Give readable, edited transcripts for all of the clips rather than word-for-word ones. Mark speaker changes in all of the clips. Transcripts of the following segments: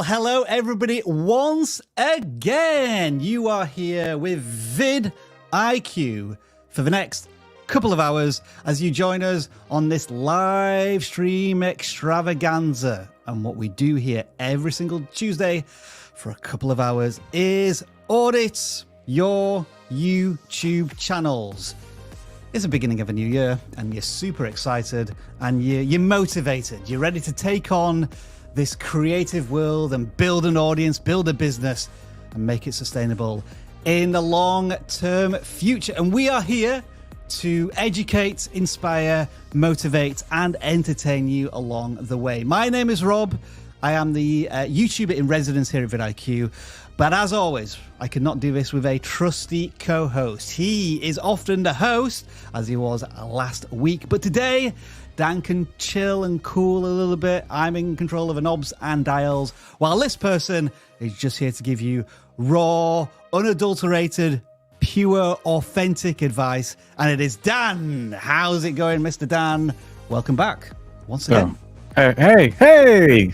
Speaker 1: Well, hello everybody once again. You are here with vidIQ for the next couple of hours as you join us on this live stream extravaganza. And what we do here every single Tuesday for a couple of hours is audit your YouTube channels. It's the beginning of a new year and you're super excited and you're motivated. You're ready to take on this creative world and build an audience, build a business and make it sustainable in the long-term future. And we are here to educate, inspire, motivate and entertain you along the way. My name is Rob. I am the YouTuber in residence here at vidIQ. But as always, I could not do this with a trusty co-host. He is often the host, as he was last week. But today, Dan can chill and cool a little bit. I'm in control of the knobs and dials, while this person is just here to give you raw, unadulterated, pure, authentic advice. And it is Dan. How's it going, Mr. Dan? Welcome back once again.
Speaker 2: Oh. Hey.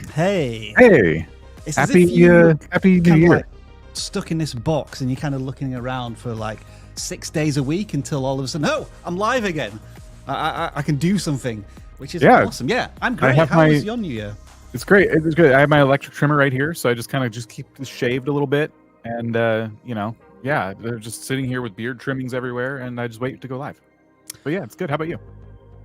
Speaker 1: It's
Speaker 2: Happy New Year.
Speaker 1: Like stuck in this box and you're kind of looking around for like 6 days a week until all of a sudden, oh, I'm live again. I can do something, which is awesome. Yeah, I'm great. How was your New Year?
Speaker 2: It's great. It's good. I have my electric trimmer right here, so I just kind of keep this shaved a little bit, and they're just sitting here with beard trimmings everywhere, and I just wait to go live. But yeah, it's good. How about you?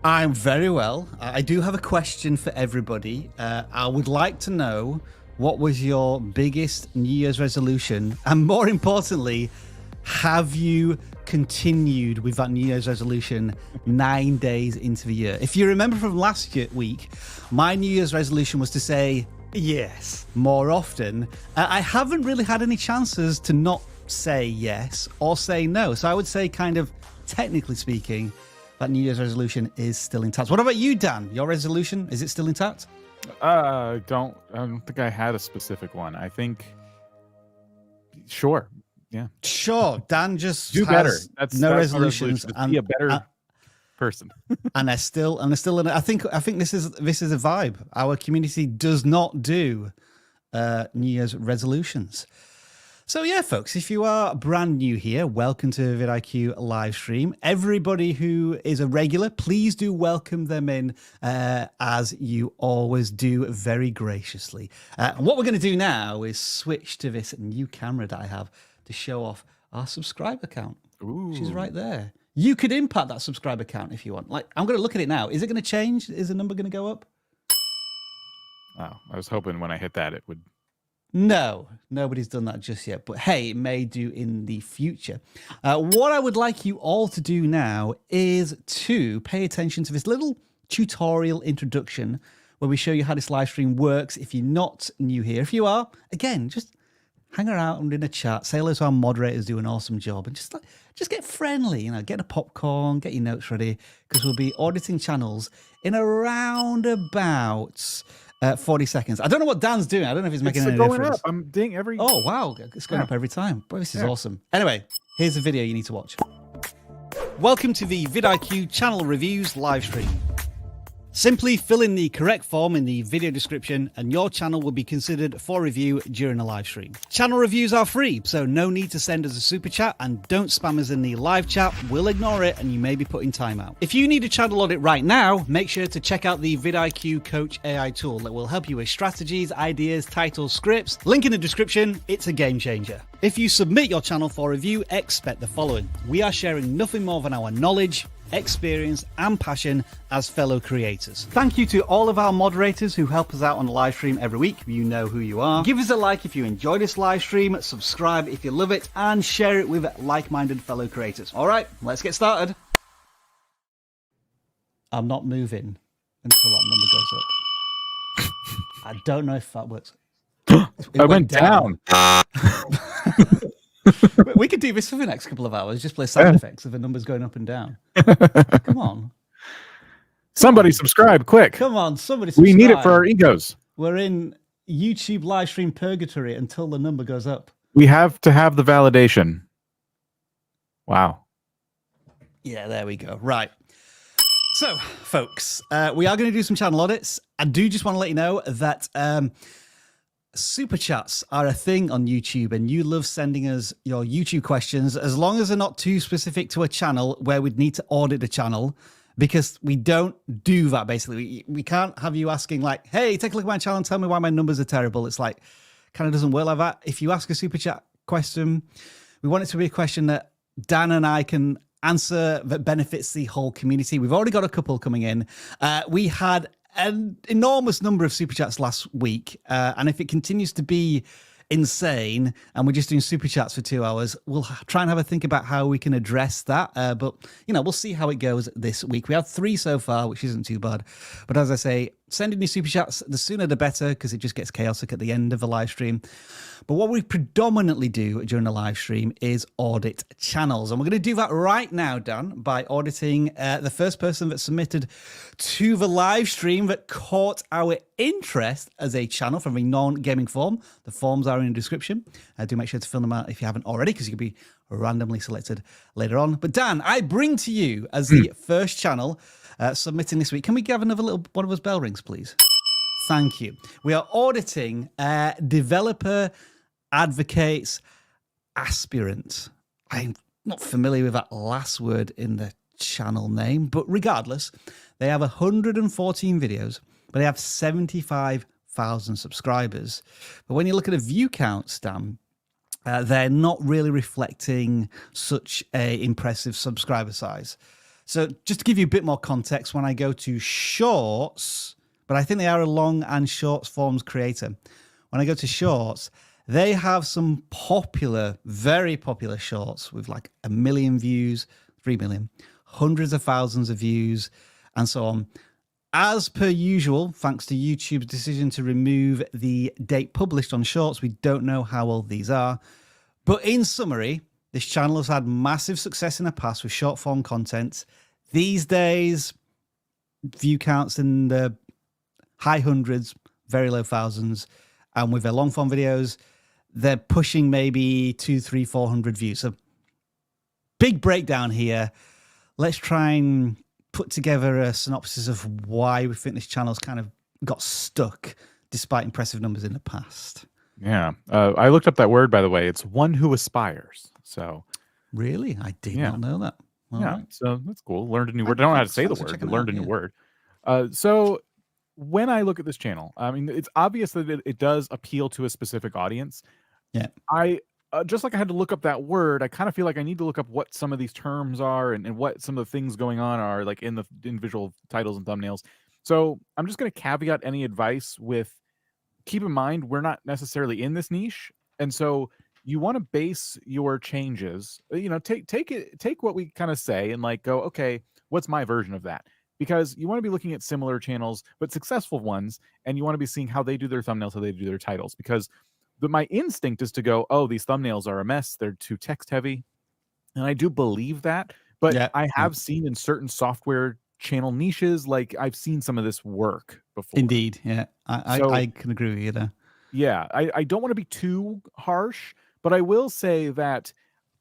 Speaker 1: I'm very well. I do have a question for everybody. I would like to know, what was your biggest New Year's resolution? And more importantly, have you continued with that New Year's resolution 9 days into the year? If you remember from last week, my New Year's resolution was to say yes more often. I haven't really had any chances to not say yes or say no. So I would say, kind of technically speaking, that New Year's resolution is still intact. What about you, Dan? Your resolution, is it still intact?
Speaker 2: I don't think I had a specific one. I think, sure. Yeah.
Speaker 1: Sure. Dan just
Speaker 2: do better. That's
Speaker 1: resolutions.
Speaker 2: And be a better person.
Speaker 1: and they're still in it. I think this is a vibe. Our community does not do New Year's resolutions. So yeah, folks, if you are brand new here, welcome to vidIQ live stream. Everybody who is a regular, please do welcome them in as you always do, very graciously. What we're going to do now is switch to this new camera that I have to show off our subscriber count.
Speaker 2: Ooh.
Speaker 1: She's right there. You could impact that subscriber count if you want. Like, I'm going to look at it now. Is it going to change? Is the number going to go up?
Speaker 2: Oh, I was hoping when I hit that it would.
Speaker 1: No, nobody's done that just yet, but hey, it may do in the future. What I would like you all to do now is to pay attention to this little tutorial introduction where we show you how this live stream works. If you're not new here, if you are, again, just hang around in a chat, say hello to our moderators, do an awesome job, and just get friendly, get a popcorn, get your notes ready, because we'll be auditing channels in around about 40 seconds. I don't know what Dan's doing. I don't know if he's making any difference.
Speaker 2: Up. I'm doing every.
Speaker 1: Oh wow, it's going up every time. Boy, this is awesome. Anyway, here's the video you need to watch. Welcome to the vidIQ channel reviews live stream. Simply fill in the correct form in the video description and your channel will be considered for review during a live stream. Channel reviews are free, so no need to send us a super chat, and don't spam us in the live chat. We'll ignore it and you may be put in timeout. If you need a channel audit right now, make sure to check out the vidIQ Coach AI tool that will help you with strategies, ideas, titles, scripts. Link in the description. It's a game changer. If you submit your channel for review, expect the following. We are sharing nothing more than our knowledge, experience and passion as fellow creators. Thank you to all of our moderators who help us out on the live stream every week. You know who you are. Give us a like if you enjoy this live stream, subscribe if you love it, and share it with like-minded fellow creators. All right, let's get started. I'm not moving until that number goes up. I don't know if that works.
Speaker 2: I went down.
Speaker 1: We could do this for the next couple of hours. Just play sound effects of the numbers going up and down. Come on.
Speaker 2: Somebody subscribe, quick.
Speaker 1: Come on, somebody subscribe.
Speaker 2: We need it for our egos.
Speaker 1: We're in YouTube live stream purgatory until the number goes up.
Speaker 2: We have to have the validation. Wow.
Speaker 1: Yeah, there we go. Right. So, folks, we are going to do some channel audits. I do just want to let you know that super chats are a thing on YouTube, and you love sending us your YouTube questions as long as they're not too specific to a channel where we'd need to audit the channel, because we don't do that. Basically, we can't have you asking like, hey, take a look at my channel and tell me why my numbers are terrible. It's like, kind of doesn't work like that. If you ask a super chat question, we want it to be a question that Dan and I can answer that benefits the whole community. We've already got a couple coming in. We had an enormous number of super chats last week, and if it continues to be insane and we're just doing super chats for 2 hours, we'll try and have a think about how we can address that, but we'll see how it goes this week. We have 3 so far, which isn't too bad, but as I say, send in your super chats, the sooner the better, because it just gets chaotic at the end of a live stream. But what we predominantly do during the live stream is audit channels. And we're going to do that right now, Dan, by auditing the first person that submitted to the live stream that caught our interest as a channel from a non-gaming form. The forms are in the description. Do make sure to fill them out if you haven't already, because you can be randomly selected later on. But Dan, I bring to you as the first channel submitting this week. Can we give another little one of those bell rings, please? Thank you. We are auditing developer advocates aspirant. I'm not familiar with that last word in the channel name, but regardless, they have 114 videos, but they have 75,000 subscribers. But when you look at the view counts, Dan, they're not really reflecting such a impressive subscriber size. So just to give you a bit more context, when I go to shorts, but I think they are a long and shorts forms creator. When I go to shorts, they have some popular, very popular shorts with like 1 million views, 3 million, hundreds of thousands of views, and so on. As per usual, thanks to YouTube's decision to remove the date published on shorts, we don't know how old these are. But in summary, this channel has had massive success in the past with short form content. These days, view counts in the high hundreds, very low thousands. And with their long form videos, they're pushing maybe 200, 300, 400 views. So big breakdown here. Let's try and put together a synopsis of why we think this channel's kind of got stuck despite impressive numbers in the past.
Speaker 2: Yeah. I looked up that word, by the way. It's one who aspires. So
Speaker 1: really? I did not know that. All right.
Speaker 2: So that's cool. Learned a new word. I don't know how to say the word, but learned a new word. So when I look at this channel, I mean, it's obvious that it does appeal to a specific audience.
Speaker 1: Yeah.
Speaker 2: I just like I had to look up that word, I kind of feel like I need to look up what some of these terms are and what some of the things going on are like in the individual titles and thumbnails. So I'm just going to caveat any advice with, keep in mind, we're not necessarily in this niche. And so you want to base your changes, take what we kind of say and like go, okay, what's my version of that? Because you want to be looking at similar channels, but successful ones, and you want to be seeing how they do their thumbnails, how they do their titles. Because my instinct is to go, oh, these thumbnails are a mess. They're too text heavy. And I do believe that. But I have seen in certain software channel niches, like I've seen some of this work before.
Speaker 1: Indeed. Yeah. I can agree with you there.
Speaker 2: Yeah. I don't want to be too harsh, but I will say that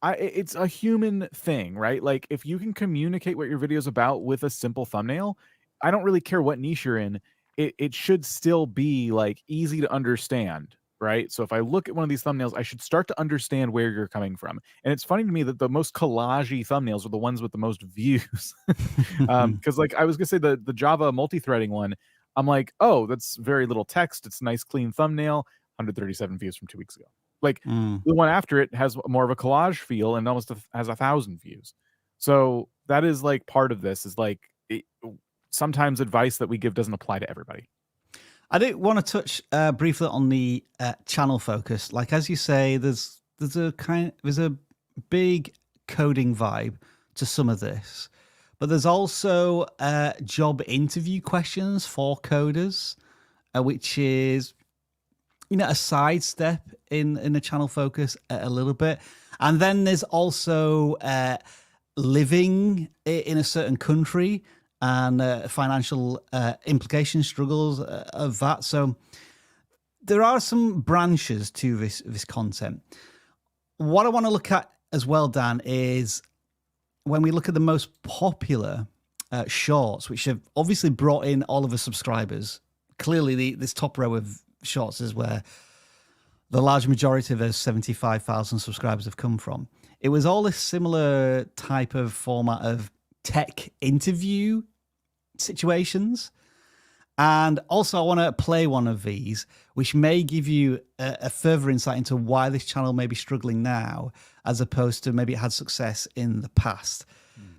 Speaker 2: it's a human thing, right? Like if you can communicate what your video is about with a simple thumbnail, I don't really care what niche you're in. It should still be like easy to understand, right? So if I look at one of these thumbnails, I should start to understand where you're coming from. And it's funny to me that the most collage-y thumbnails are the ones with the most views. Because like I was gonna say the Java multi-threading one, I'm like, oh, that's very little text. It's a nice clean thumbnail, 137 views from 2 weeks ago. Like the one after it has more of a collage feel and almost has 1,000 views. So that is like part of this is like sometimes advice that we give doesn't apply to everybody.
Speaker 1: I do want to touch briefly on the channel focus. Like as you say, there's a big coding vibe to some of this, but there's also job interview questions for coders, which is a sidestep in the channel focus a little bit. And then there's also living in a certain country and financial implication struggles of that. So there are some branches to this content. What I want to look at as well, Dan, is when we look at the most popular shorts, which have obviously brought in all of the subscribers. Clearly, this top row of shorts is where the large majority of those 75,000 subscribers have come from. It was all a similar type of format of tech interview situations. And also, I want to play one of these, which may give you a further insight into why this channel may be struggling now, as opposed to maybe it had success in the past.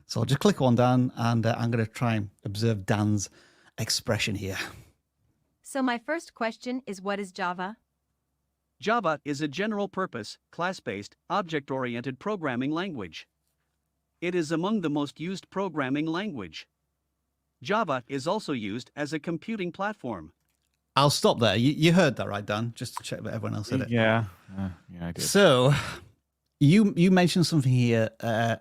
Speaker 1: So I'll just click on Dan, and I'm going to try and observe Dan's expression here.
Speaker 3: So my first question is, what is Java?
Speaker 4: Java is a general-purpose, class-based, object-oriented programming language. It is among the most used programming language. Java is also used as a computing platform.
Speaker 1: I'll stop there. You heard that, right, Dan? Just to check that everyone else heard it.
Speaker 2: Yeah, I did.
Speaker 1: So you mentioned something here a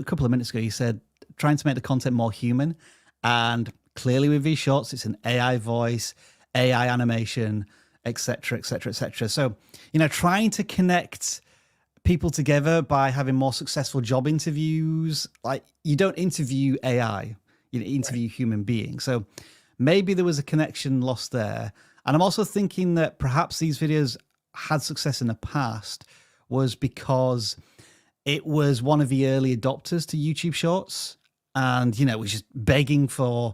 Speaker 1: couple of minutes ago. You said trying to make the content more human, and clearly with these shorts, it's an AI voice, AI animation, etc., etc., etc. So, trying to connect people together by having more successful job interviews. Like, you don't interview AI, you interview human beings. So maybe there was a connection lost there. And I'm also thinking that perhaps these videos had success in the past was because it was one of the early adopters to YouTube Shorts, and was just begging for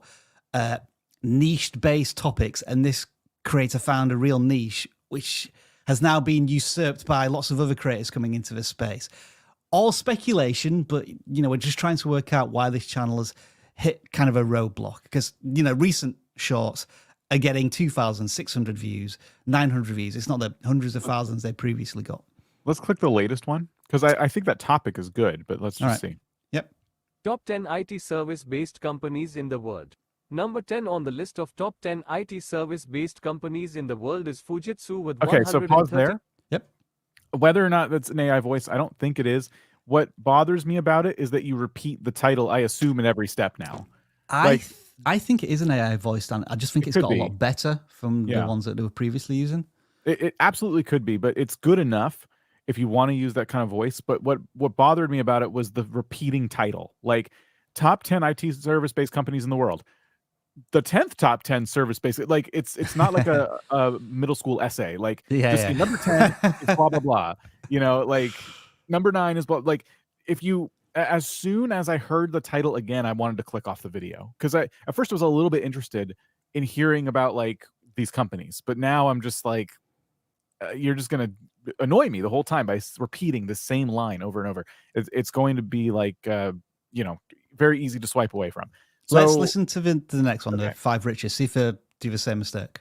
Speaker 1: niche-based topics, and this creator found a real niche, which has now been usurped by lots of other creators coming into this space. All speculation, but we're just trying to work out why this channel has hit kind of a roadblock, because recent shorts are getting 2,600 views, 900 views. It's not the hundreds of thousands they previously got.
Speaker 2: Let's click the latest one, because I think that topic is good, but let's just see.
Speaker 1: Yep.
Speaker 5: Top 10 IT service-based companies in the world. Number 10 on the list of top 10 IT service-based companies in the world is Fujitsu with
Speaker 2: Okay, so pause there.
Speaker 1: Yep.
Speaker 2: Whether or not that's an AI voice, I don't think it is. What bothers me about it is that you repeat the title, I assume, in every step now.
Speaker 1: I think it is an AI voice, Dan. I just think it's got a lot better from the ones that they were previously using.
Speaker 2: It absolutely could be, but it's good enough if you want to use that kind of voice. But what bothered me about it was the repeating title. Like, top 10 IT service-based companies in the world. The 10th top 10 service-based, like, it's not like a middle school essay. Like, number 10 is blah, blah, blah. Like, number 9 is blah. Like, as soon as I heard the title again, I wanted to click off the video, because at first I was a little bit interested in hearing about like these companies, but now I'm just like, you're just going to annoy me the whole time by repeating the same line over and over. It's going to be like, very easy to swipe away from. So,
Speaker 1: let's listen to the next one, the 5 richest. See if they do the same mistake.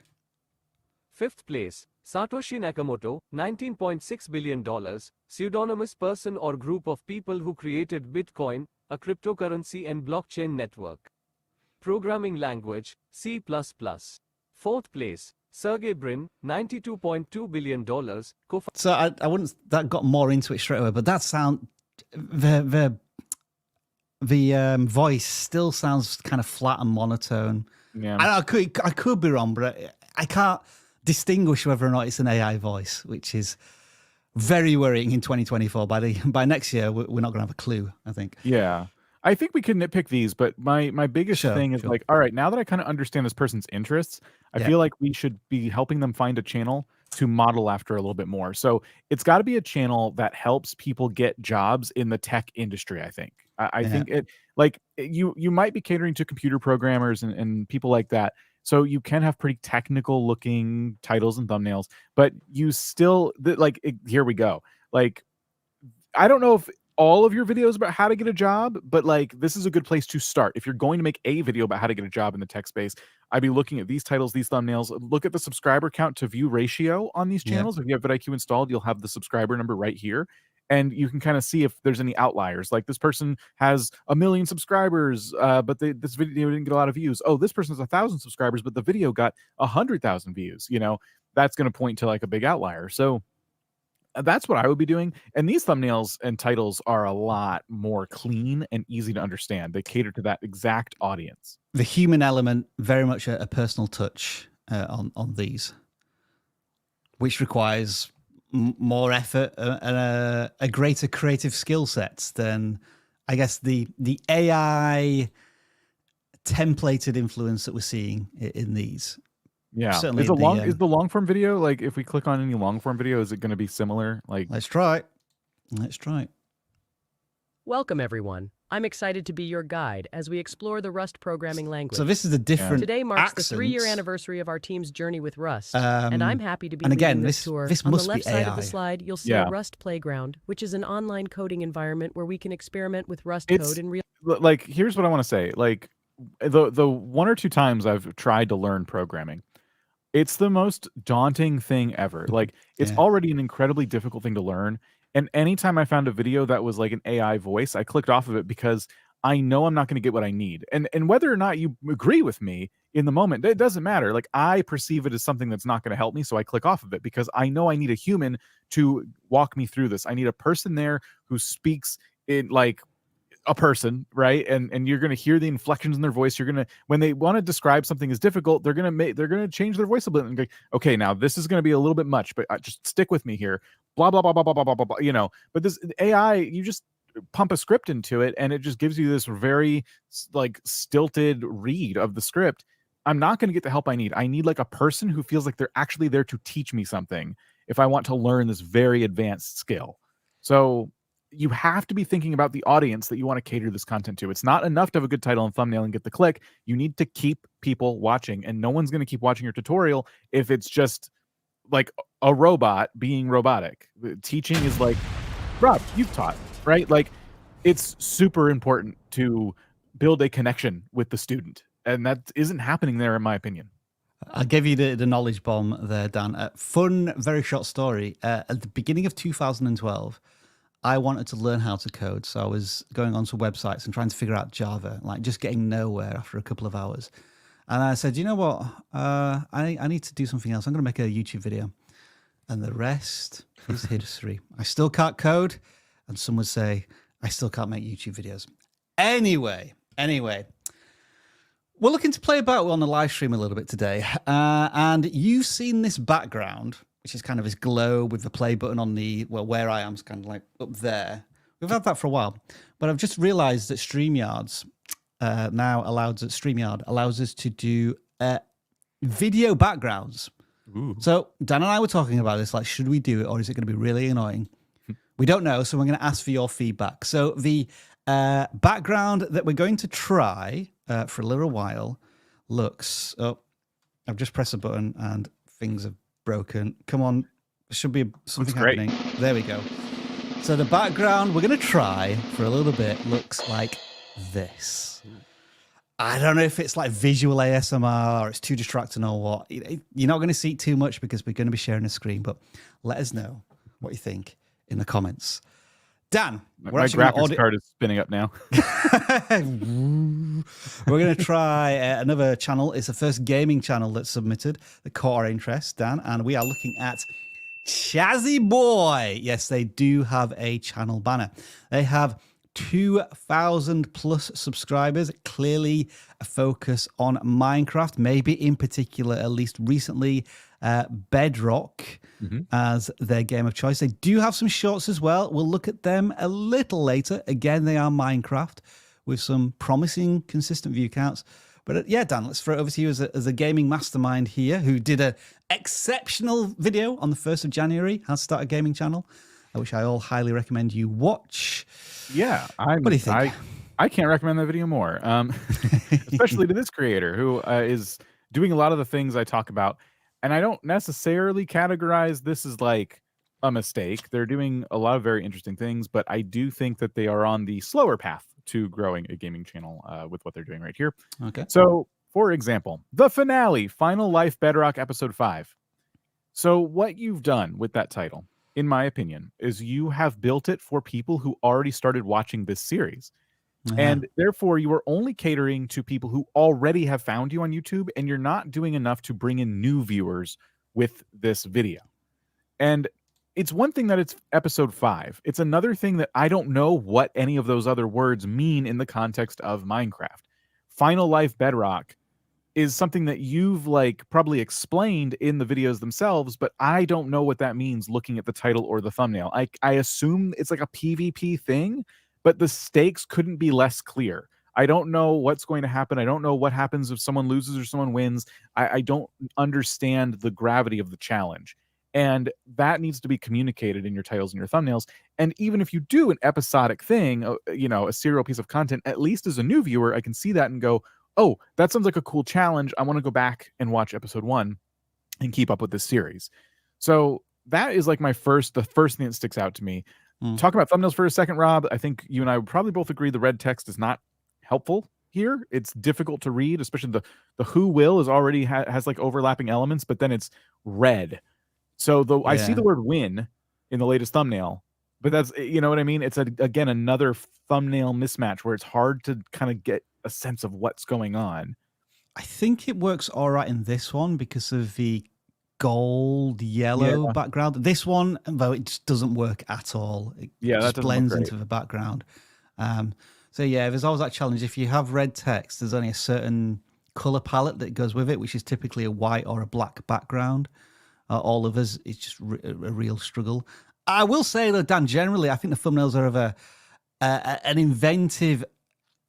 Speaker 5: 5th place, Satoshi Nakamoto, $19.6 billion, pseudonymous person or group of people who created Bitcoin, a cryptocurrency and blockchain network. Programming language, C++. 4th place, Sergey Brin, $92.2 billion.
Speaker 1: So I wouldn't, that got more into it straight away, but that sound, the voice still sounds kind of flat and monotone.
Speaker 2: Yeah.
Speaker 1: I could be wrong, but I can't distinguish whether or not it's an AI voice, which is very worrying in 2024. By next year, we're not going to have a clue, I think.
Speaker 2: Yeah. I think we could nitpick these, but my biggest thing is like, all right, now that I kind of understand this person's interests, I feel like we should be helping them find a channel to model after a little bit more. So it's got to be a channel that helps people get jobs in the tech industry, I think. I think it, like, you might be catering to computer programmers and people like that. So you can have pretty technical looking titles and thumbnails, but you still, here we go. Like, I don't know if all of your videos about how to get a job, but like, this is a good place to start. If you're going to make a video about how to get a job in the tech space, I'd be looking at these titles, these thumbnails. Look at the subscriber count to view ratio on these channels. If you have vidIQ installed, you'll have the subscriber number right here. And you can kind of see if there's any outliers. Like, this person has 1 million subscribers, but this video didn't get a lot of views. Oh, this person has 1,000 subscribers, but the video got 100,000 views. That's going to point to like a big outlier. So that's what I would be doing. And these thumbnails and titles are a lot more clean and easy to understand. They cater to that exact audience.
Speaker 1: The human element, very much a personal touch on these, which requires more effort and a greater creative skill sets than, I guess, the AI templated influence that we're seeing in these.
Speaker 2: Yeah.
Speaker 1: Certainly
Speaker 2: Is the
Speaker 1: the,
Speaker 2: is the long form video, like if we click on any long form video, is it going to be similar? Like,
Speaker 1: let's try it. Let's try it.
Speaker 6: Welcome, everyone. I'm excited to be your guide as we explore the Rust programming language.
Speaker 1: So this is the different
Speaker 6: Today marks the
Speaker 1: accents.
Speaker 6: 3-year anniversary of our team's journey with Rust, and I'm happy to be
Speaker 1: and again,
Speaker 6: leading
Speaker 1: this
Speaker 6: tour.
Speaker 1: this
Speaker 6: On the
Speaker 1: must be
Speaker 6: left side of the
Speaker 1: AI.
Speaker 6: slide, you'll see
Speaker 2: Yeah.
Speaker 6: a Rust Playground, which is an online coding environment where we can experiment with Rust
Speaker 2: It's-
Speaker 6: code in real.
Speaker 2: like, here's what I want to say. Like, the one or two times I've tried to learn programming, it's the most daunting thing ever. Like, it's
Speaker 1: Yeah.
Speaker 2: already an incredibly difficult thing to learn. And anytime I found a video that was like an AI voice, I clicked off of it because I know I'm not going to get what I need. And whether or not you agree with me in the moment, it doesn't matter. Like, I perceive it as something that's not going to help me, so I click off of it because I know I need a human to walk me through this. I need a person there who speaks in like a person, right? And you're going to hear the inflections in their voice. You're going to, when they want to describe something as difficult, they're going to change their voice a bit and go, okay, now this is going to be a little bit much, but just stick with me here. Blah blah blah blah blah blah blah blah. You know, but this AI, you just pump a script into it, and it just gives you this very like stilted read of the script. I'm not going to get the help I need. I need like a person who feels like they're actually there to teach me something if I want to learn this very advanced skill. So you have to be thinking about the audience that you want to cater this content to. It's not enough to have a good title and thumbnail and get the click. You need to keep people watching, and no one's going to keep watching your tutorial if it's just like a robot being robotic. Teaching is like, Rob, you've taught, right? Like, it's super important to build a connection with the student, and that isn't happening there, in my opinion.
Speaker 1: I'll give you the knowledge bomb there, Dan. Fun, very short story. At the beginning of 2012, I wanted to learn how to code. So I was going onto websites and trying to figure out Java, like just getting nowhere after a couple of hours. And I said, you know what? I need to do something else. I'm going to make a YouTube video. And the rest is history. I still can't code. And some would say, I still can't make YouTube videos. Anyway. We're looking to play about on the live stream a little bit today. And you've seen this background, which is kind of this glow with the play button on the, well, where I am is kind of like up there. We've had that for a while. But I've just realized that StreamYard allows us to do video backgrounds.
Speaker 2: Ooh.
Speaker 1: So Dan and I were talking about this, like, should we do it or is it going to be really annoying? We don't know, so we're going to ask for your feedback. So the background that we're going to try for a little while looks... Oh, I've just pressed a button and things have broken. Come on, there should be something happening. There we go. So the background we're going to try for a little bit looks like this. I don't know if it's like visual ASMR or it's too distracting or what. You're not going to see it too much because we're going to be sharing a screen, but let us know what you think in the comments. Dan,
Speaker 2: my graphics card is spinning up now.
Speaker 1: We're going to try another channel. It's the first gaming channel that's submitted that caught our interest, Dan, and we are looking at Chazzy Boy. Yes, they do have a channel banner. They have 2,000 plus subscribers, clearly a focus on Minecraft, maybe in particular, at least recently, Bedrock as their game of choice. They do have some shorts as well. We'll look at them a little later. Again, they are Minecraft with some promising, consistent view counts. But yeah, Dan, let's throw it over to you as a gaming mastermind here who did an exceptional video on the 1st of January, how to start a gaming channel, which I all highly recommend you watch.
Speaker 2: Yeah,
Speaker 1: what do you think?
Speaker 2: I can't recommend that video more, especially to this creator who is doing a lot of the things I talk about. And I don't necessarily categorize this as like a mistake. They're doing a lot of very interesting things, but I do think that they are on the slower path to growing a gaming channel with what they're doing right here.
Speaker 1: Okay.
Speaker 2: So, for example, the finale, Final Life Bedrock Episode 5. So what you've done with that title, in my opinion, is you have built it for people who already started watching this series. And therefore, you are only catering to people who already have found you on YouTube, and you're not doing enough to bring in new viewers with this video. And it's one thing that it's episode 5. It's another thing that I don't know what any of those other words mean in the context of Minecraft. Final Life Bedrock is something that you've like probably explained in the videos themselves, but I don't know what that means looking at the title or the thumbnail. I assume it's like a PvP thing, but the stakes couldn't be less clear. I don't know what's going to happen. I don't know what happens if someone loses or someone wins. I don't understand the gravity of the challenge. And that needs to be communicated in your titles and your thumbnails. And even if you do an episodic thing, a serial piece of content, at least as a new viewer, I can see that and go, oh, that sounds like a cool challenge. I want to go back and watch episode 1 and keep up with this series. So that is like the first thing that sticks out to me. Talk about thumbnails for a second, Rob. I think you and I would probably both agree the red text is not helpful here. It's difficult to read, especially the who will is already has like overlapping elements, but then it's red. So I see the word win in the latest thumbnail, but that's, you know what I mean? It's again another thumbnail mismatch where it's hard to kind of get a sense of what's going on.
Speaker 1: I think it works all right in this one because of the gold yellow background. This one, though, it just doesn't work at all. It just blends into the background. So yeah, there's always that challenge. If you have red text, there's only a certain color palette that goes with it, which is typically a white or a black background. All of us, it's just a real struggle. I will say though, Dan, generally, I think the thumbnails are of an inventive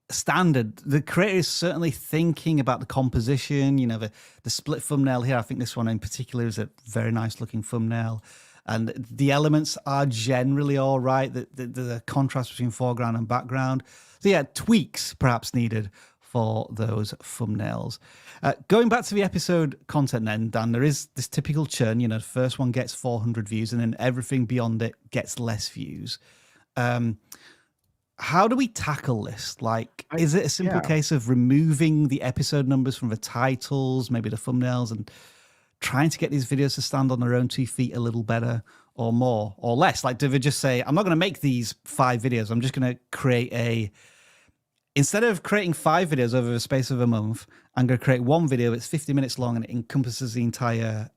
Speaker 1: standard. The creator is certainly thinking about the composition, the split thumbnail here. I think this one in particular is a very nice looking thumbnail, and the elements are generally all right. The contrast between foreground and background. So yeah, tweaks perhaps needed for those thumbnails. Going back to the episode content then, Dan, there is this typical churn. The first one gets 400 views and then everything beyond it gets less views. How do we tackle this? Like, is it a simple case of removing the episode numbers from the titles, maybe the thumbnails, and trying to get these videos to stand on their own 2 feet a little better, or more or less? Like, do they just say, I'm not going to make these 5 videos. I'm just going to create instead of creating 5 videos over the space of a month, I'm going to create one video that's 50 minutes long and it encompasses the entire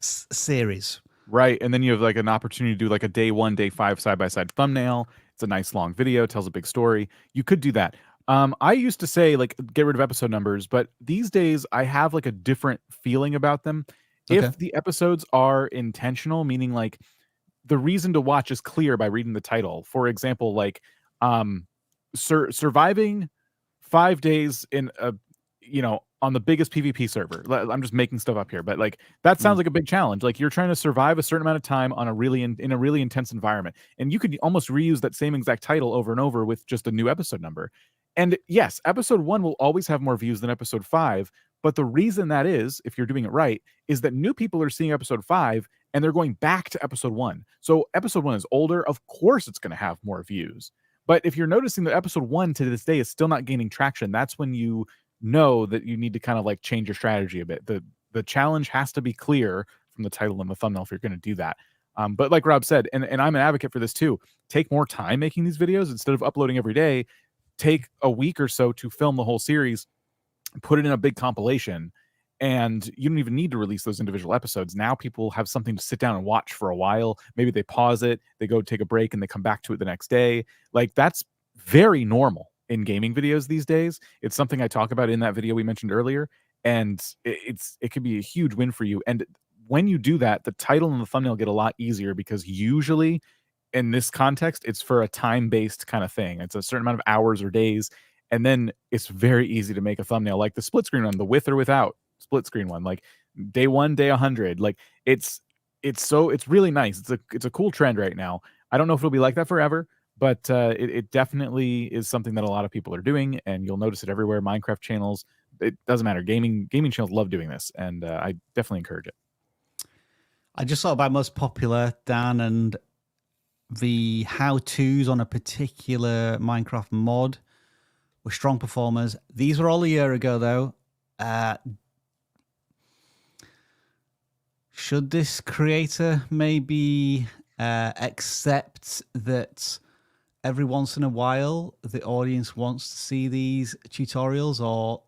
Speaker 1: series.
Speaker 2: Right. And then you have like an opportunity to do like a day 1, day 5 side-by-side thumbnail. It's a nice long video, tells a big story. You could do that. I used to say like get rid of episode numbers, but these days I have like a different feeling about them. Okay. If the episodes are intentional, meaning like the reason to watch is clear by reading the title. For example, like surviving 5 days in on the biggest PvP server. I'm just making stuff up here, but like that sounds like a big challenge. Like you're trying to survive a certain amount of time on in a really intense environment, and you could almost reuse that same exact title over and over with just a new episode number. And yes, episode 1 will always have more views than episode 5, but the reason that is, if you're doing it right, is that new people are seeing episode 5 and they're going back to episode 1. So episode 1 is older, of course it's going to have more views. But if you're noticing that episode 1 to this day is still not gaining traction, that's when you know that you need to kind of like change your strategy a bit. The challenge has to be clear from the title and the thumbnail if you're going to do that. But like Rob said, and I'm an advocate for this too, take more time making these videos instead of uploading every day. Take a week or so to film the whole series, put it in a big compilation, and you don't even need to release those individual episodes. Now people have something to sit down and watch for a while. Maybe they pause it, they go take a break, and they come back to it the next day. Like that's very normal in gaming videos these days. It's something I talk about in that video we mentioned earlier, and it could be a huge win for you. And when you do that, the title and the thumbnail get a lot easier because usually in this context, it's for a time-based kind of thing. It's a certain amount of hours or days, and then it's very easy to make a thumbnail like the split screen one, the with or without split screen one, like day 1, day 100. Like it's really nice. It's a cool trend right now. I don't know if it'll be like that forever, but it definitely is something that a lot of people are doing, and you'll notice it everywhere. Minecraft channels, it doesn't matter. Gaming channels love doing this, and I definitely encourage it.
Speaker 1: I just thought about most popular, Dan, and the how-tos on a particular Minecraft mod were strong performers. These were all a year ago, though. Should this creator maybe accept that every once in a while the audience wants to see these tutorials, or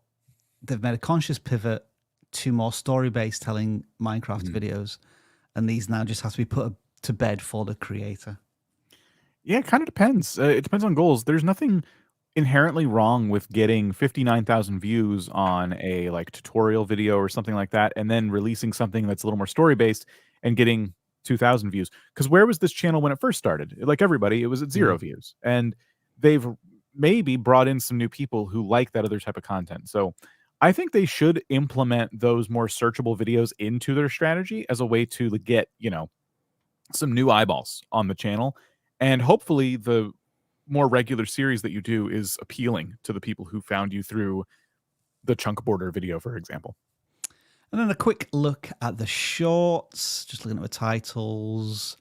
Speaker 1: they've made a conscious pivot to more story-based telling Minecraft videos, and these now just have to be put to bed for the creator?
Speaker 2: Yeah, it kind of depends. It depends on goals. There's nothing inherently wrong with getting 59,000 views on a like tutorial video or something like that, and then releasing something that's a little more story-based and getting 2,000 views. Because where was this channel when it first started? Like everybody, it was at 0 views, and they've maybe brought in some new people who like that other type of content. So I think they should implement those more searchable videos into their strategy as a way to get, some new eyeballs on the channel. And hopefully the more regular series that you do is appealing to the people who found you through the chunk border video, for example.
Speaker 1: And then a quick look at the shorts, just looking at the titles.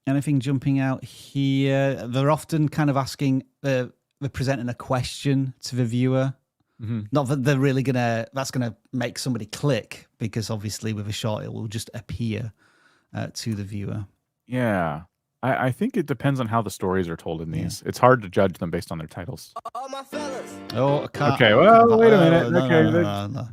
Speaker 1: Anything jumping out here? They're often kind of asking, they're presenting a question to the viewer.
Speaker 2: Mm-hmm.
Speaker 1: Not that they're really that's gonna make somebody click, because obviously with a short, it will just appear to the viewer.
Speaker 2: Yeah. I think it depends on how the stories are told in these. It's hard to judge them based on their titles.
Speaker 1: Oh, I can't.
Speaker 2: Okay, well, wait a minute.
Speaker 1: No.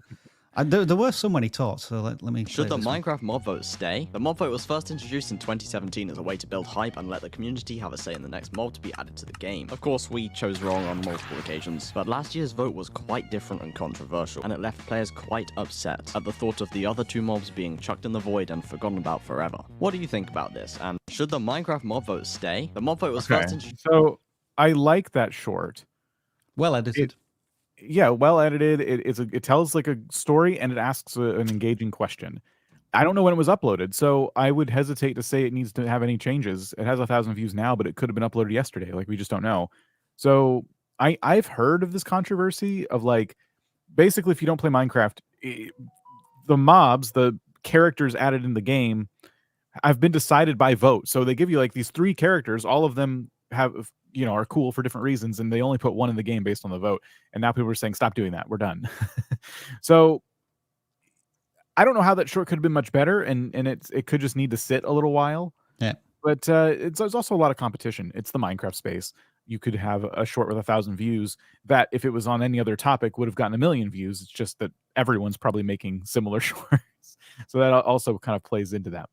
Speaker 1: There were so many talks, so let me...
Speaker 7: Should the Minecraft mob vote stay? The mob vote was first introduced in 2017 as a way to build hype and let the community have a say in the next mob to be added to the game. Of course, we chose wrong on multiple occasions, but last year's vote was quite different and controversial, and it left players quite upset at the thought of the other two mobs being chucked in the void and forgotten about forever. What do you think about this? And should the Minecraft mob vote stay? The mob vote was first introduced...
Speaker 2: So, I like that short.
Speaker 1: Well edited.
Speaker 2: Yeah, well edited. It tells like a story and it asks an engaging question. I don't know when it was uploaded, so I would hesitate to say it needs to have any changes. It has 1,000 views now, but it could have been uploaded yesterday. Like, we just don't know. So I've heard of this controversy of basically if you don't play Minecraft, the mobs, the characters added in the game, have been decided by vote. So they give you these 3 characters, all of them have are cool for different reasons, and they only put one in the game based on the vote. And now people are saying, stop doing that, we're done. So I don't know how that short could have been much better, and it could just need to sit a little while.
Speaker 1: Yeah.
Speaker 2: But there's also a lot of competition. It's the Minecraft space. You could have a short with 1,000 views that, if it was on any other topic, would have gotten 1 million views. It's just that everyone's probably making similar shorts. So that also kind of plays into that.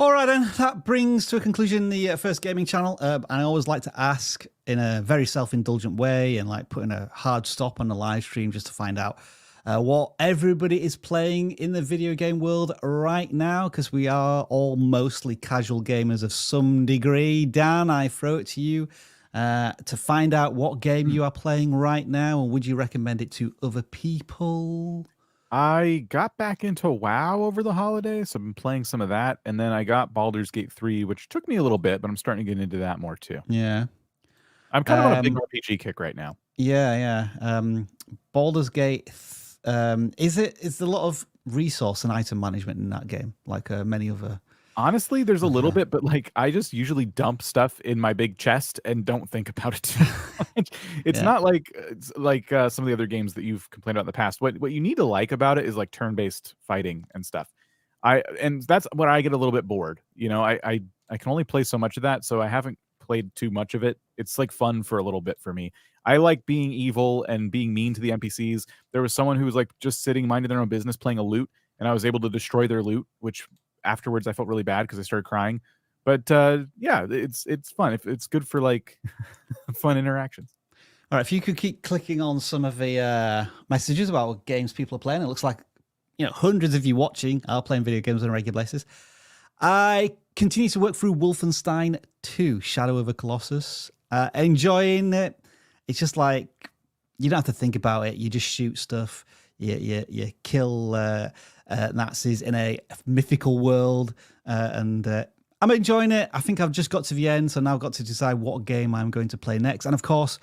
Speaker 1: All right, then. That brings to a conclusion the first gaming channel. I always like to ask in a very self-indulgent way and putting a hard stop on the live stream just to find out what everybody is playing in the video game world right now, because we are all mostly casual gamers of some degree. Dan, I throw it to you to find out what game you are playing right now, and would you recommend it to other people?
Speaker 2: I got back into WoW over the holidays, so I've been playing some of that, and then I got Baldur's Gate 3, which took me a little bit, but I'm starting to get into that more too.
Speaker 1: Yeah.
Speaker 2: I'm kind of on a big RPG kick right now.
Speaker 1: Yeah. Baldur's Gate, is a lot of resource and item management in that game, like many other...
Speaker 2: Honestly, there's a little bit, but I just usually dump stuff in my big chest and don't think about it too much. It's not like some of the other games that you've complained about in the past. What you need to like about it is turn-based fighting and stuff. And that's when I get a little bit bored. I can only play so much of that, so I haven't played too much of it. It's fun for a little bit for me. I like being evil and being mean to the NPCs. There was someone who was just sitting, minding their own business, playing a loot, and I was able to destroy their loot, which afterwards I felt really bad because I started crying. But yeah, it's fun. It's good for fun interactions.
Speaker 1: All right, if you could keep clicking on some of the messages about what games people are playing, it looks like hundreds of you watching are playing video games on a regular basis. I continue to work through Wolfenstein 2: Shadow of the Colossus. Enjoying it. It's just you don't have to think about it. You just shoot stuff. You kill Nazis in a mythical world, and I'm enjoying it. I think I've just got to the end, so now I've got to decide what game I'm going to play next. And of course,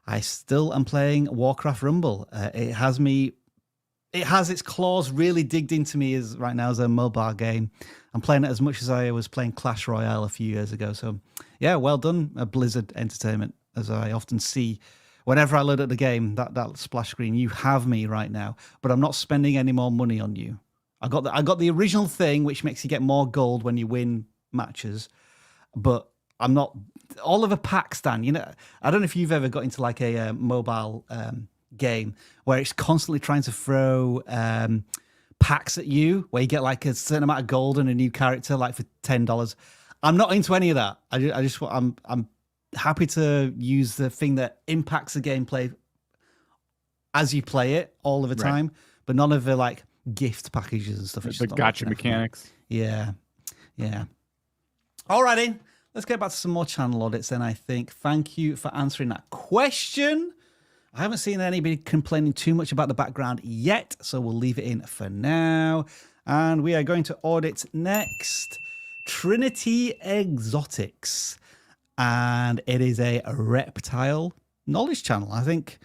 Speaker 1: I still am playing Warcraft Rumble. It has its claws really digged into me right now as a mobile game. I'm playing it as much as I was playing Clash Royale a few years ago. So yeah, well done, Blizzard Entertainment, as I often see. Whenever I load at the game, that splash screen, you have me right now, but I'm not spending any more money on you. I got the original thing, which makes you get more gold when you win matches, but I'm not... All of a pack stand, I don't know if you've ever got into a mobile game where it's constantly trying to throw packs at you, where you get a certain amount of gold and a new character, for $10. I'm not into any of that. I'm happy to use the thing that impacts the gameplay as you play it all of the time, but none of the gift packages and stuff.
Speaker 2: The gotcha mechanics.
Speaker 1: Yeah. Alrighty, let's get back to some more channel audits then, I think. Thank you for answering that question. I haven't seen anybody complaining too much about the background yet, so we'll leave it in for now. And we are going to audit next Trinity Exotics. And it is a reptile knowledge channel. I think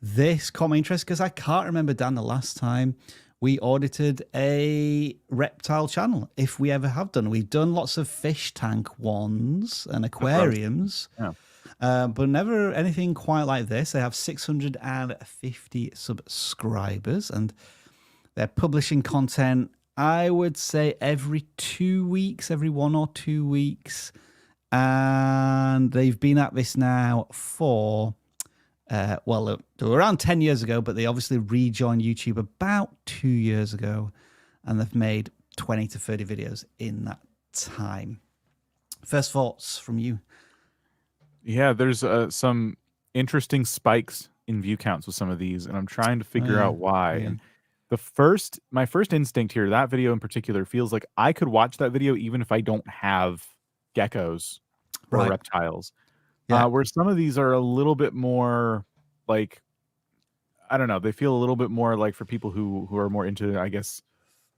Speaker 1: this caught my interest because I can't remember, Dan, the last time we audited a reptile channel, if we ever have done. We've done lots of fish tank ones and aquariums, but never anything quite like this. They have 650 subscribers and they're publishing content, I would say, every 2 weeks, every 1 or 2 weeks. And they've been at this now for, well, they were around 10 years ago, but they obviously rejoined YouTube about 2 years ago. And they've made 20 to 30 videos in that time. First thoughts from you?
Speaker 2: Yeah, there's some interesting spikes in view counts with some of these, and I'm trying to figure out why.
Speaker 1: Yeah.
Speaker 2: And my first instinct here, that video in particular, feels like I could watch that video even if I don't have geckos or
Speaker 1: Right.
Speaker 2: reptiles.
Speaker 1: Yeah.
Speaker 2: Where some of these are a little bit more like, I don't know, they feel a little bit more like for people who are more into, I guess,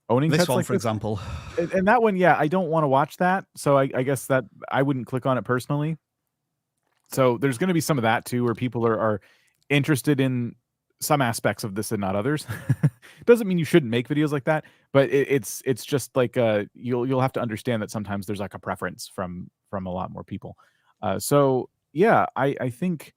Speaker 2: owning
Speaker 1: This
Speaker 2: pets
Speaker 1: one,
Speaker 2: like
Speaker 1: for
Speaker 2: this.
Speaker 1: example.
Speaker 2: And that one, yeah, I don't want to watch that. So I guess that I wouldn't click on it personally. So there's going to be some of that too, where people are interested in some aspects of this and not others. Doesn't mean you shouldn't make videos like that, but it's just like you'll have to understand that sometimes there's like a preference from a lot more people. So yeah, I think,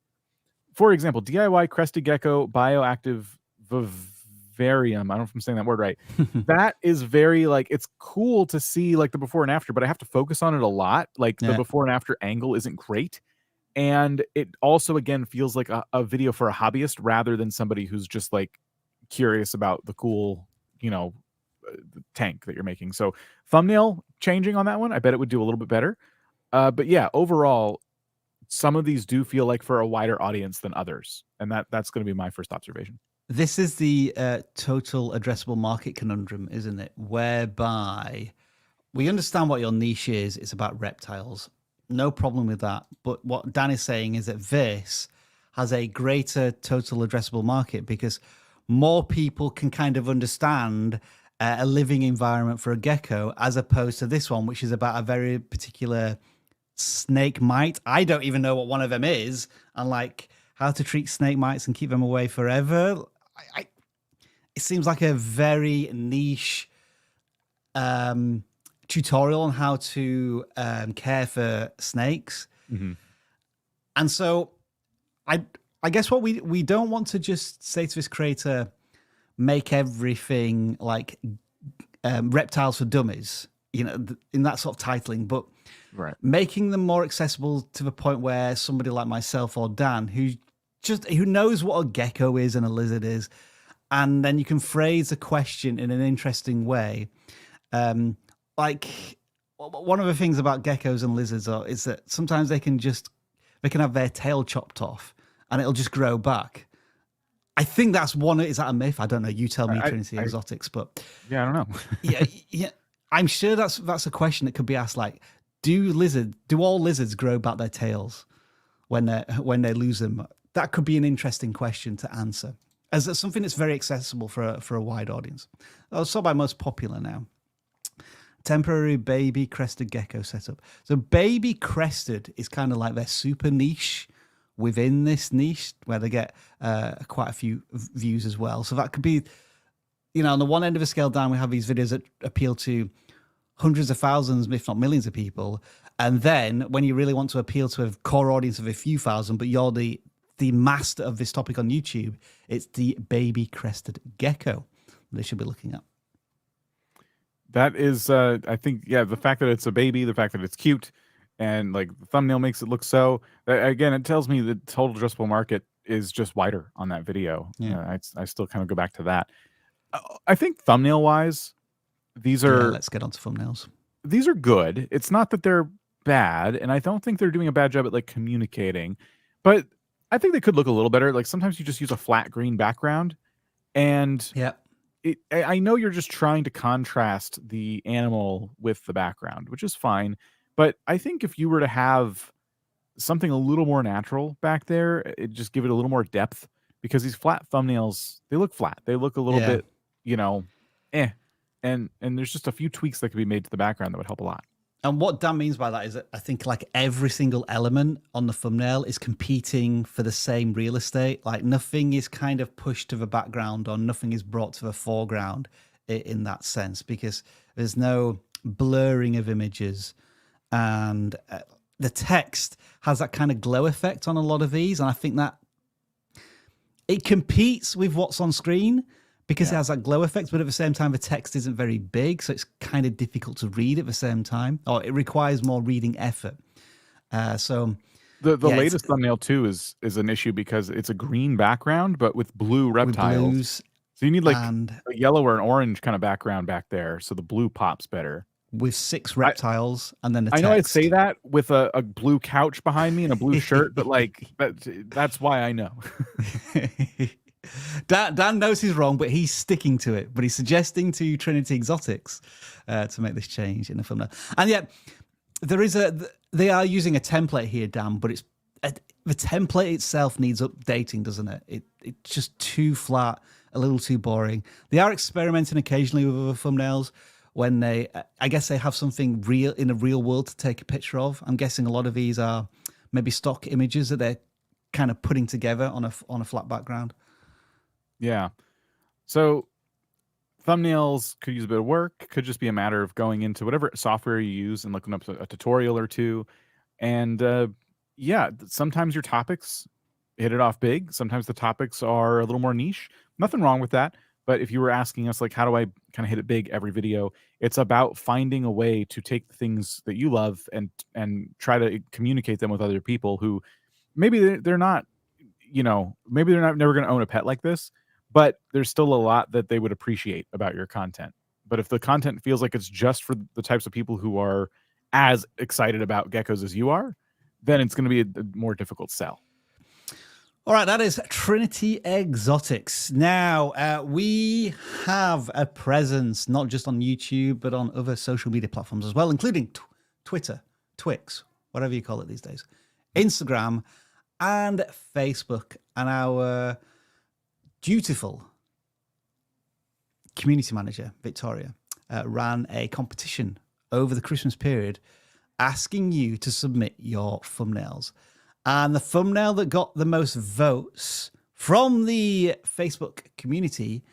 Speaker 2: for example, DIY crested gecko bioactive vivarium. I don't know if I'm saying that word right. That is very like, it's cool to see like the before and after, but I have to focus on it a lot. Like the before and after angle isn't great. And it also, again, feels like a video for a hobbyist rather than somebody who's just like curious about the cool, tank that you're making. So thumbnail changing on that one, I bet it would do a little bit better. But yeah, overall, some of these do feel like for a wider audience than others. And that's going to be my first observation.
Speaker 1: This is the total addressable market conundrum, isn't it? Whereby we understand what your niche is. It's about reptiles. No problem with that. But what Dan is saying is that this has a greater total addressable market because more people can kind of understand a living environment for a gecko as opposed to this one, which is about a very particular snake mite. I don't even know what one of them is, and like how to treat snake mites and keep them away forever. It seems like a very niche tutorial on how to care for snakes. And so I guess what we don't want to just say to this creator, make everything like reptiles for dummies, in that sort of titling, but making them more accessible to the point where somebody like myself or Dan, who knows what a gecko is and a lizard is, and then you can phrase a question in an interesting way. Like one of the things about geckos and lizards is that sometimes they can have their tail chopped off and it'll just grow back. I think that's is that a myth? I don't know. You tell me, Trinity Exotics, but
Speaker 2: yeah, I don't know.
Speaker 1: yeah. I'm sure that's a question that could be asked. Like, do all lizards grow back their tails when they lose them? That could be an interesting question to answer, as something that's very accessible for a wide audience. Also by most popular now. Temporary baby crested gecko setup. So baby crested is kind of like their super niche within this niche, where they get quite a few views as well. So that could be, on the one end of the scale down, we have these videos that appeal to hundreds of thousands, if not millions of people. And then when you really want to appeal to a core audience of a few thousand, but you're the master of this topic on YouTube, it's the baby crested gecko they should be looking at.
Speaker 2: That is, I think, yeah, the fact that it's a baby, the fact that it's cute, and like the thumbnail makes it look so. Again, it tells me the total addressable market is just wider on that video.
Speaker 1: Yeah.
Speaker 2: I still kind of go back to that. I think thumbnail wise, these are.
Speaker 1: Let's get on to thumbnails.
Speaker 2: These are good. It's not that they're bad, and I don't think they're doing a bad job at like communicating, but I think they could look a little better. Like sometimes you just use a flat green background, and I know you're just trying to contrast the animal with the background, which is fine, But I think if you were to have something a little more natural back there, it just give it a little more depth, because these flat thumbnails, they look flat. They look a little
Speaker 1: Yeah.
Speaker 2: bit, you know, eh. And there's just a few tweaks that could be made to the background that would help a lot.
Speaker 1: And what Dan means by that is that I think like every single element on the thumbnail is competing for the same real estate. Like nothing is kind of pushed to the background or nothing is brought to the foreground in that sense, because there's no blurring of images, and the text has that kind of glow effect on a lot of these. And I think that it competes with what's on screen, because it has that glow effect, but at the same time, the text isn't very big, so it's kind of difficult to read at the same time, or it requires more reading effort. So
Speaker 2: the latest thumbnail too is an issue because it's a green background, but with blue reptiles.
Speaker 1: With blues,
Speaker 2: so you need like a yellow or an orange kind of background back there, so the blue pops better.
Speaker 1: With 6 reptiles, and then the
Speaker 2: I
Speaker 1: text.
Speaker 2: know I'd say that with a blue couch behind me and a blue shirt, but like that's why I know.
Speaker 1: Dan knows he's wrong, but he's sticking to it. But he's suggesting to Trinity Exotics to make this change in the thumbnail. And yet, they are using a template here, Dan, but it's the template itself needs updating, doesn't it? It's just too flat, a little too boring. They are experimenting occasionally with other thumbnails when I guess they have something real in the real world to take a picture of. I'm guessing a lot of these are maybe stock images that they're kind of putting together on a flat background.
Speaker 2: Yeah. So thumbnails could use a bit of work, could just be a matter of going into whatever software you use and looking up a tutorial or two. And sometimes your topics hit it off big. Sometimes the topics are a little more niche. Nothing wrong with that. But if you were asking us, like, how do I kind of hit it big every video? It's about finding a way to take the things that you love and try to communicate them with other people who maybe they're not, maybe they're not never going to own a pet like this, but there's still a lot that they would appreciate about your content. But if the content feels like it's just for the types of people who are as excited about geckos as you are, then it's going to be a more difficult sell.
Speaker 1: All right, that is Trinity Exotics. Now, we have a presence not just on YouTube, but on other social media platforms as well, including Twitter, Twix, whatever you call it these days, Instagram, and Facebook. And our dutiful community manager, Victoria, ran a competition over the Christmas period asking you to submit your thumbnails. And the thumbnail that got the most votes from the Facebook community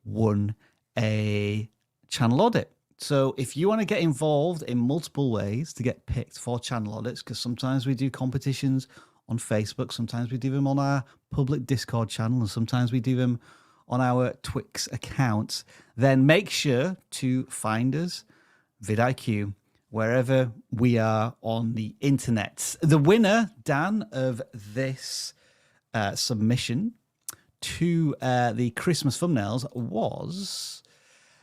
Speaker 1: won a channel audit. So if you want to get involved in multiple ways to get picked for channel audits, because sometimes we do competitions on Facebook, sometimes we do them on our public Discord channel, and sometimes we do them on our Twix account, then make sure to find us, vidIQ, wherever we are on the internet. The winner, Dan, of this submission to the Christmas thumbnails was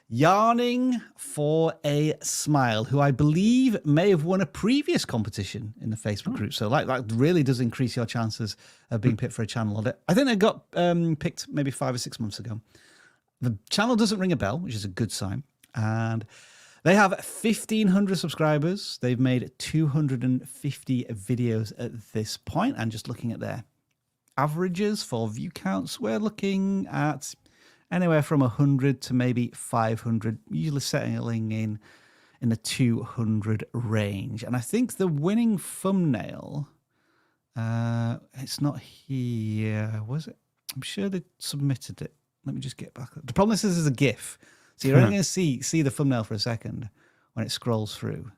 Speaker 1: Yarning for a Smile, who I believe may have won a previous competition in the Facebook group. So that really does increase your chances of being picked for a channel audit. I think they got picked maybe 5 or 6 months ago. The channel doesn't ring a bell, which is a good sign. And they have 1,500 subscribers. They've made 250 videos at this point. And just looking at their averages for view counts, we're looking at anywhere from 100 to maybe 500, usually settling in the 200 range. And I think the winning thumbnail, it's not here, was it? I'm sure they submitted it. Let me just get back. The problem is this is a GIF. So you're only going to see the thumbnail for a second when it scrolls through.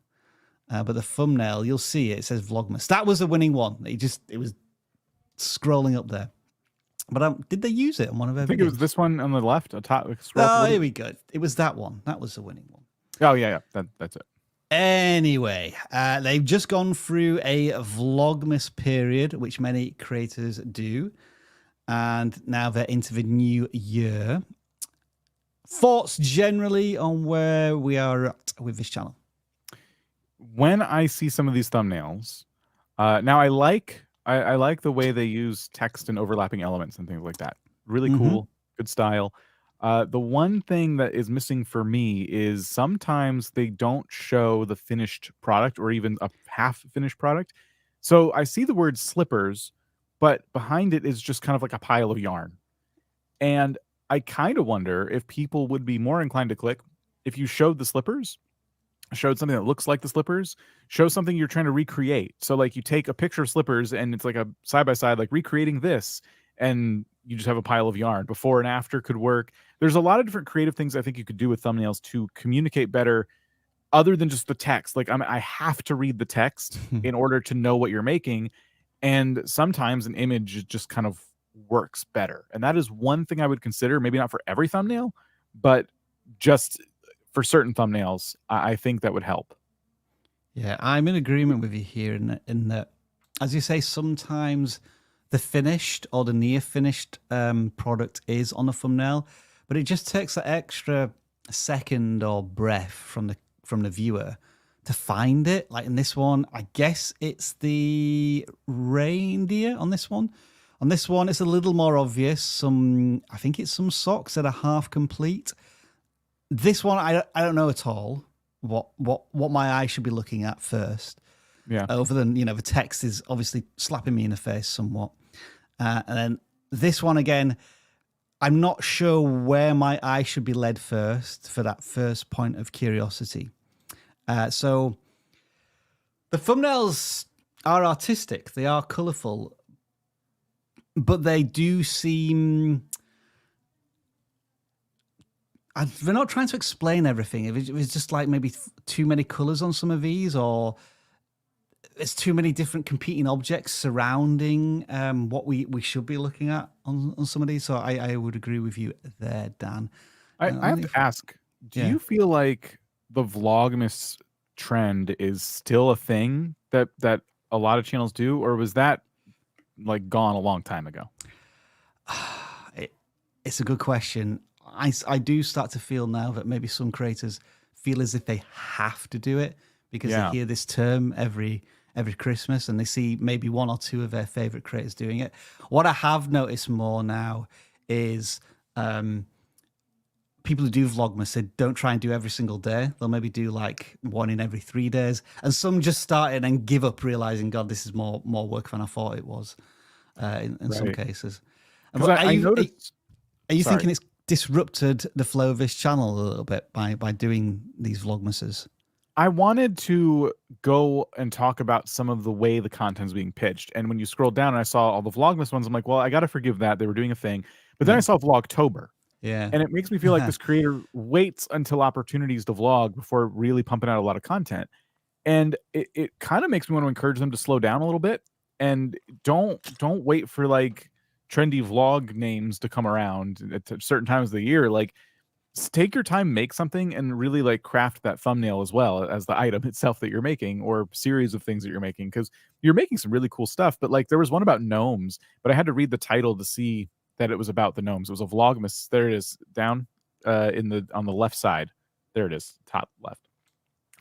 Speaker 1: But the thumbnail, you'll see it says Vlogmas. That was the winning one. It was scrolling up there. But did they use it on one of their videos?
Speaker 2: I think it was this one on the left.
Speaker 1: Here we go. It was that one. That was the winning one.
Speaker 2: Oh, yeah. That's it.
Speaker 1: Anyway, they've just gone through a Vlogmas period, which many creators do. And now they're into the new year. Thoughts generally on where we are at with this channel?
Speaker 2: When I see some of these thumbnails, now I like the way they use text and overlapping elements and things like that. Really cool, good style. The one thing that is missing for me is sometimes they don't show the finished product or even a half finished product. So I see the word slippers, but behind it is just kind of like a pile of yarn. And I kind of wonder if people would be more inclined to click if you showed the slippers, showed something that looks like the slippers, show something you're trying to recreate. So like you take a picture of slippers and it's like a side by side, like recreating this, and you just have a pile of yarn. Before and after could work. There's a lot of different creative things I think you could do with thumbnails to communicate better other than just the text. Like I have to read the text in order to know what you're making. And sometimes an image just kind of works better. And that is one thing I would consider, maybe not for every thumbnail, but just for certain thumbnails, I think that would help.
Speaker 1: Yeah, I'm in agreement with you here in that, as you say, sometimes the finished or the near finished product is on the thumbnail, but it just takes that extra second or breath from the viewer to find it. Like in this one, I guess it's the reindeer on this one. On this one, it's a little more obvious. I think it's some socks that are half complete. This one, I don't know at all what my eye should be looking at first.
Speaker 2: Yeah.
Speaker 1: Other than, the text is obviously slapping me in the face somewhat. And then this one again, I'm not sure where my eye should be led first for that first point of curiosity. So the thumbnails are artistic. They are colourful, but they do seem... We're not trying to explain everything. If it was just like maybe too many colors on some of these, or there's too many different competing objects surrounding what we should be looking at on some of these. So I would agree with you there, Dan.
Speaker 2: I have to ask, do you feel like the Vlogmas trend is still a thing that a lot of channels do, or was that like gone a long time ago?
Speaker 1: It's a good question. I do start to feel now that maybe some creators feel as if they have to do it because they hear this term every Christmas and they see maybe one or two of their favorite creators doing it. What I have noticed more now is people who do Vlogmas, they don't try and do every single day. They'll maybe do like one in every 3 days. And some just started and give up realizing, God, this is more work than I thought it was in some cases. Are you thinking it's disrupted the flow of this channel a little bit by doing these Vlogmases?
Speaker 2: I wanted to go and talk about some of the way the content's being pitched. And when you scroll down and I saw all the Vlogmas ones, I'm like, well, I got to forgive that. They were doing a thing. But then I saw Vlogtober.
Speaker 1: Yeah.
Speaker 2: And it makes me feel like this creator waits until opportunities to vlog before really pumping out a lot of content. And it kind of makes me want to encourage them to slow down a little bit and don't wait for like trendy vlog names to come around at certain times of the year. Like, take your time, make something, and really like craft that thumbnail as well as the item itself that you're making or series of things that you're making, because you're making some really cool stuff. But like there was one about gnomes, but I had to read the title to see that it was about the gnomes. It was a Vlogmas. There it is, down on the left side. There it is, top left.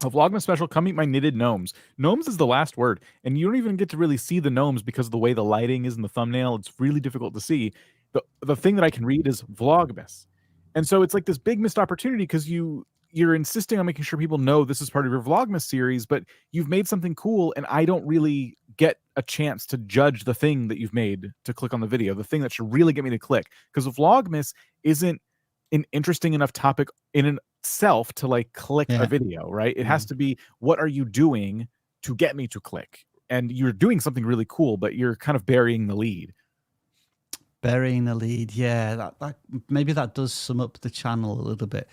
Speaker 2: A Vlogmas special, come meet my knitted gnomes. Gnomes is the last word, and you don't even get to really see the gnomes because of the way the lighting is in the thumbnail. It's really difficult to see. The thing that I can read is Vlogmas. And so it's like this big missed opportunity because you're insisting on making sure people know this is part of your Vlogmas series, but you've made something cool, and I don't really get a chance to judge the thing that you've made to click on the video, the thing that should really get me to click. Because Vlogmas isn't an interesting enough topic in itself to like click a video, right? It has to be, what are you doing to get me to click? And you're doing something really cool, but you're kind of burying the lead.
Speaker 1: Burying the lead, yeah. That maybe that does sum up the channel a little bit.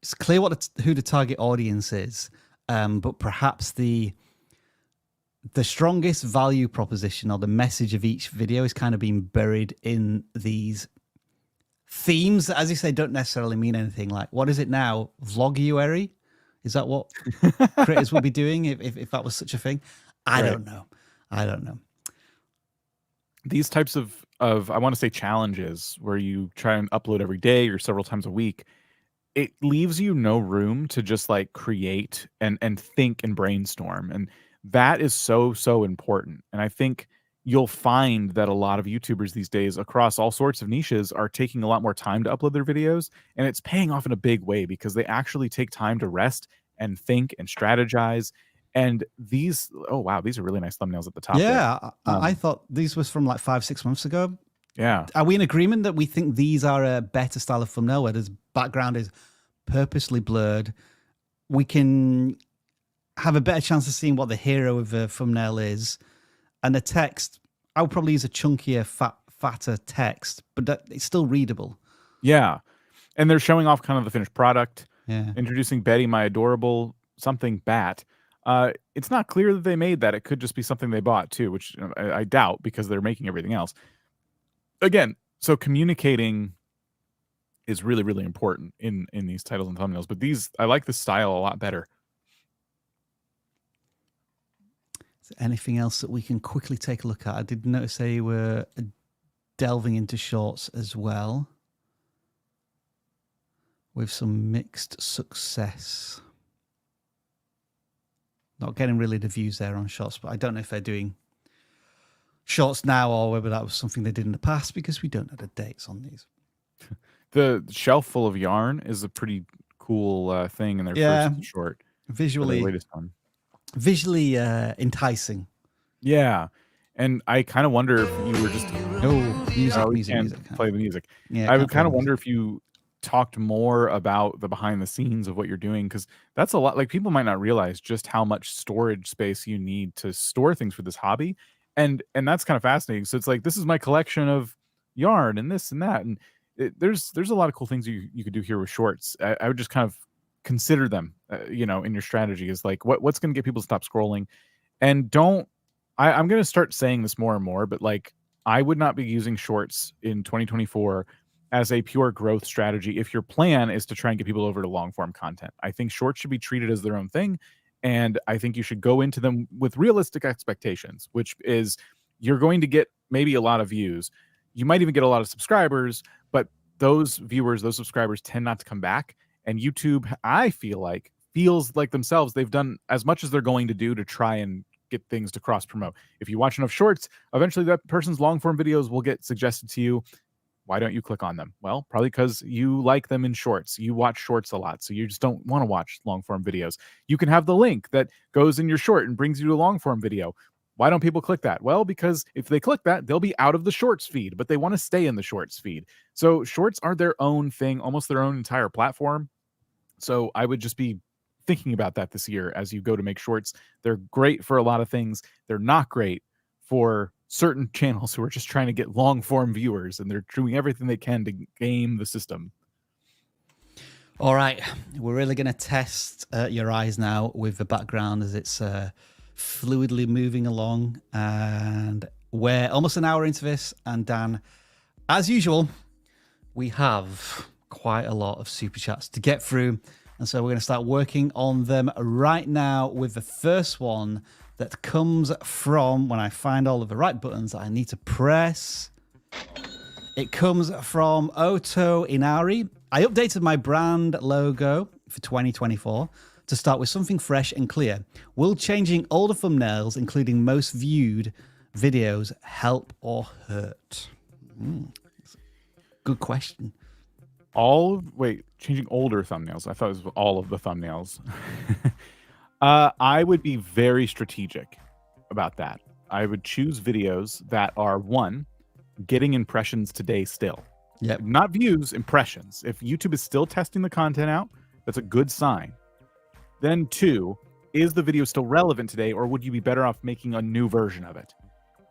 Speaker 1: It's clear who the target audience is, but perhaps the strongest value proposition or the message of each video is kind of being buried in these themes that, as you say, don't necessarily mean anything. Like, what is it now? Vloguary? Is that what creators will be doing if that was such a thing? I don't know.
Speaker 2: These types of I want to say challenges where you try and upload every day or several times a week, it leaves you no room to just like create and think and brainstorm. And that is so important. And I think you'll find that a lot of YouTubers these days across all sorts of niches are taking a lot more time to upload their videos, and it's paying off in a big way because they actually take time to rest and think and strategize. And these, oh wow, these are really nice thumbnails at the top.
Speaker 1: Yeah,
Speaker 2: there.
Speaker 1: I thought these was from like 5-6 months ago.
Speaker 2: Yeah.
Speaker 1: Are we in agreement that we think these are a better style of thumbnail where the background is purposely blurred? We can have a better chance of seeing what the hero of the thumbnail is. And the text, I would probably use a chunkier, fatter text, but it's still readable.
Speaker 2: Yeah. And they're showing off kind of the finished product.
Speaker 1: Yeah.
Speaker 2: Introducing Betty, my adorable something bat. It's not clear that they made that. It could just be something they bought too, which I doubt because they're making everything else. Again, so communicating is really, really important in these titles and thumbnails. But these, I like the style a lot better.
Speaker 1: Anything else that we can quickly take a look at? I did notice they were delving into shorts as well, with some mixed success. Not getting really the views there on shorts, but I don't know if they're doing shorts now or whether that was something they did in the past, because we don't know the dates on these.
Speaker 2: The shelf full of yarn is a pretty cool thing in their first short.
Speaker 1: Visually,
Speaker 2: the latest one.
Speaker 1: Visually enticing.
Speaker 2: Yeah. And I kind of wonder if you were just
Speaker 1: music.
Speaker 2: Play the music.
Speaker 1: Yeah,
Speaker 2: I would kind of wonder if you talked more about the behind the scenes of what you're doing, because that's a lot. Like, people might not realize just how much storage space you need to store things for this hobby, and that's kind of fascinating. So it's like, this is my collection of yarn and this and that, and there's a lot of cool things you could do here with shorts. I would just kind of consider them, in your strategy, is like what's going to get people to stop scrolling. And I'm going to start saying this more and more, but like, I would not be using shorts in 2024 as a pure growth strategy if your plan is to try and get people over to long form content. I think shorts should be treated as their own thing, and I think you should go into them with realistic expectations, which is you're going to get maybe a lot of views. You might even get a lot of subscribers, but those viewers, those subscribers tend not to come back. And YouTube, I feels like themselves, they've done as much as they're going to do to try and get things to cross promote. If you watch enough shorts, eventually that person's long form videos will get suggested to you. Why don't you click on them? Well, probably because you like them in shorts. You watch shorts a lot, so you just don't want to watch long form videos. You can have the link that goes in your short and brings you to a long form video. Why don't people click that? Well, because if they click that, they'll be out of the shorts feed, but they want to stay in the shorts feed. So shorts are their own thing, almost their own entire platform. So I would just be thinking about that this year as you go to make shorts. They're great for a lot of things. They're not great for certain channels who are just trying to get long form viewers, and they're doing everything they can to game the system.
Speaker 1: All right, we're really going to test your eyes now with the background as it's fluidly moving along, and we're almost an hour into this. And Dan, as usual, we have quite a lot of super chats to get through, and so we're going to start working on them right now with the first one that comes from, when I find all of the right buttons that I need to press, it comes from Oto Inari. I updated my brand logo for 2024 to start with something fresh and clear. Will changing older thumbnails, including most viewed videos, help or hurt? Good question.
Speaker 2: Changing older thumbnails. I thought it was all of the thumbnails. I would be very strategic about that. I would choose videos that are, one, getting impressions today still.
Speaker 1: Yep.
Speaker 2: Not views, impressions. If YouTube is still testing the content out, that's a good sign. Then two, is the video still relevant today, or would you be better off making a new version of it?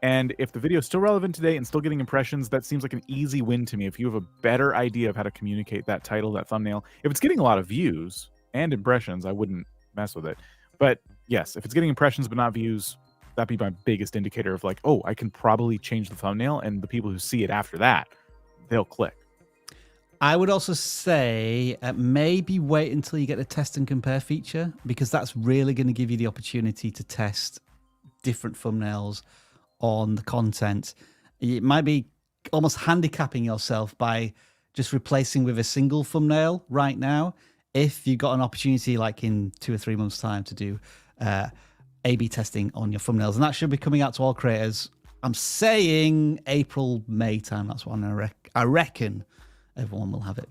Speaker 2: And if the video is still relevant today and still getting impressions, that seems like an easy win to me. If you have a better idea of how to communicate that title, that thumbnail, if it's getting a lot of views and impressions, I wouldn't mess with it. But yes, if it's getting impressions but not views, that'd be my biggest indicator of like, oh, I can probably change the thumbnail, and the people who see it after that, they'll click.
Speaker 1: I would also say maybe wait until you get the test and compare feature, because that's really going to give you the opportunity to test different thumbnails on the content. It might be almost handicapping yourself by just replacing with a single thumbnail right now. If you've got an opportunity like in 2 or 3 months time to do A/B testing on your thumbnails, and that should be coming out to all creators I'm saying April, May time. That's when I reckon everyone will have it.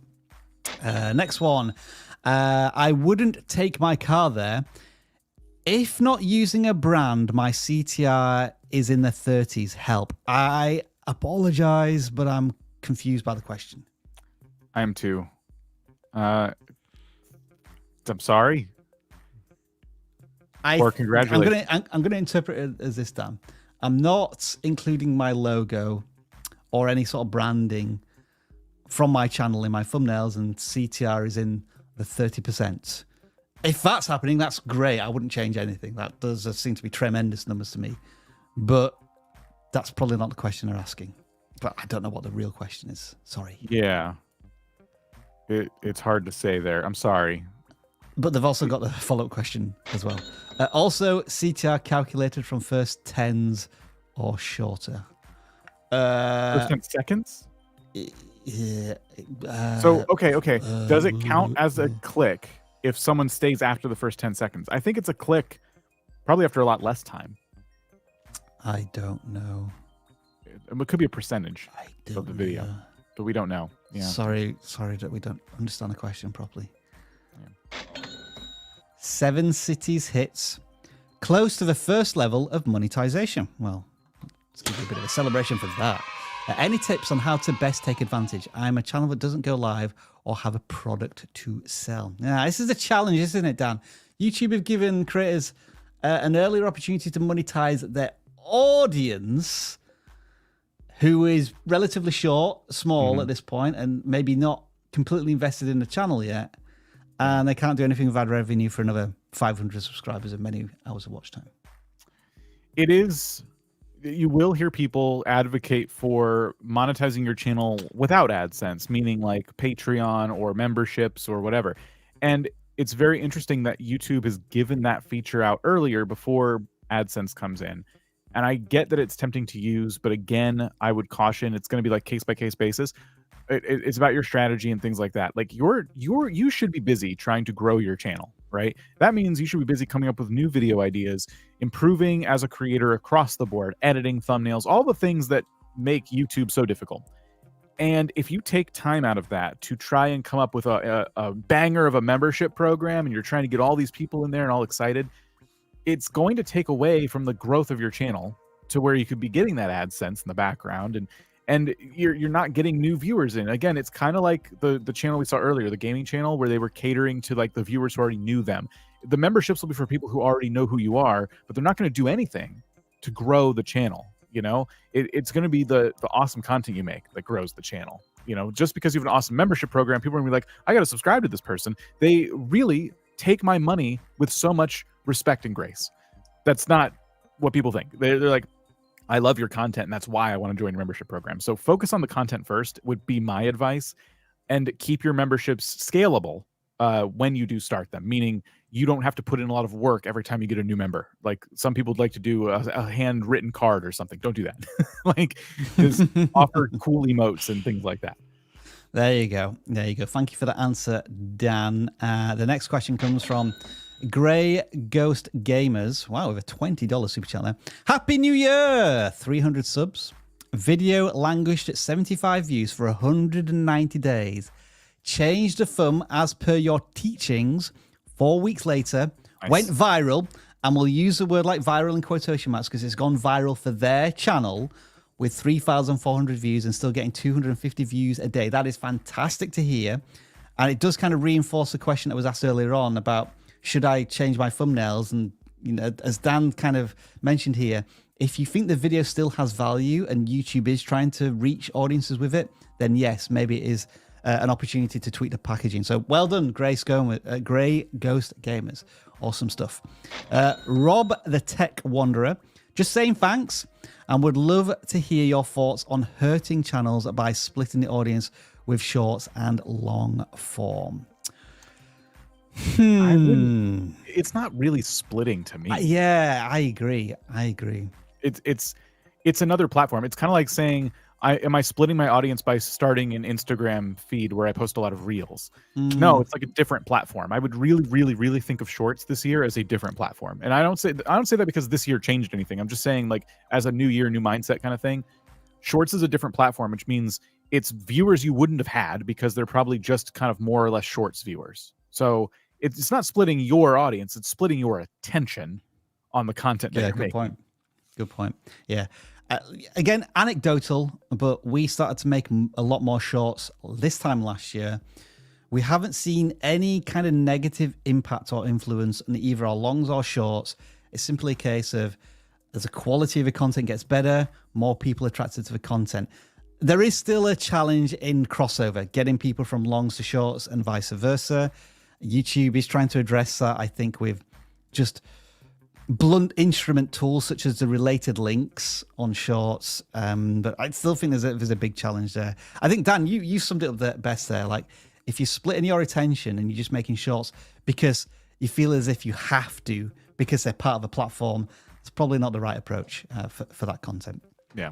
Speaker 1: Next one. I wouldn't take my car there. If not using a brand, my CTR is in the 30s. Help. I apologize, but I'm confused by the question.
Speaker 2: I am too. I'm sorry. Or congratulations.
Speaker 1: I'm gonna interpret it as this, Dan. I'm not including my logo or any sort of branding from my channel in my thumbnails, and CTR is in the 30%. If that's happening, that's great. I wouldn't change anything. That does seem to be tremendous numbers to me. But that's probably not the question they're asking. But I don't know what the real question is. Sorry.
Speaker 2: Yeah. It's hard to say there. I'm sorry.
Speaker 1: But they've also got the follow-up question as well. Also, CTR calculated from first tens or shorter.
Speaker 2: First 10 seconds?
Speaker 1: Yeah.
Speaker 2: So, okay. Does it count as a click if someone stays after the first 10 seconds? I think it's a click probably after a lot less time.
Speaker 1: I don't know.
Speaker 2: It could be a percentage of the video,
Speaker 1: know.
Speaker 2: but we don't know. Yeah.
Speaker 1: Sorry that we don't understand the question properly. 7 cities hits, close to the first level of monetization. Well, let's give you a bit of a celebration for that. Any tips on how to best take advantage? I'm a channel that doesn't go live or have a product to sell. Now, this is a challenge, isn't it, Dan? YouTube have given creators an earlier opportunity to monetize their audience, who is relatively small at this point, and maybe not completely invested in the channel yet. And they can't do anything with ad revenue for another 500 subscribers and many hours of watch time.
Speaker 2: It is, you will hear people advocate for monetizing your channel without AdSense, meaning like Patreon or memberships or whatever. And it's very interesting that YouTube has given that feature out earlier before AdSense comes in. And I get that it's tempting to use, but again, I would caution it's going to be like case-by-case basis. It's about your strategy and things like that. Like you should be busy trying to grow your channel, right? That means you should be busy coming up with new video ideas, improving as a creator across the board, editing thumbnails, all the things that make YouTube so difficult. And if you take time out of that to try and come up with a banger of a membership program, and you're trying to get all these people in there and all excited, it's going to take away from the growth of your channel to where you could be getting that AdSense in the background, and you're not getting new viewers in. Again, it's kind of like the channel we saw earlier, the gaming channel, where they were catering to like the viewers who already knew them. The memberships will be for people who already know who you are, but they're not going to do anything to grow the channel. You know, it's going to be the awesome content you make that grows the channel. You know, just because you have an awesome membership program, people are gonna be like, I got to subscribe to this person. They really take my money with so much respect and grace. That's not what people think. They're like, I love your content, and that's why I want to join your membership program. So focus on the content first would be my advice, and keep your memberships scalable when you do start them, meaning you don't have to put in a lot of work every time you get a new member. Like some people would like to do a handwritten card or something. Don't do that. Like just offer cool emotes and things like that.
Speaker 1: There you go. Thank you for the answer, Dan. The next question comes from Grey Ghost Gamers. Wow, with a $20 super chat there. Happy New Year! 300 subs. Video languished at 75 views for 190 days. Changed the thumb as per your teachings. 4 weeks later,
Speaker 2: Nice.
Speaker 1: went viral, and we'll use the word like viral in quotation marks because it's gone viral for their channel with 3,400 views and still getting 250 views a day. That is fantastic to hear. And it does kind of reinforce the question that was asked earlier on about should I change my thumbnails? And, you know, as Dan kind of mentioned here, if you think the video still has value and YouTube is trying to reach audiences with it, then yes, maybe it is an opportunity to tweak the packaging. So well done, Grey Ghost Gamers. Awesome stuff. Rob the Tech Wanderer, just saying thanks and would love to hear your thoughts on hurting channels by splitting the audience with shorts and long form.
Speaker 2: It's not really splitting to me.
Speaker 1: Yeah, I agree.
Speaker 2: It's another platform. It's kind of like saying am I splitting my audience by starting an Instagram feed where I post a lot of reels? No, it's like a different platform. I would really think of Shorts this year as a different platform. And I don't say that because this year changed anything. I'm just saying, like, as a new year, new mindset kind of thing. Shorts is a different platform, which means it's viewers you wouldn't have had because they're probably just kind of more or less Shorts viewers. So it's not splitting your audience; it's splitting your attention on the content that you're making.
Speaker 1: Good point. Yeah. Again, anecdotal, but we started to make a lot more shorts this time last year. We haven't seen any kind of negative impact or influence on either our longs or shorts. It's simply a case of as the quality of the content gets better, more people attracted to the content. There is still a challenge in crossover, getting people from longs to shorts and vice versa. YouTube is trying to address that, I think, with just blunt instrument tools such as the related links on shorts. But I still think there's a big challenge there. I think, Dan, you summed it up best there. Like, if you're splitting your attention and you're just making shorts because you feel as if you have to, because they're part of a platform, it's probably not the right approach for that content.
Speaker 2: Yeah.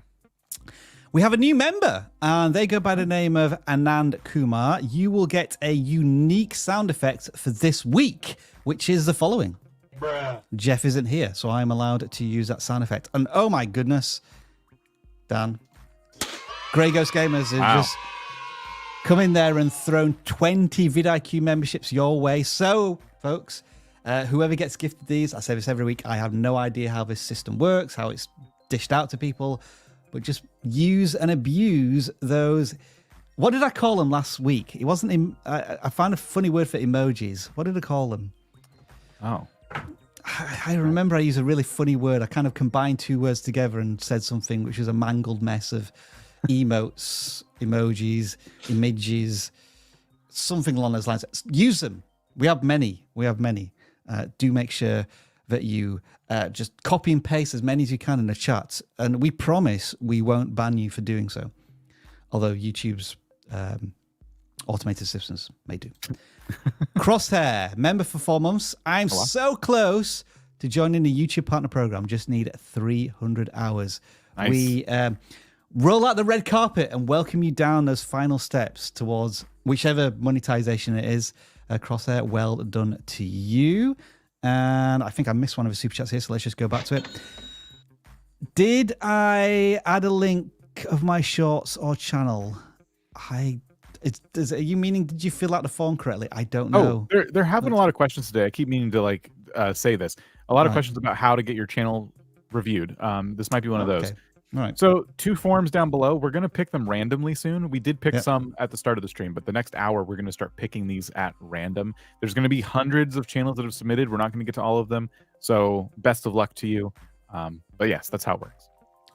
Speaker 1: We have a new member, and they go by the name of Anand Kumar. You will get a unique sound effect for this week, which is the following. Bruh. Jeff isn't here, so I'm allowed to use that sound effect. And oh my goodness, Dan, Grey Ghost Gamers have just come in there and thrown 20 vidIQ memberships your way. So, folks, whoever gets gifted these, I say this every week, I have no idea how this system works, how it's dished out to people, but just use and abuse those. What did I call them last week? It wasn't. I found a funny word for emojis. What did I call them?
Speaker 2: Oh.
Speaker 1: I remember I used a really funny word. I kind of combined two words together and said something which was a mangled mess of emotes, emojis, images, something along those lines. Use them. We have many. Do make sure that you just copy and paste as many as you can in the chat. And we promise we won't ban you for doing so. Although YouTube's automated systems may do. Crosshair, member for 4 months. I'm so close to joining the YouTube partner program. Just need 300 hours.
Speaker 2: Nice.
Speaker 1: We roll out the red carpet and welcome you down those final steps towards whichever monetization it is. Crosshair, well done to you. And I think I missed one of the super chats here, so let's just go back to it. Did I add a link of my shorts or channel? Are you meaning, did you fill out the form correctly? I don't know.
Speaker 2: There have been a lot of questions today. I keep meaning to say this. A lot of questions about how to get your channel reviewed. This might be one of those.
Speaker 1: All right.
Speaker 2: So 2 forms down below. We're going to pick them randomly soon. We did pick some at the start of the stream, but the next hour we're going to start picking these at random. There's going to be hundreds of channels that have submitted. We're not going to get to all of them. So best of luck to you. But yes, that's how it works.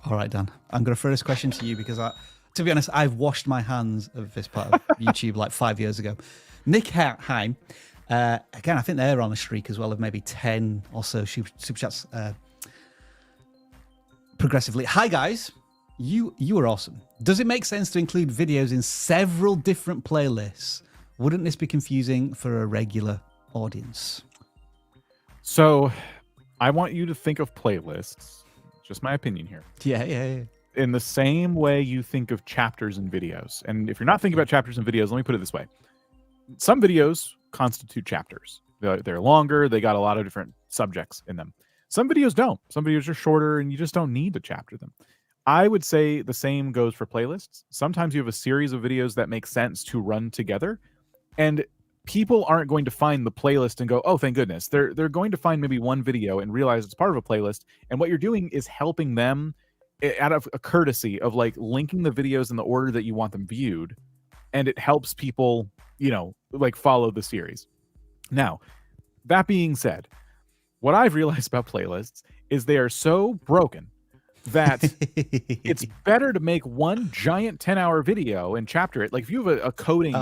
Speaker 1: All right, Dan. I'm going to throw this question to you because to be honest, I've washed my hands of this part of YouTube like 5 years ago. Nick Heim, again, I think they're on a streak as well of maybe 10 or so super chats progressively. Hi, guys. You are awesome. Does it make sense to include videos in several different playlists? Wouldn't this be confusing for a regular audience?
Speaker 2: So I want you to think of playlists, just my opinion here.
Speaker 1: Yeah.
Speaker 2: In the same way you think of chapters and videos. And if you're not thinking about chapters and videos, let me put it this way. Some videos constitute chapters. They're longer. They got a lot of different subjects in them. Some videos don't. Some videos are shorter and you just don't need to chapter them. I would say the same goes for playlists. Sometimes you have a series of videos that make sense to run together, and people aren't going to find the playlist and go, oh, thank goodness. They're going to find maybe one video and realize it's part of a playlist. And what you're doing is helping them out of a courtesy of like linking the videos in the order that you want them viewed. And it helps people, like follow the series. Now, that being said, what I've realized about playlists is they are so broken that it's better to make one giant 10-hour video and chapter it. Like if you have a coding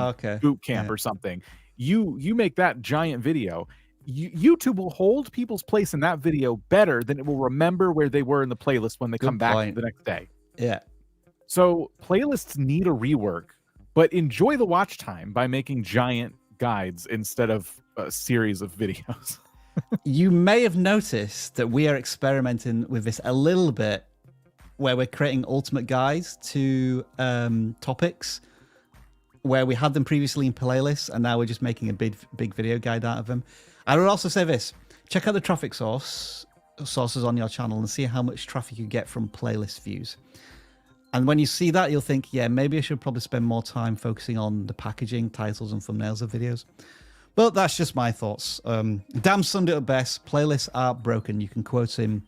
Speaker 2: boot camp or something, you make that giant video. YouTube will hold people's place in that video better than it will remember where they were in the playlist when they come back the next day.
Speaker 1: Yeah.
Speaker 2: So playlists need a rework, but enjoy the watch time by making giant guides instead of a series of videos.
Speaker 1: You may have noticed that we are experimenting with this a little bit where we're creating ultimate guides to topics where we had them previously in playlists, and now we're just making a big video guide out of them. I would also say this: check out the traffic sources on your channel and see how much traffic you get from playlist views. And when you see that, you'll think, yeah, maybe I should probably spend more time focusing on the packaging, titles, and thumbnails of videos. But that's just my thoughts. Dan summed it up best. Playlists are broken. You can quote him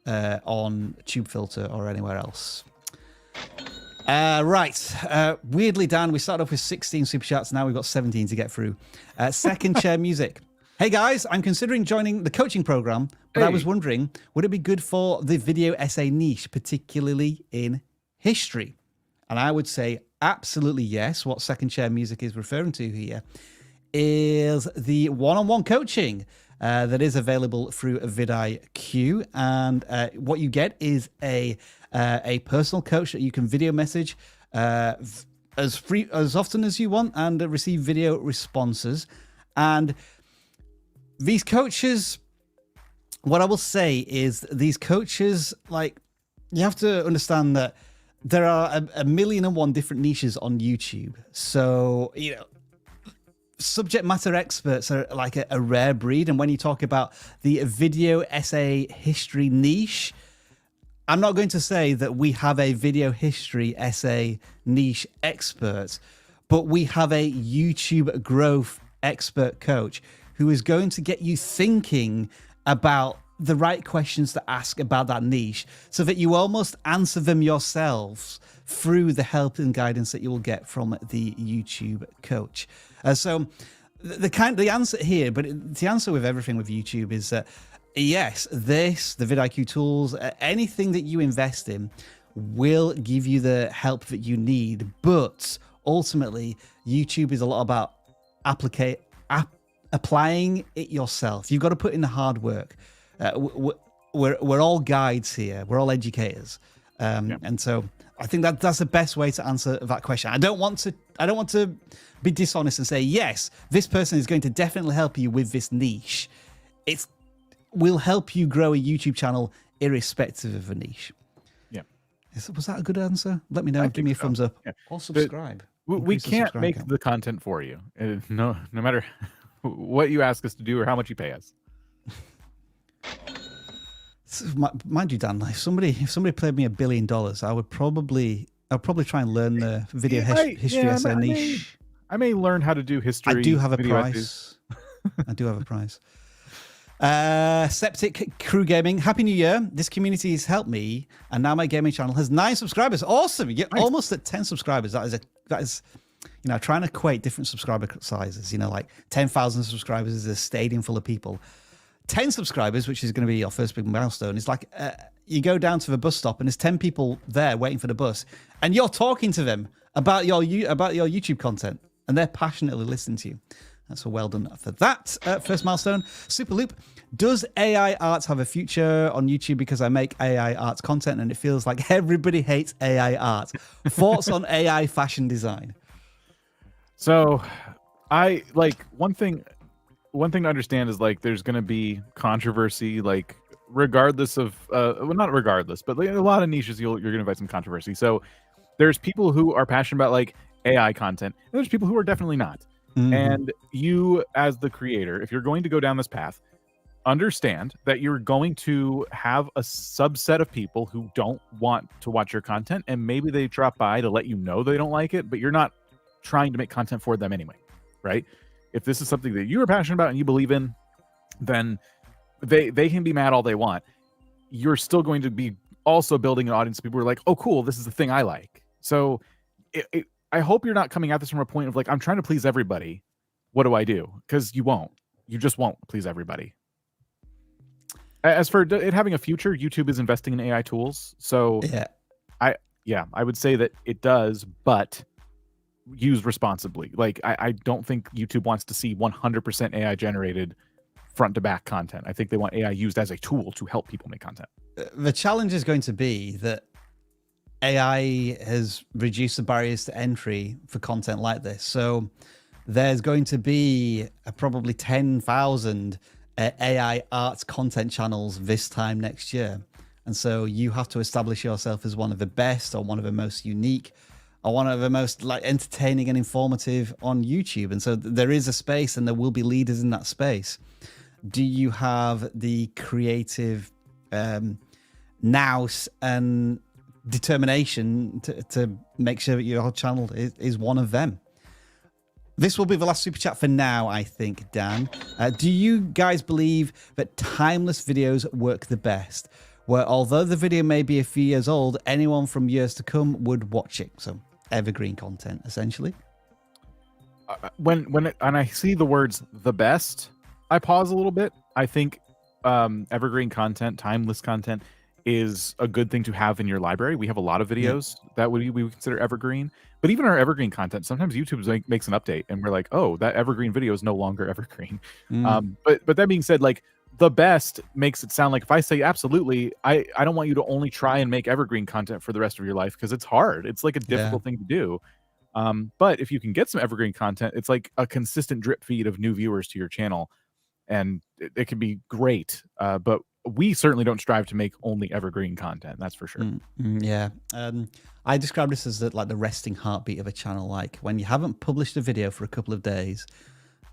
Speaker 1: on TubeFilter or anywhere else. Right. Weirdly, Dan, we started off with 16 super chats. Now we've got 17 to get through. Second chair music. Hey guys, I'm considering joining the coaching program, but I was wondering, would it be good for the video essay niche, particularly in history? And I would say absolutely yes. What second chair music is referring to here is the one-on-one coaching that is available through vidIQ. And what you get is a personal coach that you can video message as often as you want and receive video responses. And these coaches, what I will say is these coaches, like, you have to understand that there are a 1,000,001 different niches on YouTube. So, you know, subject matter experts are like a rare breed. And when you talk about the video essay history niche, I'm not going to say that we have a video history essay niche expert, but we have a YouTube growth expert coach who is going to get you thinking about the right questions to ask about that niche so that you almost answer them yourselves through the help and guidance that you will get from the YouTube coach. So the answer here, but the answer with everything with YouTube is that yes, the vidIQ tools, anything that you invest in will give you the help that you need. But ultimately, YouTube is a lot about applying it yourself. You've got to put in the hard work. We're all guides here. We're all educators. And so I think that's the best way to answer that question. I don't want to be dishonest and say, yes, this person is going to definitely help you with this niche. It will help you grow a YouTube channel irrespective of a niche. Yeah. Was that a good answer? Let me know. Give me a thumbs up. Yeah. Or subscribe.
Speaker 2: We can't make the content for you. No matter what you ask us to do or how much you pay us.
Speaker 1: Mind you, Dan, if somebody paid me $1 billion, I'd probably try and learn the video history essay niche.
Speaker 2: I may learn how to do history.
Speaker 1: I do have a price. I do have a price. Septic Crew Gaming, Happy New Year. This community has helped me, and now my gaming channel has 9 subscribers. Awesome. You're almost at 10 subscribers. That is, you know, trying to equate different subscriber sizes. You know, like 10,000 subscribers is a stadium full of people. 10 subscribers, which is going to be your first big milestone, is like you go down to the bus stop and there's 10 people there waiting for the bus, and you're talking to them about your YouTube content, and they're passionately listening to you. So well done for that. First milestone. Superloop. Does AI art have a future on YouTube? Because I make AI art content and it feels like everybody hates AI art. Thoughts on AI fashion design?
Speaker 2: So I like one thing to understand is like there's going to be controversy, like regardless of well, not regardless, but like a lot of niches you're going to invite some controversy. So there's people who are passionate about like AI content, and there's people who are definitely not. And you, as the creator, if you're going to go down this path, understand that you're going to have a subset of people who don't want to watch your content, and maybe they drop by to let you know they don't like it, but you're not trying to make content for them anyway, right? If this is something that you're passionate about and you believe in, then they can be mad all they want. You're still going to be also building an audience of people who are like, oh, cool, this is the thing I like. So I hope you're not coming at this from a point of like, I'm trying to please everybody. What do I do? Because you won't. You just won't please everybody. As for it having a future, YouTube is investing in AI tools. So I would say that it does, but use responsibly. Like I don't think YouTube wants to see 100% AI generated front to back content. I think they want AI used as a tool to help people make content.
Speaker 1: The challenge is going to be that AI has reduced the barriers to entry for content like this. So there's going to be probably 10,000 AI arts content channels this time next year. And so you have to establish yourself as one of the best or one of the most unique or one of the most like entertaining and informative on YouTube. And so there is a space and there will be leaders in that space. Do you have the creative nous and determination to make sure that your channel is one of them? This will be the last super chat for now, I think, Dan. Do you guys believe that timeless videos work the best? Where although the video may be a few years old, anyone from years to come would watch it. So evergreen content, essentially.
Speaker 2: When I see the words "the best," I pause a little bit. I think evergreen content, timeless content, is a good thing to have in your library. We have a lot of videos that we would consider evergreen, but even our evergreen content, sometimes YouTube makes an update, and we're like, "Oh, that evergreen video is no longer evergreen." But that being said, like, the best makes it sound like if I say absolutely, I don't want you to only try and make evergreen content for the rest of your life, because it's hard. It's like a difficult thing to do. But if you can get some evergreen content, it's like a consistent drip feed of new viewers to your channel, and it can be great. But we certainly don't strive to make only evergreen content. That's for sure.
Speaker 1: Yeah. I describe this as like the resting heartbeat of a channel. Like when you haven't published a video for a couple of days,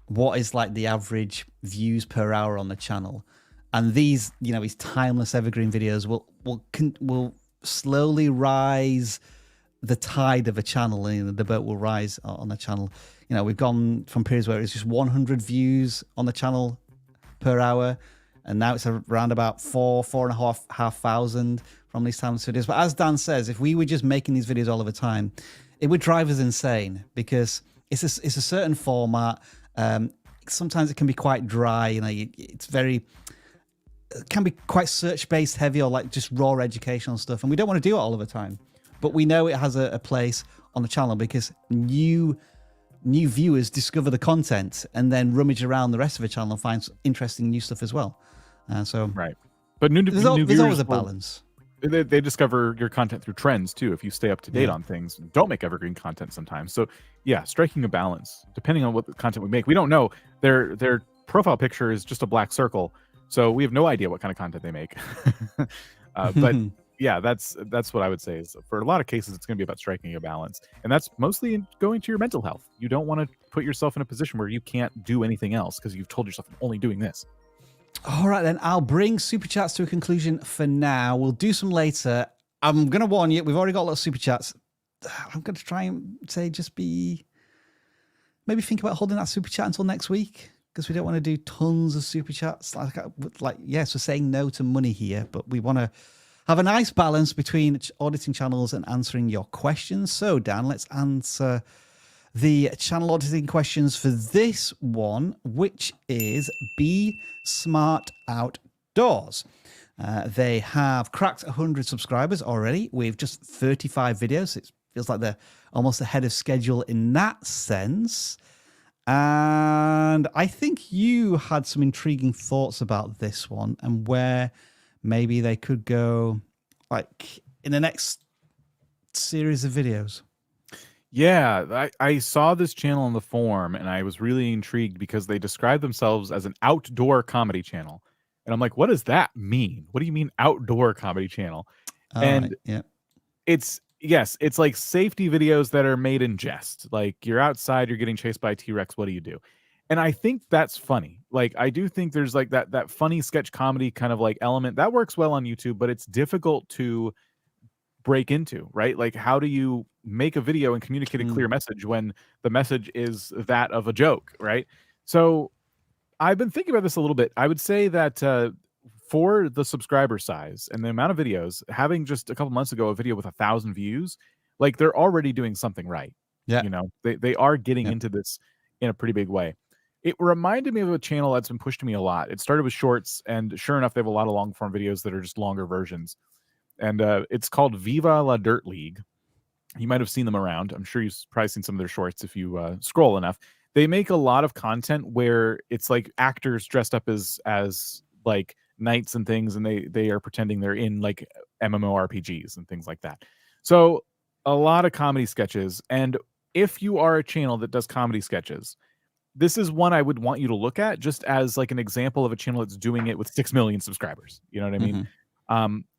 Speaker 1: what is like the average views per hour on the channel? And these, you know, these timeless evergreen videos will slowly rise the tide of a channel, and the boat will rise on the channel. You know, we've gone from periods where it's just 100 views on the channel per hour, and now it's around about 4,500 from these timeless videos. But as Dan says, if we were just making these videos all of the time, it would drive us insane, because it's a certain format. Sometimes it can be quite dry, you know, it can be quite search-based heavy, or like just raw educational stuff, and we don't want to do it all of the time. But we know it has a place on the channel, because new viewers discover the content and then rummage around the rest of the channel and find interesting new stuff as well. So
Speaker 2: right, but there's
Speaker 1: always a balance.
Speaker 2: They discover your content through trends too. If you stay up to date on things, don't make evergreen content sometimes. So yeah, striking a balance depending on what the content we make. We don't know. Their profile picture is just a black circle, so we have no idea what kind of content they make. But yeah, that's what I would say is, for a lot of cases, it's going to be about striking a balance, and that's mostly going to your mental health. You don't want to put yourself in a position where you can't do anything else because you've told yourself, I'm only doing this.
Speaker 1: All right, then I'll bring super chats to a conclusion for now. We'll do some later. I'm going to warn you, we've already got a lot of super chats. I'm going to try and say maybe think about holding that super chat until next week, because we don't want to do tons of super chats. Like yes, we're saying no to money here, but we want to have a nice balance between auditing channels and answering your questions. So Dan, let's answer the channel auditing questions for this one, which is Be Smart Outdoors. They have cracked 100 subscribers already with just 35 videos. It feels like they're almost ahead of schedule in that sense. And I think you had some intriguing thoughts about this one and where maybe they could go, like, in the next series of videos.
Speaker 2: Yeah, I saw this channel on the forum, and I was really intrigued because they describe themselves as an outdoor comedy channel. And I'm like, what does that mean? What do you mean outdoor comedy channel? And it's like safety videos that are made in jest. Like, you're outside, you're getting chased by a T-Rex, what do you do? And I think that's funny. Like, I do think there's like that funny sketch comedy kind of like element that works well on YouTube, but it's difficult to break into, right? Like, how do you make a video and communicate a clear message when the message is that of a joke, right? So I've been thinking about this a little bit. I would say that for the subscriber size and the amount of videos, having just a couple months ago a video with 1,000 views, like, they're already doing something right.
Speaker 1: Yeah,
Speaker 2: you know, they are getting into this in a pretty big way. It reminded me of a channel that's been pushed to me a lot. It started with shorts, and sure enough, they have a lot of long form videos that are just longer versions. And it's called Viva La Dirt League. You might have seen them around. I'm sure you've probably seen some of their shorts if you scroll enough. They make a lot of content where it's like actors dressed up as like knights and things, and they are pretending they're in like MMORPGs and things like that. So a lot of comedy sketches. And if you are a channel that does comedy sketches, this is one I would want you to look at just as like an example of a channel that's doing it with 6 million subscribers. You know what I mean?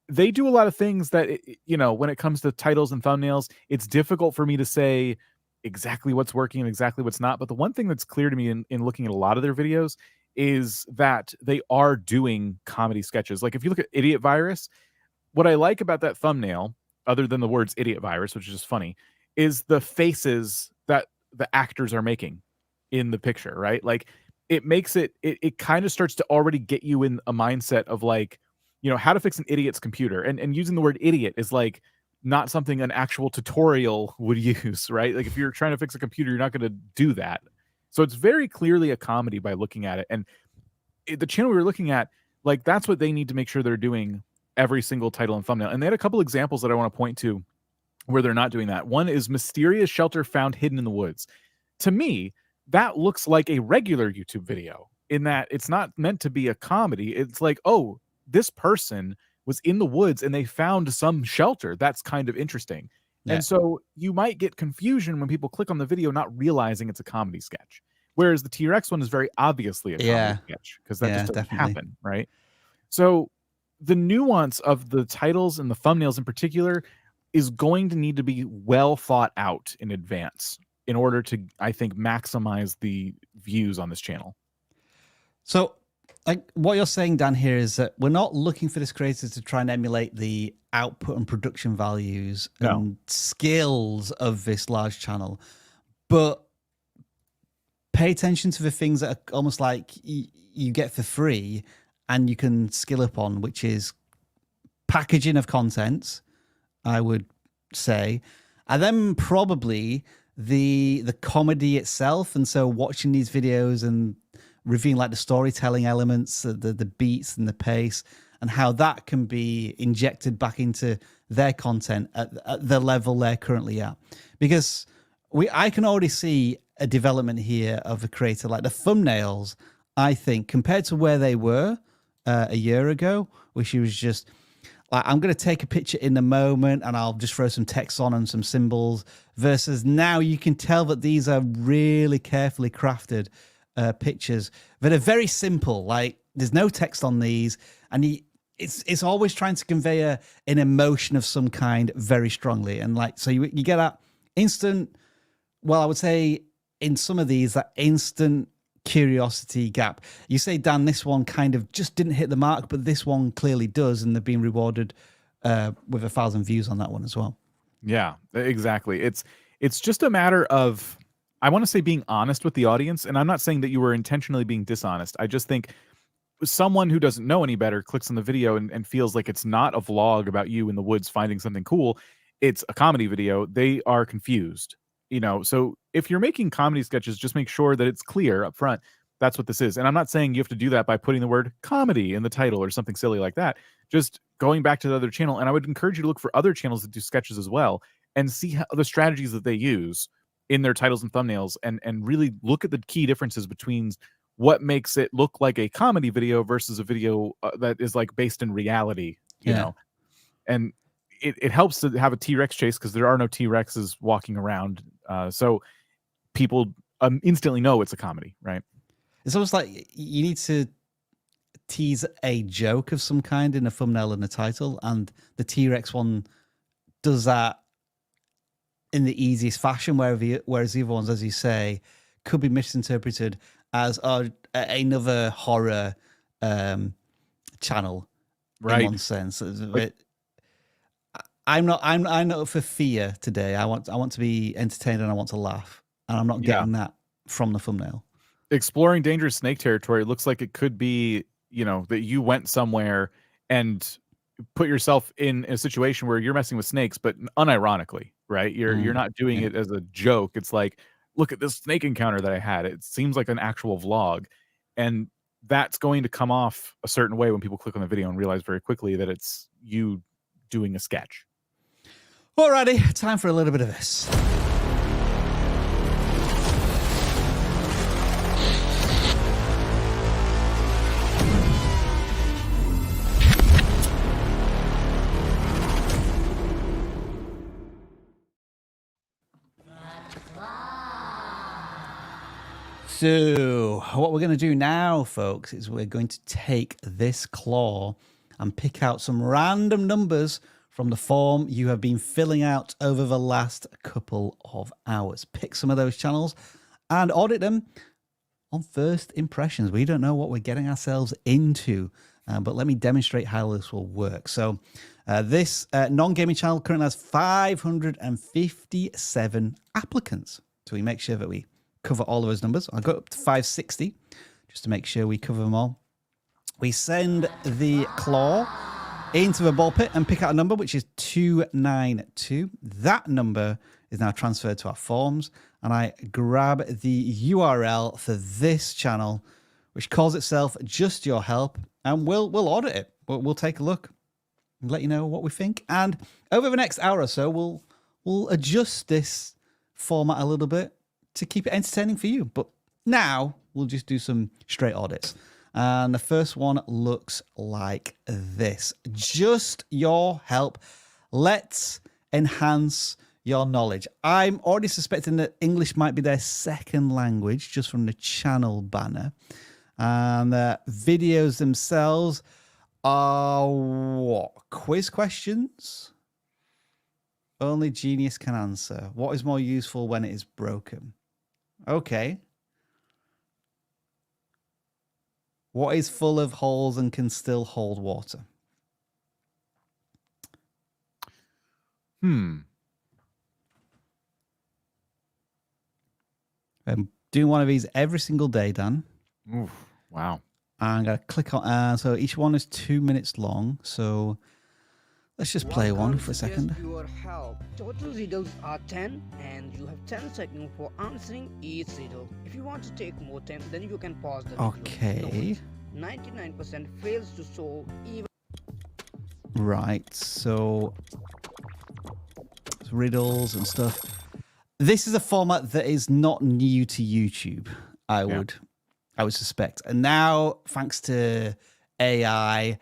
Speaker 2: they do a lot of things that, you know, when it comes to titles and thumbnails, it's difficult for me to say exactly what's working and exactly what's not. But the one thing that's clear to me in looking at a lot of their videos is that they are doing comedy sketches. Like if you look at Idiot Virus, what I like about that thumbnail, other than the words Idiot Virus, which is just funny, is the faces that the actors are making in the picture, right? Like it makes it kind of starts to already get you in a mindset of like, you know, how to fix an idiot's computer. And using the word idiot is like not something an actual tutorial would use, right? Like if you're trying to fix a computer, you're not going to do that. So it's very clearly a comedy by looking at it. And the channel we were looking at, like that's what they need to make sure they're doing every single title and thumbnail. And they had a couple examples that I want to point to where they're not doing that. One is mysterious shelter found hidden in the woods. To me, that looks like a regular YouTube video in that it's not meant to be a comedy. It's like, oh, this person was in the woods and they found some shelter. That's kind of interesting. Yeah. And so you might get confusion when people click on the video not realizing it's a comedy sketch. Whereas the T-Rex one is very obviously a comedy sketch because that just doesn't happen, right? So the nuance of the titles and the thumbnails in particular is going to need to be well thought out in advance in order to, I think, maximize the views on this channel.
Speaker 1: So like what you're saying, Dan, here is that we're not looking for this creator to try and emulate the output and production values and skills of this large channel, but pay attention to the things that are almost like you get for free and you can skill up on, which is packaging of content, I would say, and then probably the comedy itself. And so watching these videos and reviewing like the storytelling elements, the beats and the pace, and how that can be injected back into their content at the level they're currently at. Because I can already see a development here of a creator. Like the thumbnails, I think, compared to where they were a year ago, where she was just like, I'm going to take a picture in the moment and I'll just throw some text on and some symbols, versus now you can tell that these are really carefully crafted pictures that are very simple. Like there's no text on these, and it's always trying to convey an emotion of some kind very strongly. And like, so you get that instant, well, I would say in some of these, that instant curiosity gap. You say, Dan, this one kind of just didn't hit the mark, but this one clearly does, and they're being rewarded with 1,000 views on that one as well.
Speaker 2: Yeah, exactly. It's just a matter of, I want to say, being honest with the audience. And I'm not saying that you were intentionally being dishonest. I just think someone who doesn't know any better clicks on the video and feels like it's not a vlog about you in the woods finding something cool. It's a comedy video. They are confused. You know, so if you're making comedy sketches, just make sure that it's clear up front. That's what this is. And I'm not saying you have to do that by putting the word comedy in the title or something silly like that. Just going back to the other channel. And I would encourage you to look for other channels that do sketches as well and see how the strategies that they use in their titles and thumbnails, and really look at the key differences between what makes it look like a comedy video versus a video that is like based in reality, you know. And it helps to have a T-Rex chase because there are no T-Rexes walking around. So people instantly know it's a comedy, right?
Speaker 1: It's almost like you need to tease a joke of some kind in a thumbnail and a title, and the T-Rex one does that in the easiest fashion, whereas the other ones, as you say, could be misinterpreted as another horror channel,
Speaker 2: right?
Speaker 1: In one sense. I'm not for fear today. I want to be entertained and I want to laugh, and I'm not getting that from the thumbnail.
Speaker 2: Exploring dangerous snake territory looks like it could be, you know, that you went somewhere and put yourself in a situation where you're messing with snakes, but unironically, right? You're not doing it as a joke. It's like, look at this snake encounter that I had. It seems like an actual vlog, and that's going to come off a certain way when people click on the video and realize very quickly that it's you doing a sketch.
Speaker 1: Alrighty, time for a little bit of this. So what we're going to do now, folks, is we're going to take this claw and pick out some random numbers from the form you have been filling out over the last couple of hours. Pick some of those channels and audit them on first impressions. We don't know what we're getting ourselves into, but let me demonstrate how this will work. So this non-gaming channel currently has 557 applicants. So we make sure that we cover all of those numbers. I'll go up to 560 just to make sure we cover them all. We send the claw into the ball pit and pick out a number, which is 292. That number is now transferred to our forms, and I grab the URL for this channel, which calls itself Just Your Help, and we'll audit it. We'll take a look and let you know what we think. And over the next hour or so, we'll adjust this format a little bit to keep it entertaining for you. But now we'll just do some straight audits. And the first one looks like this. Just Your Help. Let's enhance your knowledge. I'm already suspecting that English might be their second language just from the channel banner. And videos themselves are what? Quiz questions? Only genius can answer. What is more useful when it is broken? Okay. What is full of holes and can still hold water? I'm doing one of these every single day, Dan.
Speaker 2: Oof, wow.
Speaker 1: I'm going to click on, so each one is 2 minutes long. So let's just play one for a second.
Speaker 8: Your help. Total riddles are 10 and you have 10 seconds for answering each riddle. If you want to take more time, then you can pause the video.
Speaker 1: Okay.
Speaker 8: 99% fails to solve even.
Speaker 1: Right, so riddles and stuff. This is a format that is not new to YouTube, I would suspect. And now, thanks to AI,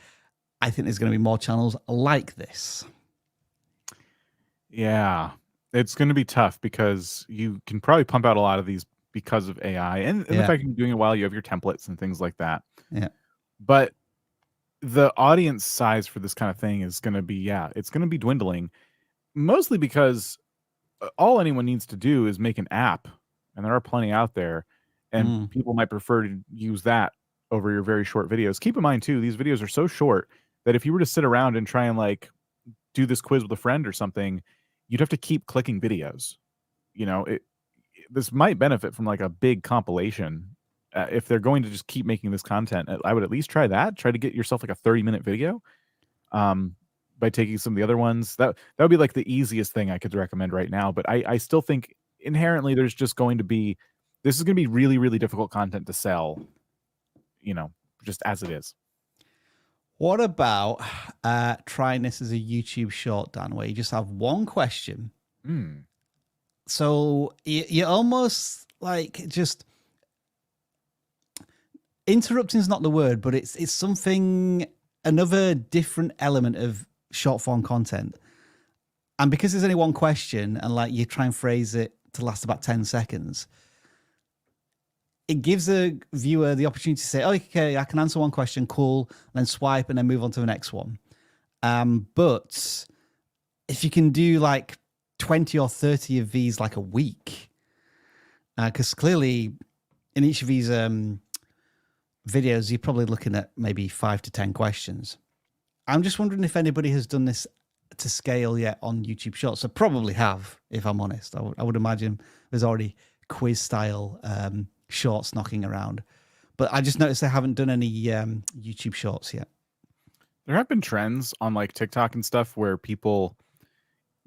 Speaker 1: I think there's going to be more channels like this.
Speaker 2: Yeah, it's going to be tough because you can probably pump out a lot of these because of AI and the fact you're doing it while you have your templates and things like that.
Speaker 1: Yeah.
Speaker 2: But the audience size for this kind of thing is going to be, it's going to be dwindling, mostly because all anyone needs to do is make an app, and there are plenty out there, and people might prefer to use that over your very short videos. Keep in mind too, these videos are so short that if you were to sit around and try and like do this quiz with a friend or something, you'd have to keep clicking videos. You know, this might benefit from like a big compilation. If they're going to just keep making this content, I would at least try that. Try to get yourself like a 30-minute video. By taking some of the other ones, that would be like the easiest thing I could recommend right now. But I still think inherently this is going to be really, really difficult content to sell, you know, just as it is.
Speaker 1: What about trying this as a YouTube short, Dan, where you just have one question? So you almost like just interrupting is not the word, but it's something, another different element of short form content. And because there's only one question and like you try and phrase it to last about 10 seconds, it gives a viewer the opportunity to say, oh, okay, I can answer one question, cool, and then swipe and then move on to the next one. But if you can do like 20 or 30 of these like a week, because clearly in each of these videos, you're probably looking at maybe 5 to 10 questions. I'm just wondering if anybody has done this to scale yet on YouTube Shorts. So probably have, if I'm honest. I would imagine there's already quiz style shorts knocking around. But I just noticed they haven't done any YouTube Shorts yet.
Speaker 2: There have been trends on like TikTok and stuff where people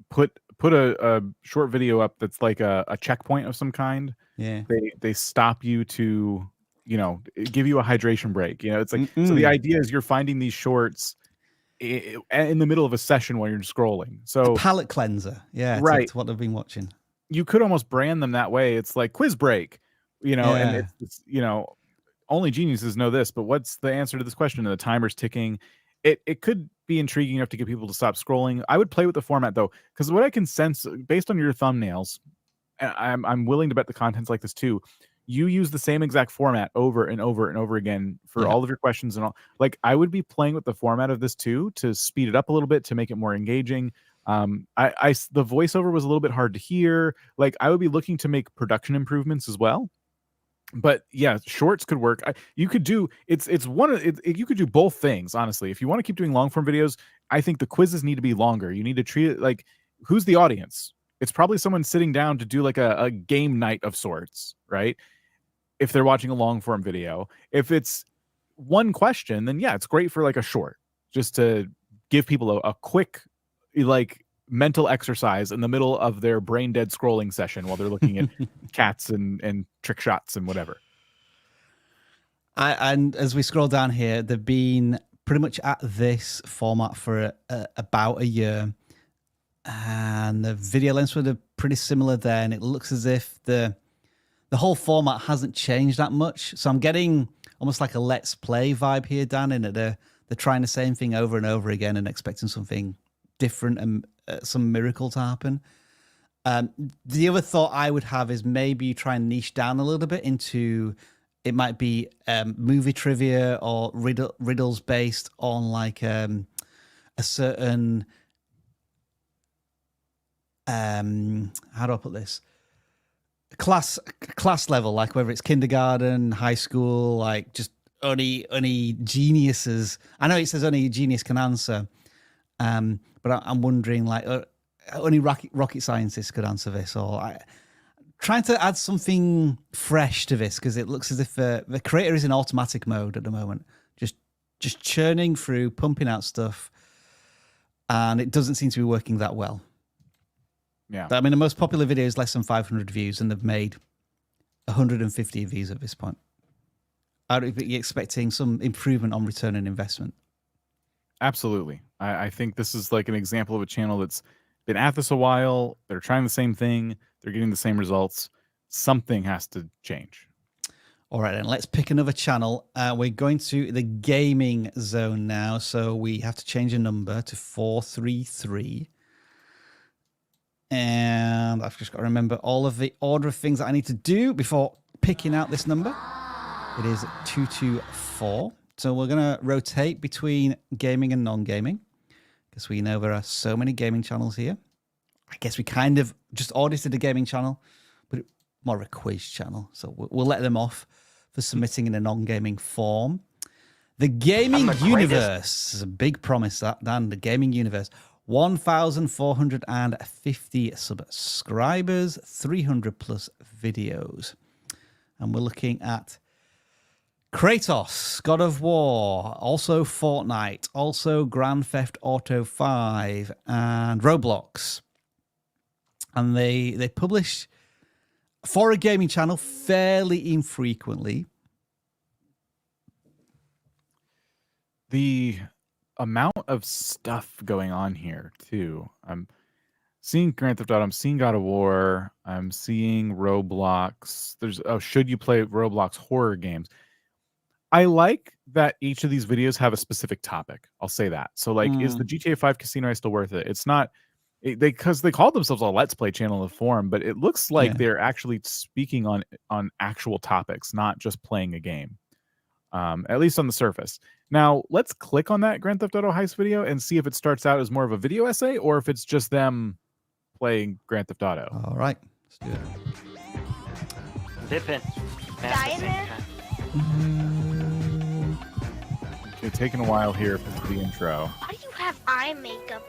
Speaker 2: put a short video up that's like a checkpoint of some kind.
Speaker 1: Yeah.
Speaker 2: They stop you to, you know, give you a hydration break. You know, it's like, so the idea is you're finding these shorts in the middle of a session while you're scrolling. So
Speaker 1: a palate cleanser. Yeah.
Speaker 2: Right.
Speaker 1: It's what I've been watching.
Speaker 2: You could almost brand them that way. It's like quiz break, you know, and it's, you know, only geniuses know this, but what's the answer to this question? And the timer's ticking. It could be intriguing enough to get people to stop scrolling. I would play with the format though, because what I can sense based on your thumbnails, I'm willing to bet the content's like this too. you use the same exact format over and over and over again for all of your questions and all. Like, I would be playing with the format of this too, to speed it up a little bit, to make it more engaging. The voiceover was a little bit hard to hear. Like, I would be looking to make production improvements as well. But yeah, shorts could work. You could do you could do both things, honestly. If you want to keep doing long form videos, I think the quizzes need to be longer. You need to treat it like, who's the audience? It's probably someone sitting down to do like a game night of sorts, right? If they're watching a long form video. If it's one question, then yeah, it's great for like a short, just to give people a quick, like, mental exercise in the middle of their brain dead scrolling session while they're looking at cats and trick shots and whatever.
Speaker 1: And as we scroll down here, they've been pretty much at this format for about a year, and the video lengths were pretty similar there, and it looks as if the whole format hasn't changed that much. So I'm getting almost like a let's play vibe here, Dan, in that they're trying the same thing over and over again and expecting something different and some miracle to happen. The other thought I would have is maybe you try and niche down a little bit into, it might be movie trivia or riddles based on like a certain how do I put this, class level, like whether it's kindergarten, high school, like just only geniuses. I know it says only a genius can answer, but I'm wondering, like, only rocket scientists could answer this, or trying to add something fresh to this, because it looks as if the creator is in automatic mode at the moment, just churning through, pumping out stuff, and it doesn't seem to be working that well.
Speaker 2: Yeah,
Speaker 1: I mean, the most popular video is less than 500 views, and they've made 150 views at this point. I'd be expecting some improvement on return on investment.
Speaker 2: absolutely. I think this is like an example of a channel that's been at this a while. They're trying the same thing. They're getting the same results. Something has to change.
Speaker 1: All right, then let's pick another channel. We're going to the gaming zone now, so we have to change a number to 433. And I've just got to remember all of the order of things that I need to do before picking out this number. It is 224. So we're going to rotate between gaming and non-gaming, because we know there are so many gaming channels here. I guess we kind of just audited a gaming channel, but more of a quiz channel. So we'll let them off for submitting in a non-gaming form. The gaming universe is a big promise, that, Dan. The gaming universe. 1,450 subscribers, 300 plus videos. And we're looking at Kratos, God of War, also Fortnite, also Grand Theft Auto 5, and Roblox. And they publish, for a gaming channel, fairly infrequently.
Speaker 2: The amount of stuff going on here too. I'm seeing Grand Theft Auto, I'm seeing God of War, I'm seeing Roblox. There's should you play Roblox horror games? I like that each of these videos have a specific topic. I'll say that. So like, is the GTA 5 Casino Royale still worth it? It's not, because they call themselves a Let's Play channel of forum, but it looks like they're actually speaking on actual topics, not just playing a game. At least on the surface. Now, let's click on that Grand Theft Auto Heist video and see if it starts out as more of a video essay or if it's just them playing Grand Theft Auto.
Speaker 1: All right, let's do it.
Speaker 9: Zip it.
Speaker 2: Okay, taking a while here for the intro.
Speaker 10: Why do you have eye makeup?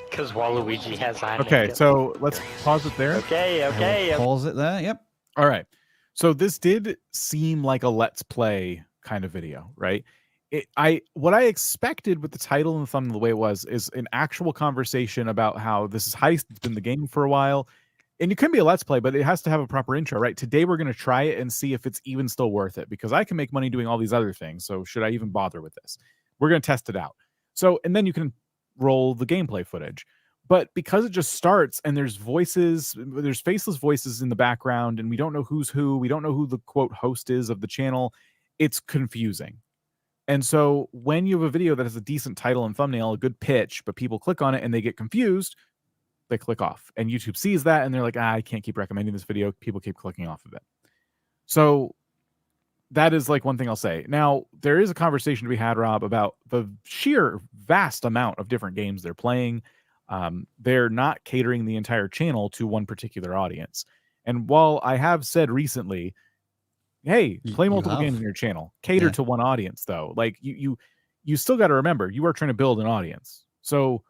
Speaker 9: Because Waluigi has eye
Speaker 2: Okay,
Speaker 9: makeup.
Speaker 2: so let's pause it there.
Speaker 9: Okay.
Speaker 1: Pause it there. Yep.
Speaker 2: All right. So this did seem like a Let's Play kind of video, right? What I expected with the title and the thumbnail, the way it was, is an actual conversation about how this is Heist, it's been the game for a while, and it can be a Let's Play, but it has to have a proper intro, right? Today we're going to try it and see if it's even still worth it, because I can make money doing all these other things, so should I even bother with this? We're going to test it out. So, and then you can roll the gameplay footage. But because it just starts and there's voices, there's faceless voices in the background, and we don't know who's who, we don't know who the quote host is of the channel, it's confusing. And so when you have a video that has a decent title and thumbnail, a good pitch, but people click on it and they get confused, they click off. And YouTube sees that and they're like, I can't keep recommending this video. People keep clicking off of it. So that is like one thing I'll say. Now, there is a conversation to be had, Rob, about the sheer vast amount of different games they're playing. They're not catering the entire channel to one particular audience. And while I have said recently, hey, play multiple games on your channel, cater to one audience, though. Like you still got to remember, you are trying to build an audience. So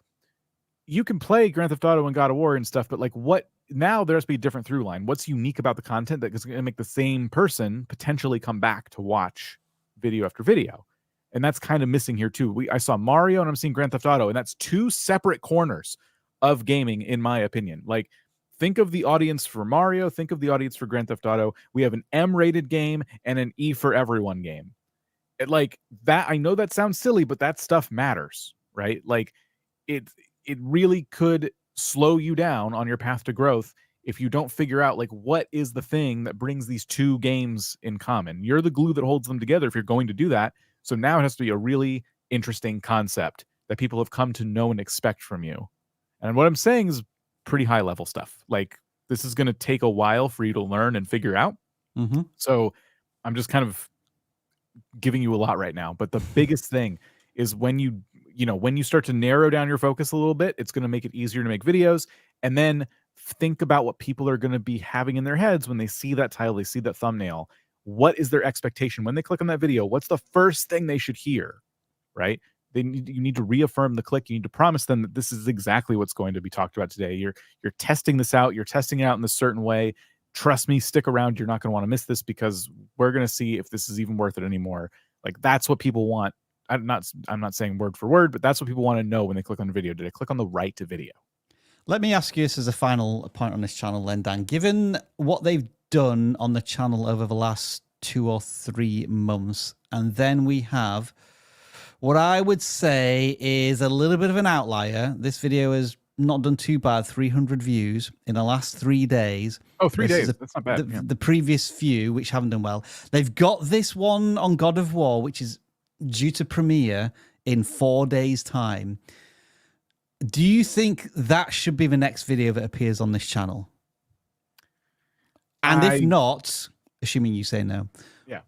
Speaker 2: you can play Grand Theft Auto and God of War and stuff, but like what now there has to be a different through line. What's unique about the content that is going to make the same person potentially come back to watch video after video? And that's kind of missing here too. I saw Mario and I'm seeing Grand Theft Auto, and that's two separate corners of gaming, in my opinion. Like, think of the audience for Mario, think of the audience for Grand Theft Auto. We have an M-rated game and an E for everyone game. Like that, I know that sounds silly, but that stuff matters, right? Like it really could slow you down on your path to growth if you don't figure out like what is the thing that brings these two games in common. You're the glue that holds them together if you're going to do that. So now it has to be a really interesting concept that people have come to know and expect from you. And what I'm saying is pretty high level stuff. Like, this is going to take a while for you to learn and figure out. So I'm just kind of giving you a lot right now. But the biggest thing is when you start to narrow down your focus a little bit, it's going to make it easier to make videos. And then think about what people are going to be having in their heads when they see that title, they see that thumbnail. What is their expectation when they click on that video? What's the first thing they should hear, right? You need to reaffirm the click. You need to promise them that this is exactly what's going to be talked about today. You're testing this out. You're testing it out in a certain way. Trust me, stick around. You're not going to want to miss this because we're going to see if this is even worth it anymore. Like, that's what people want. I'm not saying word for word, but that's what people want to know when they click on the video. Did I click on the right to video?
Speaker 1: Let me ask you this as a final point on this channel then, Dan. Given what they've done on the channel over the last 2 or 3 months, and then we have what I would say is a little bit of an outlier. This video has not done too bad, 300 views in the last 3 days.
Speaker 2: Oh, 3 days. That's not bad.
Speaker 1: The previous few, which haven't done well. They've got this one on God of War, which is due to premiere in 4 days' time. Do you think that should be the next video that appears on this channel? And if not, assuming you say no,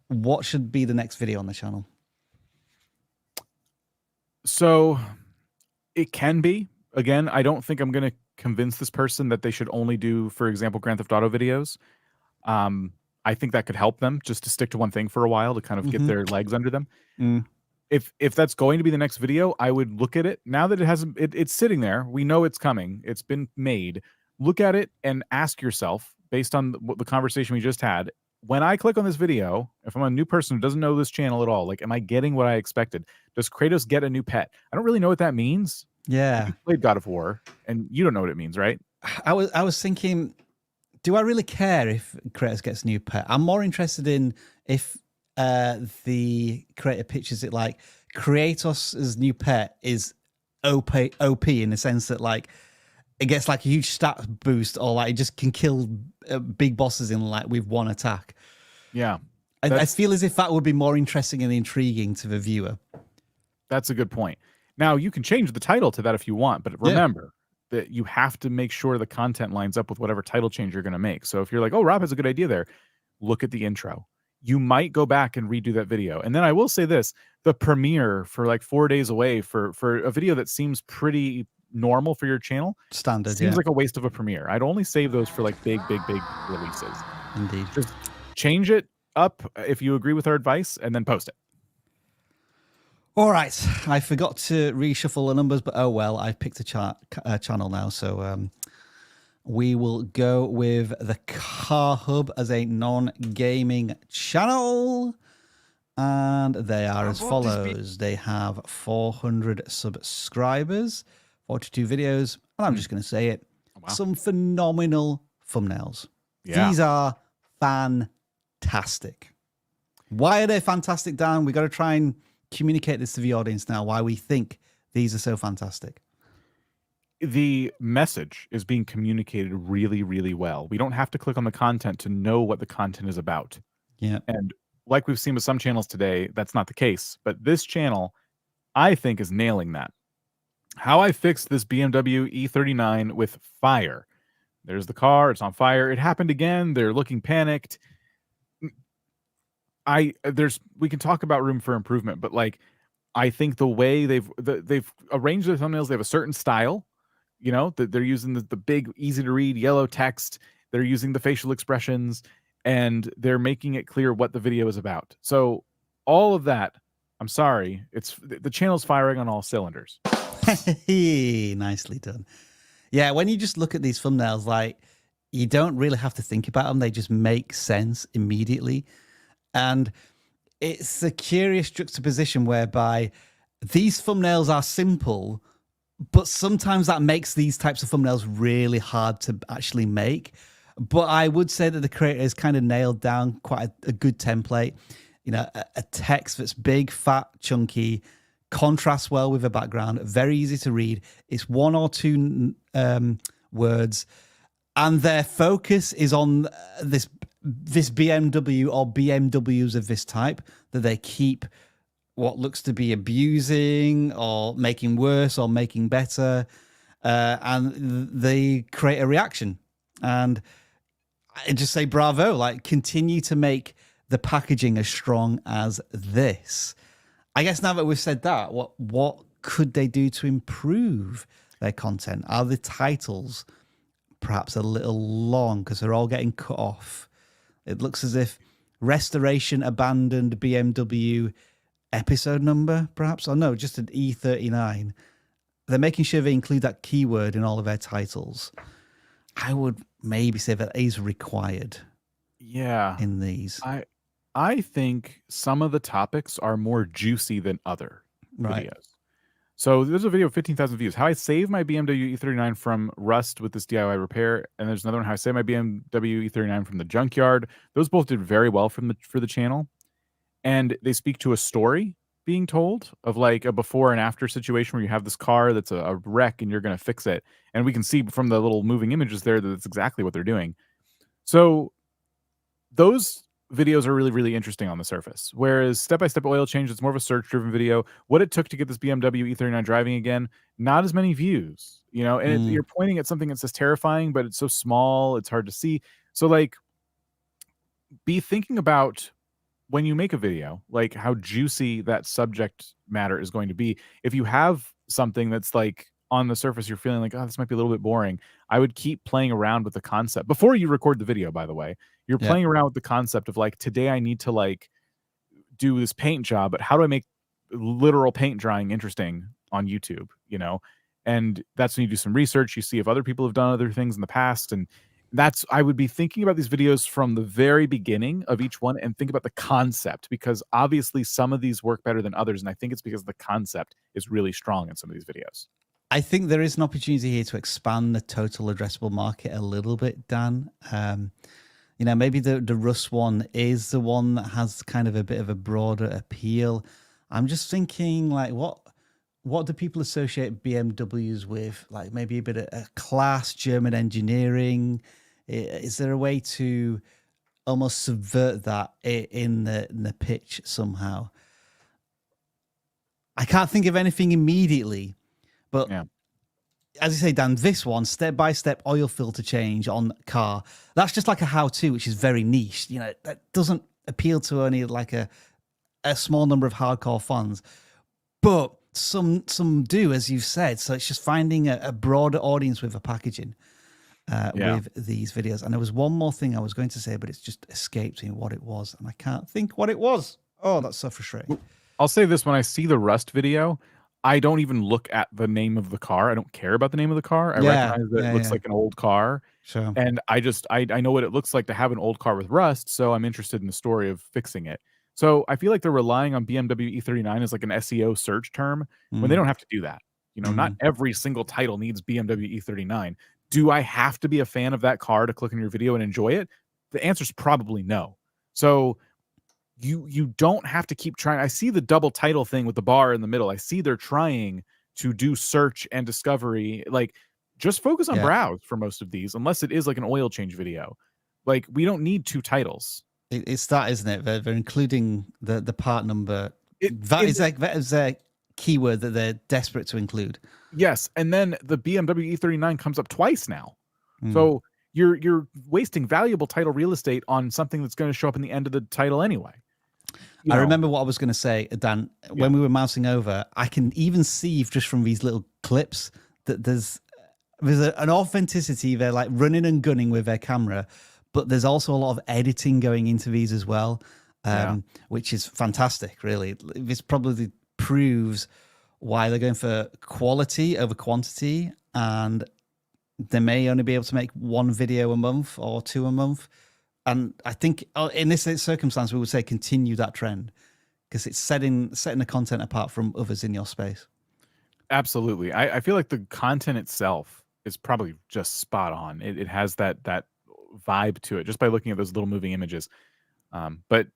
Speaker 1: what should be the next video on the channel?
Speaker 2: So it can be. Again, I don't think I'm going to convince this person that they should only do, for example, Grand Theft Auto videos. I think that could help them just to stick to one thing for a while to kind of get their legs under them. If that's going to be the next video, I would look at it now that it's sitting there. We know it's coming. It's been made. Look at it and ask yourself, based on the conversation we just had, when I click on this video, if I'm a new person who doesn't know this channel at all, like, am I getting what I expected? Does Kratos get a new pet? I don't really know what that means.
Speaker 1: Yeah.
Speaker 2: You played God of War and you don't know what it means, right?
Speaker 1: I was thinking, do I really care if Kratos gets a new pet? I'm more interested in if the creator pictures it like Kratos' new pet is OP in the sense that like it gets like a huge stat boost, or like it just can kill big bosses in like with one attack.
Speaker 2: Yeah.
Speaker 1: I feel as if that would be more interesting and intriguing to the viewer.
Speaker 2: That's a good point. Now, you can change the title to that if you want, but remember that you have to make sure the content lines up with whatever title change you're going to make. So if you're like, oh, Rob has a good idea there, look at the intro. You might go back and redo that video. And then I will say this, the premiere for like 4 days away for a video that seems pretty normal for your channel.
Speaker 1: Standard,
Speaker 2: seems like a waste of a premiere. I'd only save those for like big releases.
Speaker 1: Indeed.
Speaker 2: Just change it up if you agree with our advice and then post it.
Speaker 1: All right, I forgot to reshuffle the numbers, but oh well, I picked a channel now, so we will go with the Car Hub as a non-gaming channel, and they are as follows. They have 400 subscribers, 42 videos, and I'm just going to say it, some phenomenal thumbnails.
Speaker 2: Yeah.
Speaker 1: These are fantastic. Why are they fantastic, Dan? We got to try and communicate this to the audience now, why we think these are so fantastic.
Speaker 2: The message is being communicated really, really well. We don't have to click on the content to know what the content is about.
Speaker 1: Yeah.
Speaker 2: And like we've seen with some channels today, that's not the case. But this channel, I think, is nailing that. How I fixed this BMW E39 with fire. There's the car. It's on fire. It happened again. They're looking panicked. we can talk about room for improvement, but like I think the way they've arranged their thumbnails, they have a certain style, you know, that they're using the big, easy to read yellow text. They're using the facial expressions, and they're making it clear what the video is about. So all of that, I'm sorry, the channel's firing on all cylinders.
Speaker 1: Nicely done. Yeah, when you just look at these thumbnails, like you don't really have to think about them. They just make sense immediately. And it's a curious juxtaposition whereby these thumbnails are simple, but sometimes that makes these types of thumbnails really hard to actually make. But I would say that the creator has kind of nailed down quite a good template. You know, a text that's big, fat, chunky, contrasts well with the background, very easy to read. It's one or two words, and their focus is on this BMW or BMWs of this type that they keep what looks to be abusing or making worse or making better, and they create a reaction. And I just say bravo, like continue to make the packaging as strong as this. I guess now that we've said that, what could they do to improve their content? Are the titles perhaps a little long because they're all getting cut off? It looks as if restoration abandoned BMW episode number, perhaps, or no, just an E39. They're making sure they include that keyword in all of their titles. I would maybe say that is required.
Speaker 2: Yeah,
Speaker 1: in these,
Speaker 2: I think some of the topics are more juicy than other videos. So there's a video of 15,000 views. How I save my BMW E39 from rust with this DIY repair, and there's another one, how I save my BMW E39 from the junkyard. Those both did very well for the channel, and they speak to a story being told of like a before and after situation where you have this car that's a wreck and you're going to fix it, and we can see from the little moving images there that that's exactly what they're doing. So those videos are really, really interesting on the surface. Whereas step-by-step oil change, it's more of a search-driven video. What it took to get this BMW E39 driving again, not as many views, you know, and you're pointing at something that's just terrifying, but it's so small, it's hard to see. So like, be thinking about when you make a video, like how juicy that subject matter is going to be. If you have something that's like on the surface, you're feeling like, oh, this might be a little bit boring, I would keep playing around with the concept before you record the video, by the way. You're playing around with the concept of like, today I need to like do this paint job, but how do I make literal paint drying interesting on YouTube, you know? And that's when you do some research, you see if other people have done other things in the past. And that's, I would be thinking about these videos from the very beginning of each one and think about the concept, because obviously some of these work better than others. And I think it's because the concept is really strong in some of these videos.
Speaker 1: I think there is an opportunity here to expand the total addressable market a little bit, Dan. You know, maybe the Rust one is the one that has kind of a bit of a broader appeal. I'm just thinking, like, what do people associate BMWs with? Like maybe a bit of class, German engineering. Is there a way to almost subvert that in the pitch somehow? I can't think of anything immediately, but as you say, Dan, this one, step-by-step oil filter change on car, that's just like a how-to, which is very niche. You know, that doesn't appeal to only like a small number of hardcore fans, but some do, as you've said. So it's just finding a broader audience with the packaging with these videos. And there was one more thing I was going to say, but it's just escaped me what it was, and I can't think what it was. Oh, that's so frustrating.
Speaker 2: I'll say this: when I see the Rust video, I don't even look at the name of the car. I don't care about the name of the car. I recognize that it looks like an old car.
Speaker 1: Sure.
Speaker 2: And I know what it looks like to have an old car with rust, so I'm interested in the story of fixing it. So I feel like they're relying on BMW E39 as like an SEO search term when they don't have to do that. You know, not every single title needs BMW E39. Do I have to be a fan of that car to click on your video and enjoy it? The answer is probably no. So you don't have to keep trying. I see the double title thing with the bar in the middle. I see they're trying to do search and discovery. Like, just focus on browse for most of these, unless it is like an oil change video. Like, we don't need two titles.
Speaker 1: It's that, isn't it? They're including the part number. That is a keyword that they're desperate to include.
Speaker 2: Yes, and then the BMW E39 comes up twice now. So you're wasting valuable title real estate on something that's going to show up in the end of the title anyway.
Speaker 1: I remember what I was going to say, Dan. When we were mousing over, I can even see just from these little clips that there's an authenticity. They're like running and gunning with their camera, but there's also a lot of editing going into these as well, which is fantastic, really. This probably proves why they're going for quality over quantity, and they may only be able to make one video a month or two a month. And I think in this circumstance, we would say continue that trend because it's setting the content apart from others in your space.
Speaker 2: Absolutely. I feel like the content itself is probably just spot on. It has that vibe to it just by looking at those little moving images. But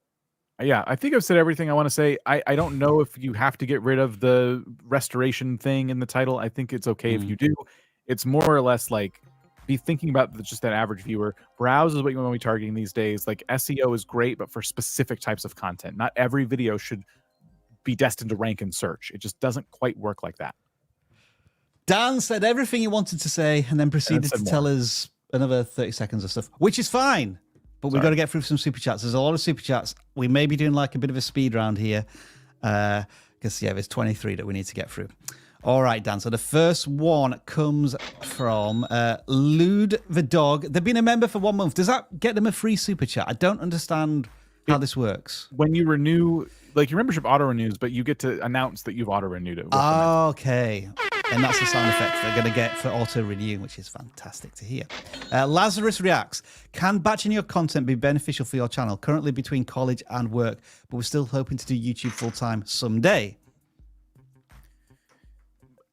Speaker 2: yeah, I think I've said everything I want to say. I don't know if you have to get rid of the restoration thing in the title. I think it's okay if you do. It's more or less like be thinking about just that average viewer. Browse is what you want to be targeting these days. Like SEO is great, but for specific types of content. Not every video should be destined to rank in search. It just doesn't quite work like that.
Speaker 1: Dan said everything he wanted to say and then proceeded to tell us another 30 seconds of stuff, which is fine. But we've got to get through some super chats. There's a lot of super chats. We may be doing like a bit of a speed round here. Because, there's 23 that we need to get through. All right, Dan. So the first one comes from Lude the Dog. They've been a member for 1 month. Does that get them a free super chat? I don't understand how this works.
Speaker 2: When you renew, like your membership auto-renews, but you get to announce that you've auto-renewed it.
Speaker 1: Okay. And that's the sound effect they're going to get for auto-renewing, which is fantastic to hear. Lazarus reacts. Can batching your content be beneficial for your channel? Currently between college and work, but we're still hoping to do YouTube full-time someday.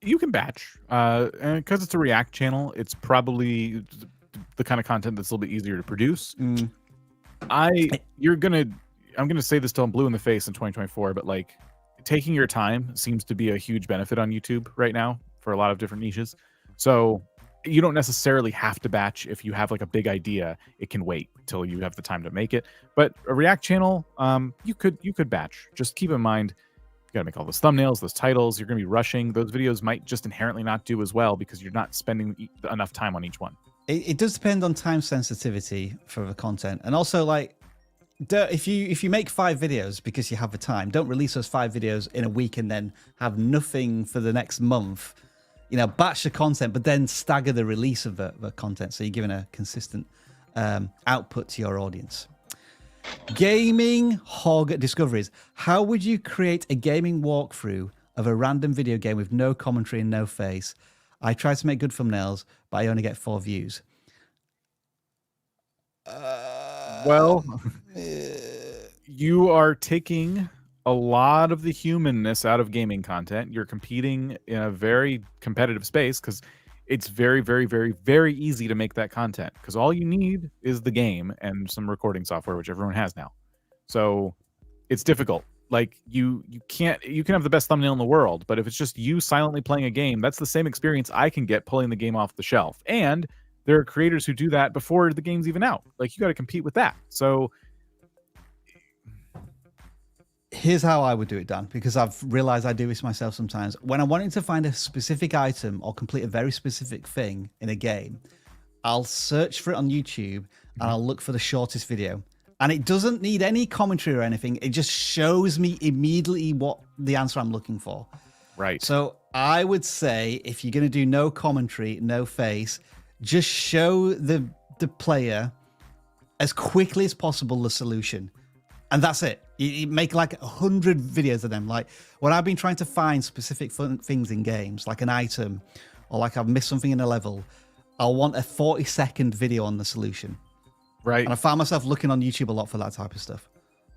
Speaker 2: You can batch. And because it's a React channel, it's probably the kind of content that's a little bit easier to produce. I'm gonna say this till I'm blue in the face in 2024, but like taking your time seems to be a huge benefit on YouTube right now for a lot of different niches. So you don't necessarily have to batch if you have like a big idea. It can wait till you have the time to make it. But a React channel, you could batch. Just keep in mind, you gotta make all those thumbnails, those titles. You're gonna be rushing. Those videos might just inherently not do as well because you're not spending enough time on each one.
Speaker 1: It does depend on time sensitivity for the content, and also like if you make 5 videos because you have the time, don't release those 5 videos in a week and then have nothing for the next month. Batch the content, but then stagger the release of the content so you're giving a consistent output to your audience. Gaming Hog Discoveries. How would you create a gaming walkthrough of a random video game with no commentary and no face? I try to make good thumbnails, but I only get 4 views.
Speaker 2: Well, you are taking a lot of the humanness out of gaming content. You're competing in a very competitive space because it's very, very, very, very easy to make that content because all you need is the game and some recording software, which everyone has now. So it's difficult. Like you can have the best thumbnail in the world, but if it's just you silently playing a game, that's the same experience I can get pulling the game off the shelf. And there are creators who do that before the game's even out. Like you got to compete with that. So
Speaker 1: here's how I would do it, Dan, because I've realized I do this myself sometimes. When I'm wanting to find a specific item or complete a very specific thing in a game, I'll search for it on YouTube and I'll look for the shortest video. And it doesn't need any commentary or anything. It just shows me immediately what the answer I'm looking for.
Speaker 2: Right.
Speaker 1: So I would say if you're going to do no commentary, no face, just show the player as quickly as possible the solution. And that's it. You make like 100 videos of them. Like when I've been trying to find specific things in games, like an item, or like I've missed something in a level, I'll want a 40-second video on the solution.
Speaker 2: Right.
Speaker 1: And I found myself looking on YouTube a lot for that type of stuff.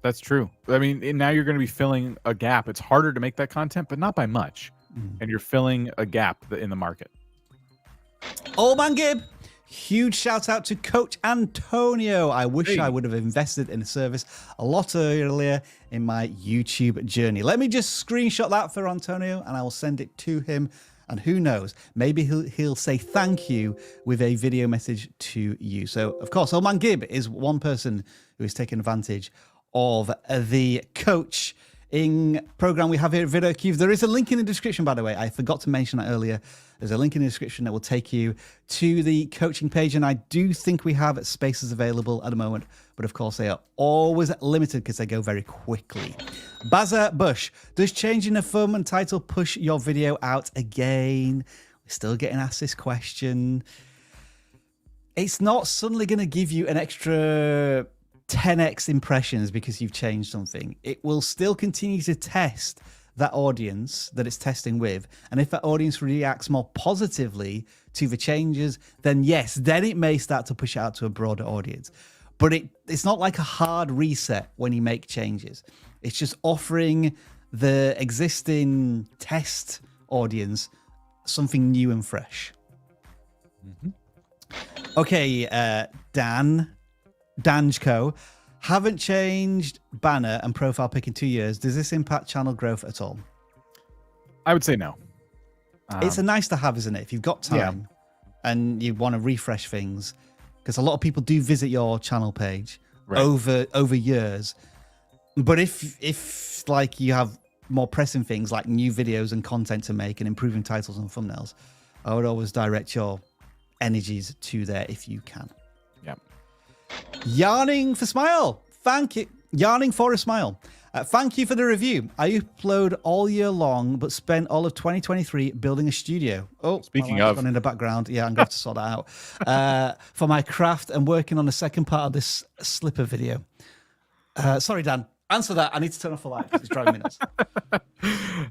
Speaker 2: That's true. I mean, now you're going to be filling a gap. It's harder to make that content, but not by much. And you're filling a gap in the market.
Speaker 1: Old Man Gib, huge shout out to Coach Antonio. I wish I would have invested in a service a lot earlier in my YouTube journey. Let me just screenshot that for Antonio and I will send it to him. And who knows, maybe he'll say thank you with a video message to you. So, of course, Old Man Gib is one person who is taking advantage of the Coach program we have here at vidIQ. There is a link in the description, by the way. I forgot to mention that earlier. There's a link in the description that will take you to the coaching page, and I do think we have spaces available at the moment, but of course they are always limited because they go very quickly. Baza Bush, does changing the thumb and title push your video out again? We're still getting asked this question. It's not suddenly going to give you an extra 10x impressions because you've changed something. It will still continue to test that audience that it's testing with, and if that audience reacts more positively to the changes, then yes, then it may start to push it out to a broader audience. But it's not like a hard reset when you make changes. It's just offering the existing test audience something new and fresh. Okay, Danjko, haven't changed banner and profile pic in 2 years. Does this impact channel growth at all?
Speaker 2: I would say no.
Speaker 1: It's a nice to have, isn't it? If you've got time and you want to refresh things, because a lot of people do visit your channel page over years. But if like you have more pressing things like new videos and content to make and improving titles and thumbnails, I would always direct your energies to there if you can.
Speaker 2: Yeah.
Speaker 1: Yarning for Smile. Thank you. Yarning for a Smile. Thank you for the review. I upload all year long, but spent all of 2023 building a studio. Oh,
Speaker 2: speaking of,
Speaker 1: in the background. Yeah, I'm going to have to sort that out. For my craft and working on the second part of this slipper video. Sorry, Dan. Answer that. I need to turn off the light because it's driving me nuts.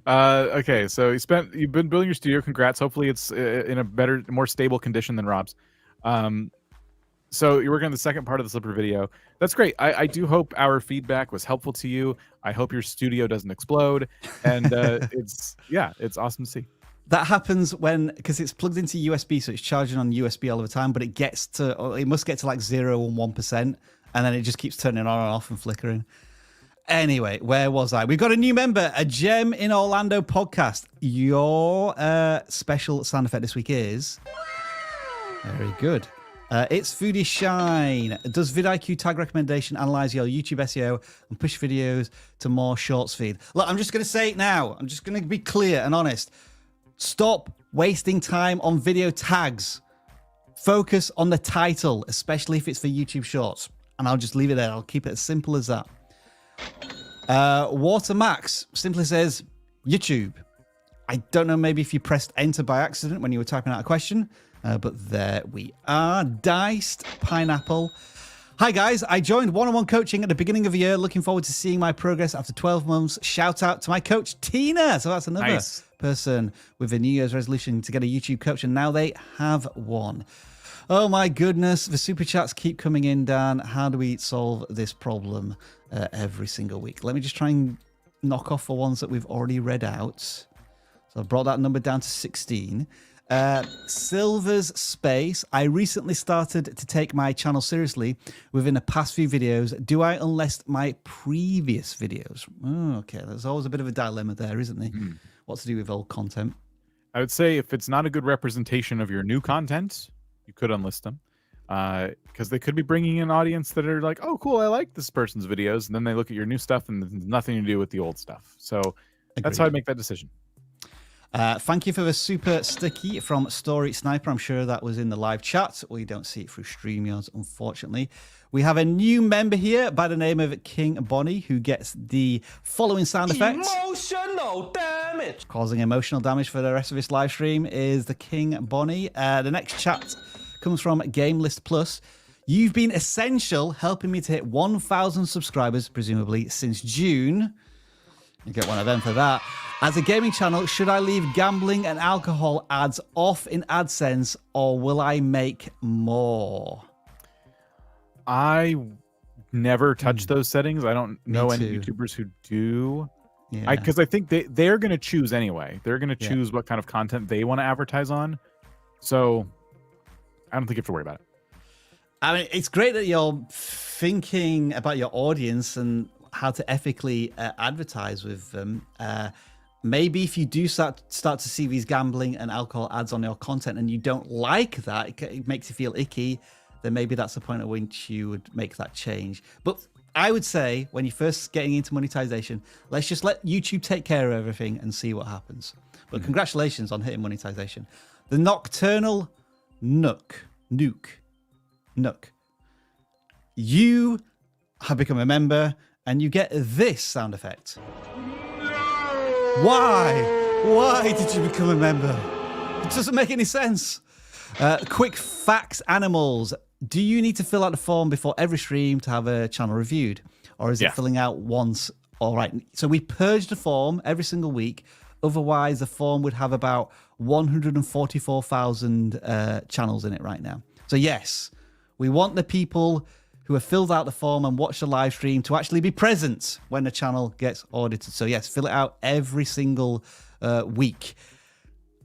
Speaker 2: Okay, so you've been building your studio. Congrats. Hopefully it's in a better, more stable condition than Rob's. So you're working on the second part of the slipper video. That's great. I do hope our feedback was helpful to you. I hope your studio doesn't explode. And it's awesome to see.
Speaker 1: That happens because it's plugged into USB, so it's charging on USB all the time, but it must get to like 0 and 1%, and then it just keeps turning on and off and flickering. Anyway, where was I? We've got a new member, a Gem in Orlando podcast. Your special sound effect this week is... Very good. It's Foodie Shine. Does vidIQ tag recommendation analyze your YouTube SEO and push videos to more shorts feed? Look, I'm just going to say it now. I'm just going to be clear and honest. Stop wasting time on video tags. Focus on the title, especially if it's for YouTube Shorts. And I'll just leave it there. I'll keep it as simple as that. Watermax simply says, YouTube. I don't know, maybe if you pressed enter by accident when you were typing out a question. But there we are. Diced Pineapple. Hi, guys. I joined one-on-one coaching at the beginning of the year. Looking forward to seeing my progress after 12 months. Shout out to my coach, Tina. So that's another person with a New Year's resolution to get a YouTube coach. And now they have one. Oh, my goodness. The super chats keep coming in, Dan. How do we solve this problem every single week? Let me just try and knock off the ones that we've already read out. So I brought that number down to 16. Silver's Space. I recently started to take my channel seriously within the past few videos. Do I unlist my previous videos? Oh, okay, there's always a bit of a dilemma there, isn't there? What to do with old content?
Speaker 2: I would say if it's not a good representation of your new content, you could unlist them. Because they could be bringing in an audience that are like, oh, cool, I like this person's videos. And then they look at your new stuff and there's nothing to do with the old stuff. So that's how I make that decision.
Speaker 1: Thank you for the super sticky from Story Sniper. I'm sure that was in the live chat. We don't see it through StreamYard, unfortunately. We have a new member here by the name of King Bonnie, who gets the following sound effect.
Speaker 11: Emotional damage.
Speaker 1: Causing emotional damage for the rest of this live stream is the King Bonnie. The next chat comes from Game List Plus. You've been essential, helping me to hit 1,000 subscribers, presumably since June. You get one of them for that. As a gaming channel, should I leave gambling and alcohol ads off in AdSense, or will I make more?
Speaker 2: I never touch those settings. I don't know any YouTubers who do.
Speaker 1: Yeah.
Speaker 2: Because I think they're going to choose anyway. They're going to choose what kind of content they want to advertise on. So I don't think you have to worry about it.
Speaker 1: I mean, it's great that you're thinking about your audience and how to ethically advertise with them. Maybe if you do start to see these gambling and alcohol ads on your content and you don't like that, it makes you feel icky, then maybe that's the point at which you would make that change. But I would say when you're first getting into monetization, let's just let YouTube take care of everything and see what happens. But congratulations on hitting monetization. The Nocturnal Nook. You have become a member and you get this sound effect. Why did you become a member? It doesn't make any sense. Quick facts, animals. Do you need to fill out the form before every stream to have a channel reviewed? Or is it filling out once? All right. So we purge the form every single week. Otherwise, the form would have about 144,000 channels in it right now. So yes, we want the people who have filled out the form and watched the live stream to actually be present when the channel gets audited. So yes, fill it out every single week.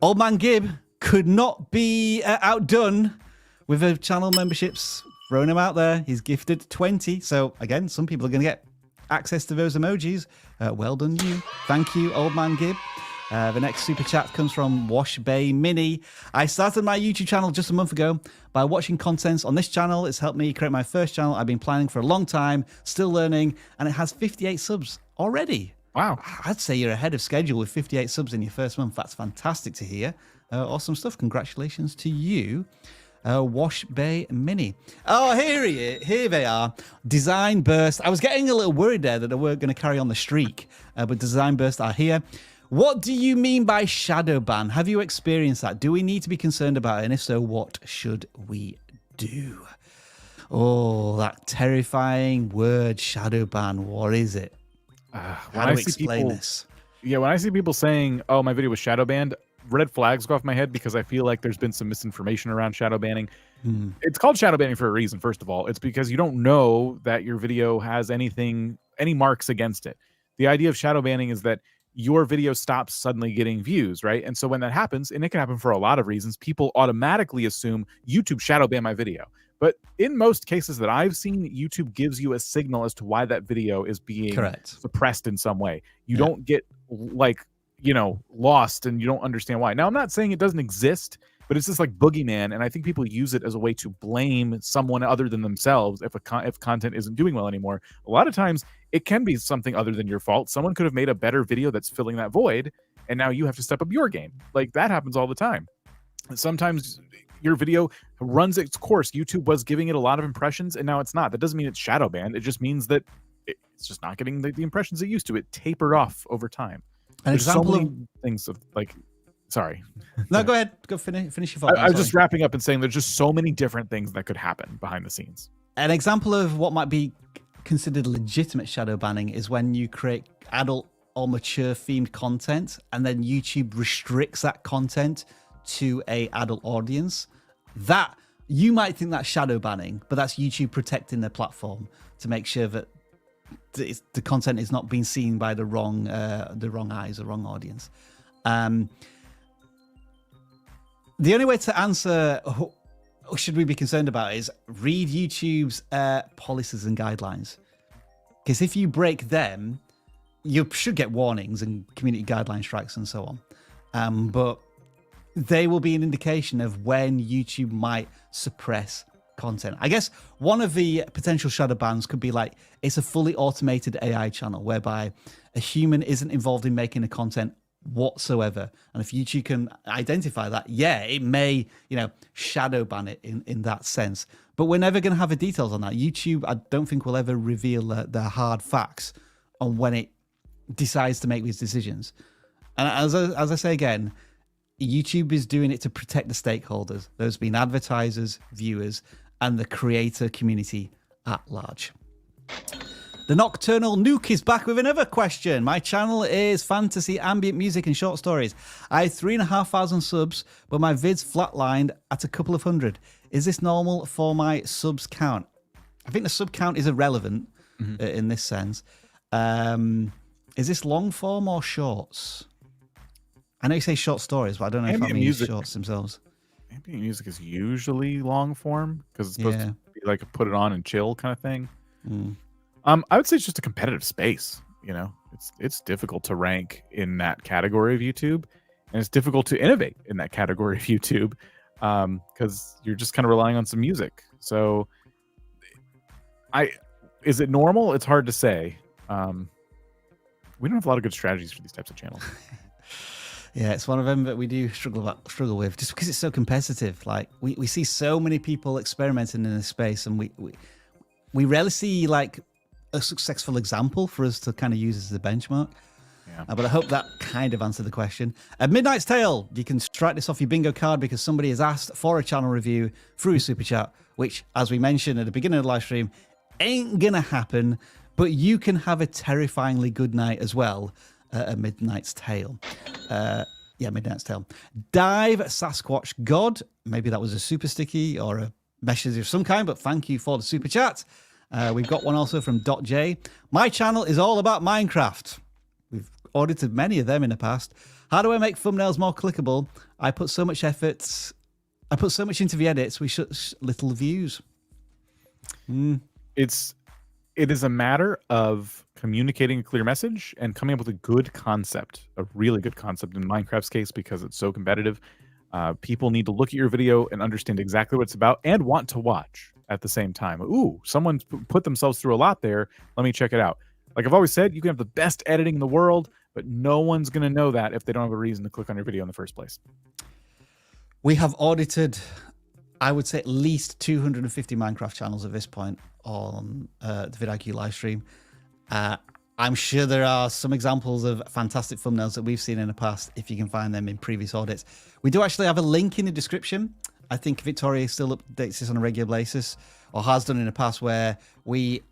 Speaker 1: Old Man Gib could not be outdone with the channel memberships. Throwing him out there. He's gifted 20. So again, some people are going to get access to those emojis. Well done, you. Thank you, Old Man Gib. The next super chat comes from Wash Bay Mini. I started my YouTube channel just a month ago by watching contents on this channel. It's helped me create my first channel. I've been planning for a long time, still learning, and it has 58 subs already.
Speaker 2: Wow.
Speaker 1: I'd say you're ahead of schedule with 58 subs in your first month. That's fantastic to hear. Awesome stuff. Congratulations to you. Wash Bay Mini. Oh, here they are. Design Burst. I was getting a little worried there that they weren't going to carry on the streak, but Design Burst are here. What do you mean by shadow ban? Have you experienced that? Do we need to be concerned about it? And if so, what should we do? Oh, that terrifying word, shadow ban. What is it? How do we explain this?
Speaker 2: Yeah, when I see people saying, oh, my video was shadow banned, red flags go off my head because I feel like there's been some misinformation around shadow banning. It's called shadow banning for a reason. First of all, it's because you don't know that your video has any marks against it. The idea of shadow banning is that your video stops suddenly getting views, right? And so when that happens, and it can happen for a lot of reasons, people automatically assume YouTube shadow banned my video. But in most cases that I've seen, YouTube gives you a signal as to why that video is being suppressed in some way. You don't get lost and you don't understand why. Now, I'm not saying it doesn't exist, but it's just like boogeyman, and I think people use it as a way to blame someone other than themselves if content isn't doing well anymore. A lot of times, it can be something other than your fault. Someone could have made a better video that's filling that void, and now you have to step up your game. Like, that happens all the time. And sometimes your video runs its course. YouTube was giving it a lot of impressions, and now it's not. That doesn't mean it's shadow banned. It just means that it's just not getting the impressions it used to. It tapered off over time.
Speaker 1: An example of
Speaker 2: things of like, sorry.
Speaker 1: No, go ahead. Go finish your thought.
Speaker 2: I was just wrapping up and saying there's just so many different things that could happen behind the scenes.
Speaker 1: An example of what might be considered legitimate shadow banning is when you create adult or mature themed content and then YouTube restricts that content to a adult audience. That you might think that's shadow banning, but that's YouTube protecting their platform to make sure that the content is not being seen by the wrong eyes, the wrong audience. The only way to answer should we be concerned about it is read YouTube's policies and guidelines, because if you break them, you should get warnings and community guideline strikes and so on. But they will be an indication of when YouTube might suppress content. I guess one of the potential shadow bans could be like it's a fully automated AI channel whereby a human isn't involved in making the content whatsoever. And if YouTube can identify that, yeah, it may, shadow ban it in that sense. But we're never going to have the details on that. YouTube, I don't think, will ever reveal the hard facts on when it decides to make these decisions. And as I say again, YouTube is doing it to protect the stakeholders, those being advertisers, viewers, and the creator community at large. The Nocturnal Nuke is back with another question. My channel is fantasy, ambient music, and short stories. I have 3,500 subs, but my vids flatlined at a couple of hundred. Is this normal for my subs count? I think the sub count is irrelevant in this sense. Is this long form or shorts? I know you say short stories, but I don't know if that means shorts themselves.
Speaker 2: Ambient music is usually long form because it's supposed to be like a put it on and chill kind of thing. I would say it's just a competitive space. It's difficult to rank in that category of YouTube, and it's difficult to innovate in that category of YouTube because you're just kind of relying on some music. So Is it normal? It's hard to say. We don't have a lot of good strategies for these types of channels.
Speaker 1: Yeah, it's one of them that we do struggle with, just because it's so competitive. Like we see so many people experimenting in this space, and we rarely see like a successful example for us to kind of use as a benchmark.
Speaker 2: Yeah.
Speaker 1: But I hope that kind of answered the question. At Midnight's Tale, you can strike this off your bingo card because somebody has asked for a channel review through a super chat, which, as we mentioned at the beginning of the live stream, ain't gonna happen. But you can have a terrifyingly good night as well at Midnight's Tale. Yeah, Midnight's Tale. Dive Sasquatch God. Maybe that was a super sticky or a message of some kind, but thank you for the super chat. We've got one also from .j. My channel is all about Minecraft. We've audited many of them in the past. How do I make thumbnails more clickable? I put so much effort. I put so much into the edits. We should little views.
Speaker 2: It is a matter of communicating a clear message and coming up with a good concept, a really good concept in Minecraft's case, because it's so competitive. People need to look at your video and understand exactly what it's about and want to watch at the same time. Ooh, someone's put themselves through a lot there. Let me check it out. Like I've always said, you can have the best editing in the world, but no one's going to know that if they don't have a reason to click on your video in the first place.
Speaker 1: We have audited, I would say, at least 250 Minecraft channels at this point on the vidIQ live stream. I'm sure there are some examples of fantastic thumbnails that we've seen in the past, if you can find them in previous audits. We do actually have a link in the description. I think Victoria still updates this on a regular basis, or has done in the past, where we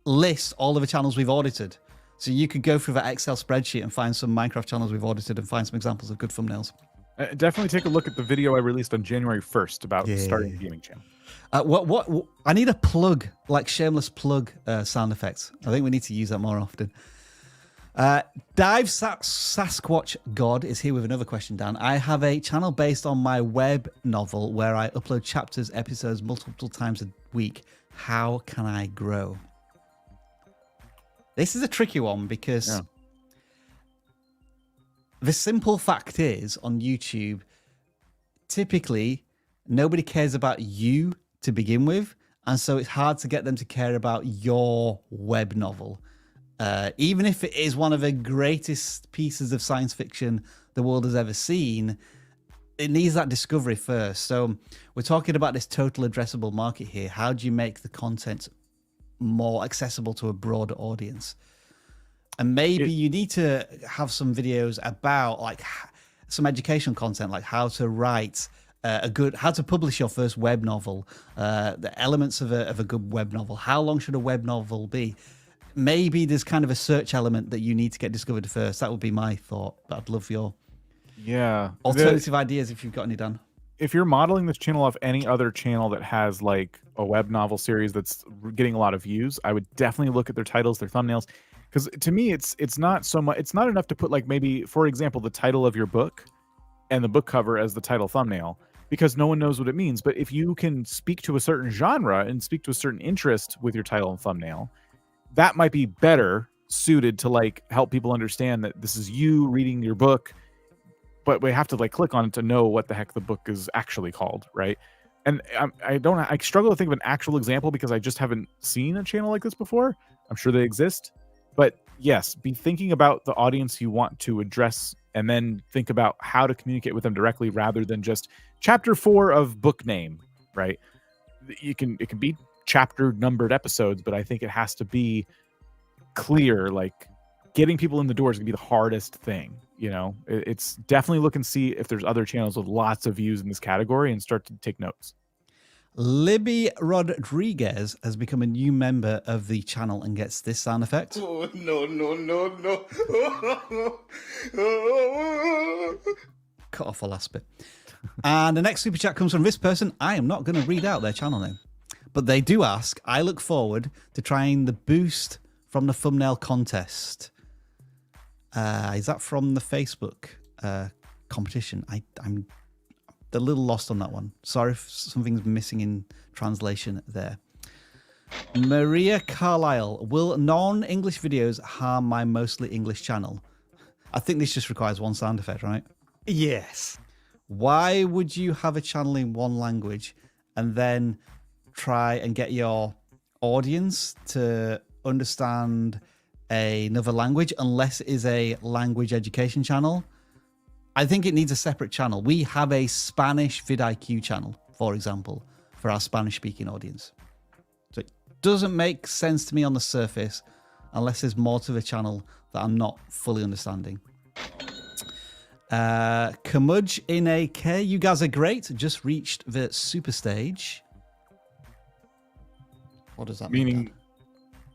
Speaker 1: list all of the channels we've audited. So you could go through that Excel spreadsheet and find some Minecraft channels we've audited and find some examples of good thumbnails.
Speaker 2: Definitely take a look at the video I released on January 1st about starting a gaming channel.
Speaker 1: What I need a plug, like shameless plug sound effects. I think we need to use that more often. Dive Sasquatch God is here with another question, Dan. I have a channel based on my web novel where I upload chapters, episodes multiple times a week. How can I grow? This is a tricky one because the simple fact is, on YouTube, typically nobody cares about you to begin with, and so it's hard to get them to care about your web novel. Even if it is one of the greatest pieces of science fiction the world has ever seen, it needs that discovery first. So we're talking about this total addressable market here. How do you make the content more accessible to a broader audience? And maybe you need to have some videos about like some educational content, like how to write how to publish your first web novel, the elements of a good web novel. How long should a web novel be? Maybe there's kind of a search element that you need to get discovered first. That would be my thought, but I'd love your alternative ideas if you've got any, Dan.
Speaker 2: If you're modeling this channel off any other channel that has like a web novel series that's getting a lot of views, I would definitely look at their titles, their thumbnails. Because to me, it's not so much. It's not enough to put like maybe, for example, the title of your book and the book cover as the title thumbnail, because no one knows what it means. But if you can speak to a certain genre and speak to a certain interest with your title and thumbnail, that might be better suited to like help people understand that this is you reading your book. But we have to like click on it to know what the heck the book is actually called, right? And I struggle to think of an actual example because I just haven't seen a channel like this before. I'm sure they exist. But yes, be thinking about the audience you want to address and then think about how to communicate with them directly rather than just chapter 4 of book name, right? It can be chapter numbered episodes, but I think it has to be clear. Like getting people in the door is gonna be the hardest thing. You know, it's definitely look and see if there's other channels with lots of views in this category and start to take notes.
Speaker 1: Libby Rodriguez has become a new member of the channel and gets this sound effect.
Speaker 11: Oh, no, no, no, no.
Speaker 1: Cut off the last bit. And the next super chat comes from this person. I am not going to read out their channel name, but they do ask, I look forward to trying the boost from the thumbnail contest. Is that from the Facebook competition? I'm a little lost on that one. Sorry if something's missing in translation there. Maria Carlisle, will non-English videos harm my mostly English channel? I think this just requires one sound effect, right?
Speaker 11: Yes.
Speaker 1: Why would you have a channel in one language and then try and get your audience to understand another language unless it is a language education channel. I think it needs a separate channel. We have a Spanish vidIQ channel, for example, for our Spanish-speaking audience. So it doesn't make sense to me on the surface unless there's more to the channel that I'm not fully understanding. Kamudge in AK, you guys are great. Just reached the super stage. What does that mean?
Speaker 2: Meaning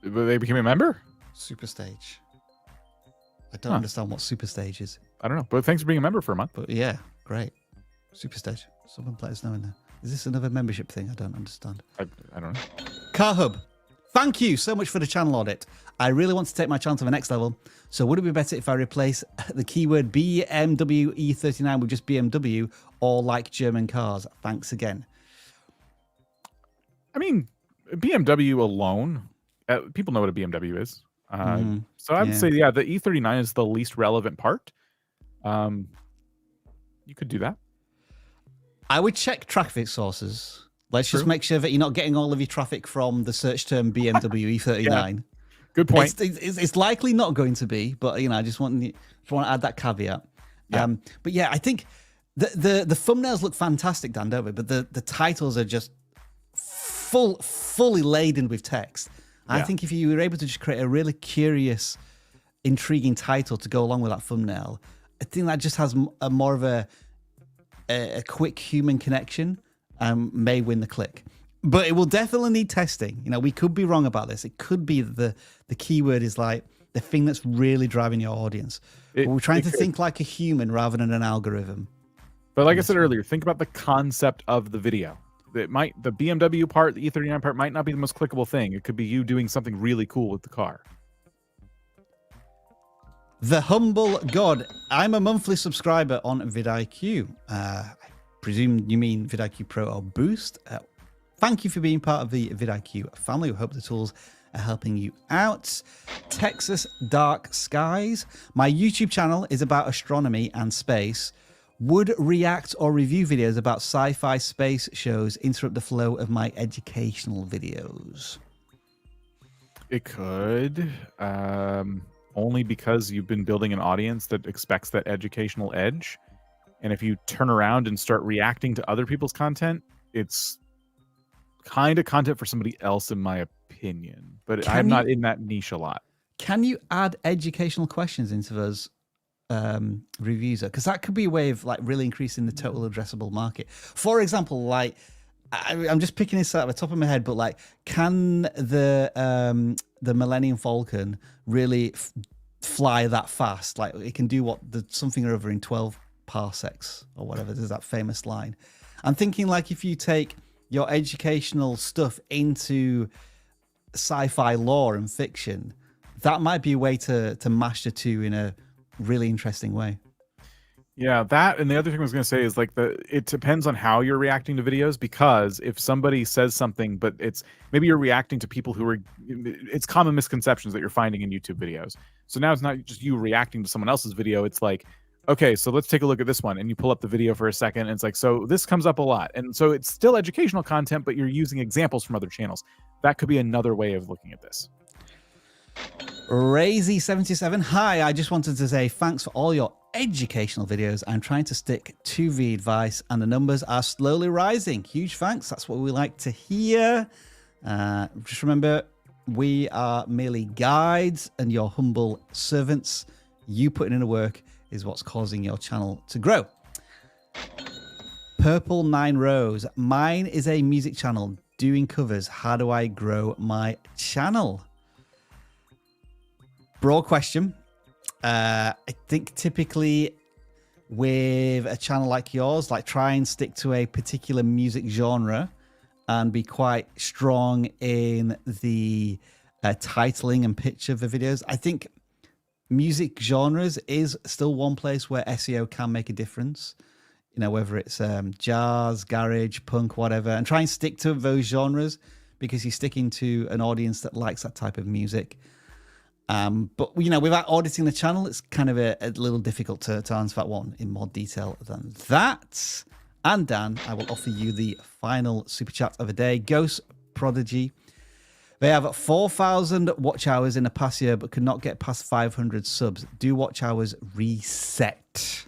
Speaker 2: they became a member?
Speaker 1: Super stage. I don't understand what super stage is.
Speaker 2: I don't know, but thanks for being a member for a month.
Speaker 1: But yeah, great. Super stage. Someone let us know in there. Is this another membership thing? I don't understand.
Speaker 2: I don't know.
Speaker 1: Car Hub, thank you so much for the channel audit. I really want to take my channel to the next level. So would it be better if I replace the keyword BMW E39 with just BMW or like German cars? Thanks again.
Speaker 2: I mean, BMW alone, people know what a BMW is. So I would say, yeah, the E39 is the least relevant part. You could do that.
Speaker 1: I would check traffic sources. Let's just make sure that you're not getting all of your traffic from the search term BMW E39.
Speaker 2: Yeah. Good point.
Speaker 1: It's likely not going to be, but I just want to add that caveat.
Speaker 2: Yeah.
Speaker 1: But yeah, I think the thumbnails look fantastic, Dan, don't they? But the titles are just fully laden with text. I think if you were able to just create a really curious, intriguing title to go along with that thumbnail, I think that just has more of a quick human connection and may win the click. But it will definitely need testing. We could be wrong about this. It could be that the keyword is like the thing that's really driving your audience. We're trying to think like a human rather than an algorithm.
Speaker 2: But like I said earlier, think about the concept of the video. The BMW part, the E39 part might not be the most clickable thing. It could be you doing something really cool with the car.
Speaker 1: The Humble God. I'm a monthly subscriber on vidIQ. I presume you mean vidIQ Pro or Boost. Thank you for being part of the vidIQ family. We hope the tools are helping you out. Texas Dark Skies. My YouTube channel is about astronomy and space. Would react or review videos about sci-fi space shows interrupt the flow of my educational videos?
Speaker 2: It could. Only because you've been building an audience that expects that educational edge. And if you turn around and start reacting to other people's content, it's kind of content for somebody else, in my opinion. But I'm not in that niche a lot.
Speaker 1: Can you add educational questions into those reviews? Because that could be a way of like really increasing the total addressable market. For example, like I'm just picking this out of the top of my head, but like, can the Millennium Falcon really fly that fast? Like it can do something or other in 12 parsecs or whatever. There's that famous line. I'm thinking like if you take your educational stuff into sci-fi lore and fiction, that might be a way to mash the two in a really interesting way.
Speaker 2: Yeah, that, and the other thing I was going to say is like it depends on how you're reacting to videos, because if somebody says something, but maybe you're reacting to people it's common misconceptions that you're finding in YouTube videos. So now it's not just you reacting to someone else's video. It's like, okay, so let's take a look at this one, and you pull up the video for a second, and it's like, so this comes up a lot, and so it's still educational content, but you're using examples from other channels. That could be another way of looking at this.
Speaker 1: Razy77, hi, I just wanted to say thanks for all your educational videos. I'm trying to stick to the advice and the numbers are slowly rising. Huge thanks. That's what we like to hear. Just remember, we are merely guides and your humble servants. You putting in the work is what's causing your channel to grow. Purple 9 Rose, mine is a music channel doing covers. How do I grow my channel? Broad question. I think typically with a channel like yours, like try and stick to a particular music genre and be quite strong in the titling and pitch of the videos. I think music genres is still one place where SEO can make a difference. Whether it's jazz, garage, punk, whatever, and try and stick to those genres because you're sticking to an audience that likes that type of music. But without auditing the channel, it's kind of a little difficult to answer that one in more detail than that. And Dan, I will offer you the final super chat of the day. Ghost Prodigy. They have 4,000 watch hours in a past year, but could not get past 500 subs. Do watch hours reset?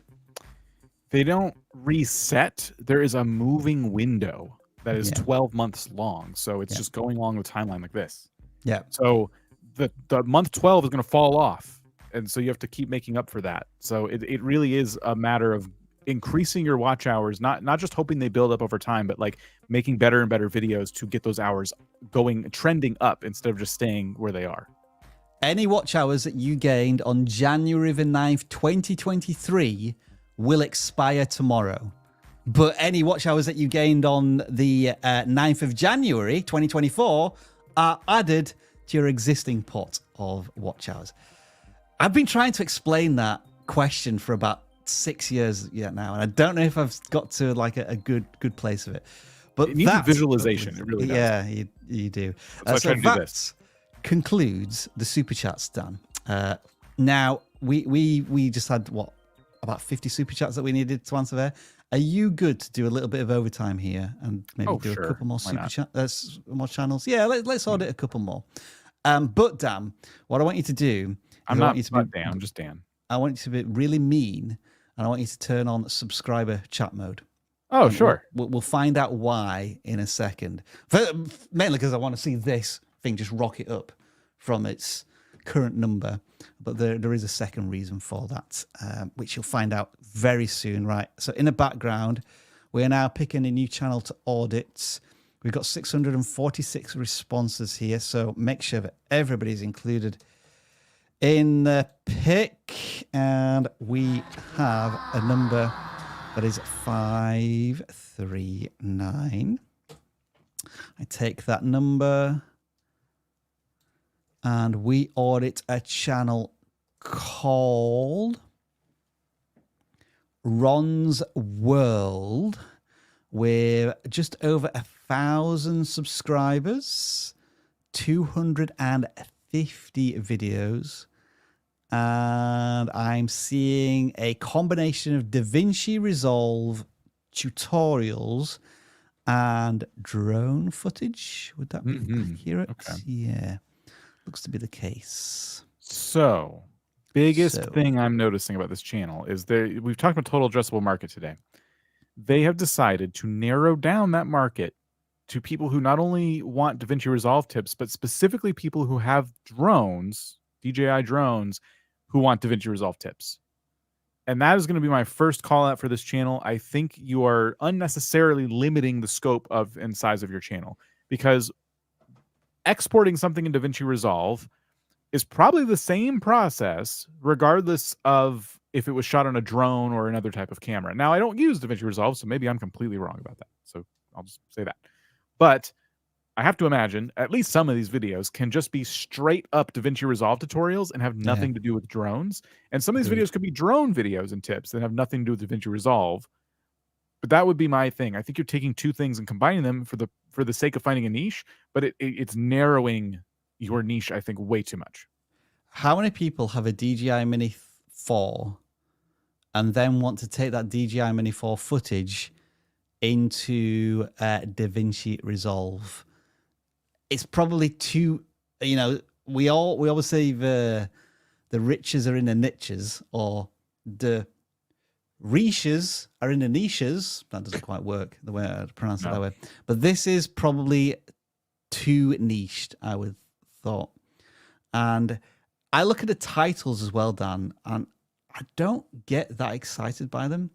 Speaker 2: They don't reset. There is a moving window that is 12 months long. So it's just going along the timeline like this.
Speaker 1: Yeah.
Speaker 2: So the month 12 is going to fall off. And so you have to keep making up for that. So it really is a matter of increasing your watch hours, not just hoping they build up over time, but like making better and better videos to get those hours trending up instead of just staying where they are.
Speaker 1: Any watch hours that you gained on January the 9th, 2023 will expire tomorrow. But any watch hours that you gained on the 9th of January, 2024 are added to your existing pot of watch hours. I've been trying to explain that question for about 6 years now, and I don't know if I've got to like a good place of it. But
Speaker 2: it needs a visualization. It really does.
Speaker 1: Yeah, you do.
Speaker 2: So
Speaker 1: that concludes the super chats, Dan. Now we just had about 50 super chats that we needed to answer there. Are you good to do a little bit of overtime here and maybe do a couple more super chats, more channels? Yeah, let's audit a couple more. But Dan, what I want you to do,
Speaker 2: I'm not Dan. I'm just Dan.
Speaker 1: I want you to be really mean, and I want you to turn on subscriber chat mode.
Speaker 2: Oh, sure.
Speaker 1: We'll find out why in a second. Mainly because I want to see this thing just rocket up from its current number. But there is a second reason for that, which you'll find out very soon, right? So in the background, we are now picking a new channel to audit. We've got 646 responses here, so make sure that everybody's included in the pick. And we have a number that is 539. I take that number and we audit a channel called Ron's World with just over 1,000 subscribers, 250 videos, and I'm seeing a combination of DaVinci Resolve tutorials and drone footage. Would that be accurate?
Speaker 2: Okay.
Speaker 1: Yeah, looks to be the case.
Speaker 2: So, biggest thing I'm noticing about this channel is we've talked about total addressable market today. They have decided to narrow down that market to people who not only want DaVinci Resolve tips, but specifically people who have drones, DJI drones, who want DaVinci Resolve tips. And that is going to be my first call out for this channel. I think you are unnecessarily limiting the scope of and size of your channel, because exporting something in DaVinci Resolve is probably the same process regardless of if it was shot on a drone or another type of camera. Now, I don't use DaVinci Resolve, so maybe I'm completely wrong about that. So I'll just say that. But I have to imagine at least some of these videos can just be straight up DaVinci Resolve tutorials and have nothing to do with drones. And some of these videos could be drone videos and tips that have nothing to do with DaVinci Resolve. But that would be my thing. I think you're taking two things and combining them for the sake of finding a niche, but it's narrowing your niche, I think, way too much.
Speaker 1: How many people have a DJI Mini 4 and then want to take that DJI Mini 4 footage into DaVinci Resolve? It's probably too, we always say the riches are in the niches, or the riches are in the niches. That doesn't quite work the way I pronounce it that way. But this is probably too niched, I would thought. And I look at the titles as well, Dan, and I don't get that excited by them.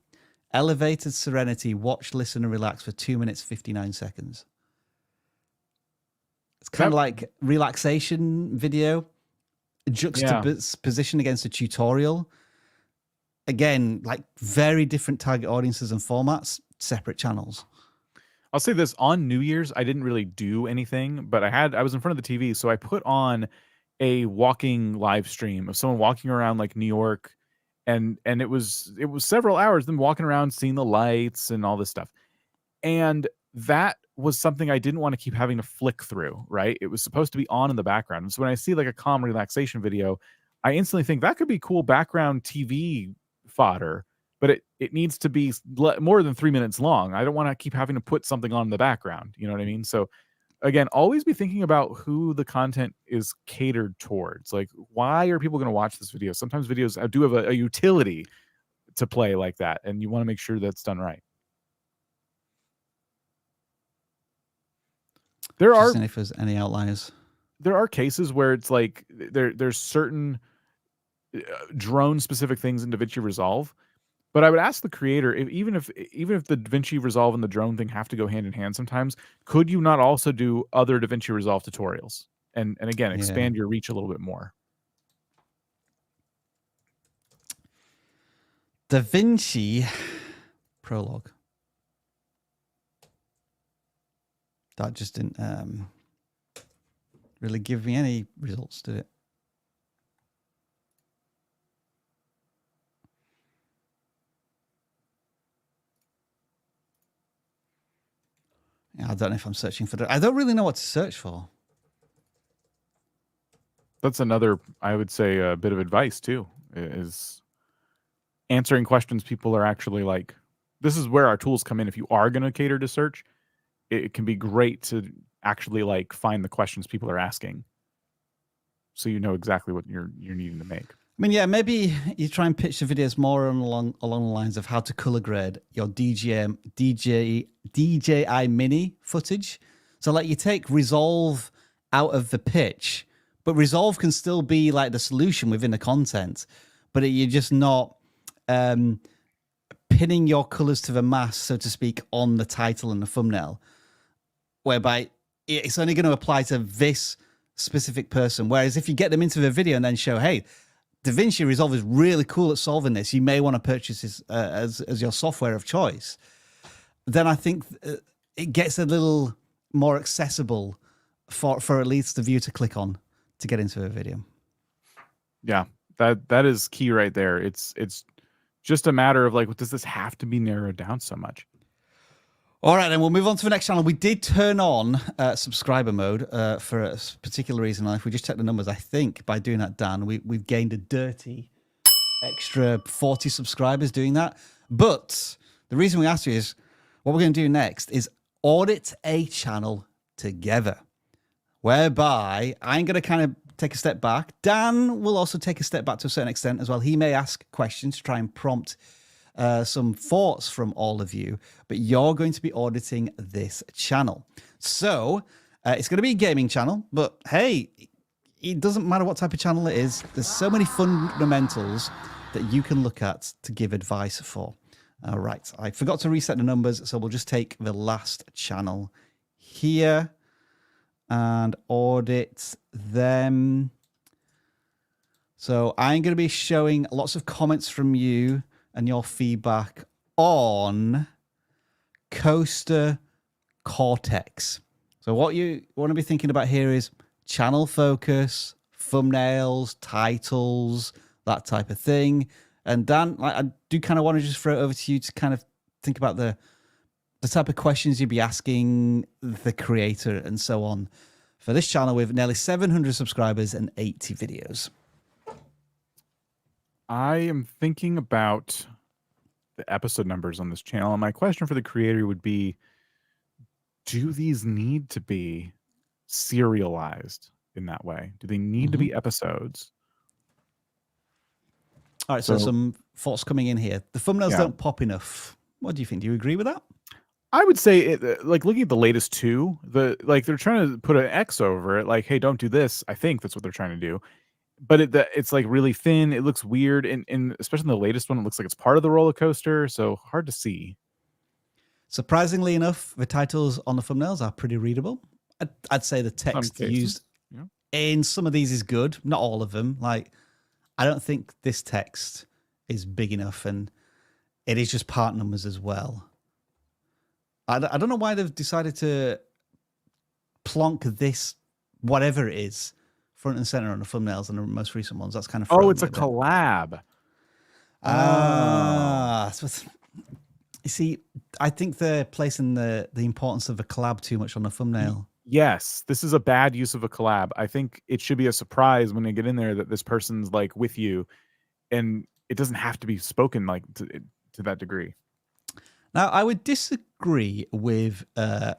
Speaker 1: Elevated Serenity, watch, listen, and relax for 2 minutes, 59 seconds. It's kind of like relaxation video, juxtaposition against a tutorial. Again, like very different target audiences and formats, separate channels.
Speaker 2: I'll say this, on New Year's, I didn't really do anything, but I was in front of the TV, so I put on a walking live stream of someone walking around like New York, and it was several hours, them walking around, seeing the lights and all this stuff. And that was something I didn't want to keep having to flick through, right? It was supposed to be on in the background. And so when I see like a calm relaxation video, I instantly think that could be cool background TV fodder, but it needs to be more than 3 minutes long. I don't want to keep having to put something on in the background. You know what I mean? So again, always be thinking about who the content is catered towards. Like, why are people going to watch this video? Sometimes videos do have a utility to play like that, and you want to make sure that's done right. There
Speaker 1: Just
Speaker 2: are
Speaker 1: seeing if there's any outliers.
Speaker 2: There are cases where it's like there's certain drone specific things in DaVinci Resolve, but I would ask the creator, even if the DaVinci Resolve and the drone thing have to go hand in hand sometimes, could you not also do other DaVinci Resolve tutorials and again expand your reach a little bit more?
Speaker 1: DaVinci Prologue. That just didn't really give me any results, did it? Yeah, I don't know if I'm searching for that. I don't really know what to search for.
Speaker 2: That's another, I would say, a bit of advice too, is answering questions people are actually like. This is where our tools come in. If you are going to cater to search, it can be great to actually like find the questions people are asking, so you know exactly what you're needing to make.
Speaker 1: I mean, yeah, maybe you try and pitch the videos more along the lines of how to color grade your DJI Mini footage. So, like, you take Resolve out of the pitch, but Resolve can still be like the solution within the content, but you're just not pinning your colors to the mass, so to speak, on the title and the thumbnail, whereby it's only going to apply to this specific person. Whereas if you get them into the video and then show, hey, DaVinci Resolve is really cool at solving this, you may want to purchase this as your software of choice, then I think it gets a little more accessible for at least the viewer to click on to get into a video.
Speaker 2: Yeah, that is key right there. It's just a matter of like, does this have to be narrowed down so much?
Speaker 1: All right, then we'll move on to the next channel. We did turn on subscriber mode for a particular reason. If we just check the numbers, I think by doing that, Dan, we've gained a dirty extra 40 subscribers doing that. But the reason we asked you is what we're going to do next is audit a channel together, whereby I'm going to kind of take a step back. Dan will also take a step back to a certain extent as well. He may ask questions to try and prompt some thoughts from all of you, but you're going to be auditing this channel. So it's going to be a gaming channel, but hey, it doesn't matter what type of channel it is. There's so many fundamentals that you can look at to give advice for. All right, I forgot to reset the numbers, so we'll just take the last channel here and audit them. So I'm going to be showing lots of comments from you and your feedback on Coaster Cortex. So what you want to be thinking about here is channel focus, thumbnails, titles, that type of thing. And Dan, I do kind of want to just throw it over to you to kind of think about the type of questions you'd be asking the creator and so on for this channel with nearly 700 subscribers and 80 videos.
Speaker 2: I am thinking about the episode numbers on this channel, and my question for the creator would be, do these need to be serialized in that way? Do they need to be episodes?
Speaker 1: All right, so some thoughts coming in here. The thumbnails don't pop enough. What do you think? Do you agree with that?
Speaker 2: I would say, like, looking at the latest two, they're trying to put an X over it, like, hey, don't do this. I think that's what they're trying to do. But it's like really thin. It looks weird, and especially in the latest one, it looks like it's part of the roller coaster, so hard to see.
Speaker 1: Surprisingly enough, the titles on the thumbnails are pretty readable. I'd say the text used in some of these is good, not all of them. Like, I don't think this text is big enough, and it is just part numbers as well. I don't know why they've decided to plonk this, whatever it is, front and center on the thumbnails and the most recent ones. That's kind of
Speaker 2: it's a collab.
Speaker 1: So you see, I think they're placing the importance of a collab too much on the thumbnail.
Speaker 2: Yes, this is a bad use of a collab. I think it should be a surprise when they get in there that this person's like with you, and it doesn't have to be spoken like to that degree.
Speaker 1: Now, I would disagree with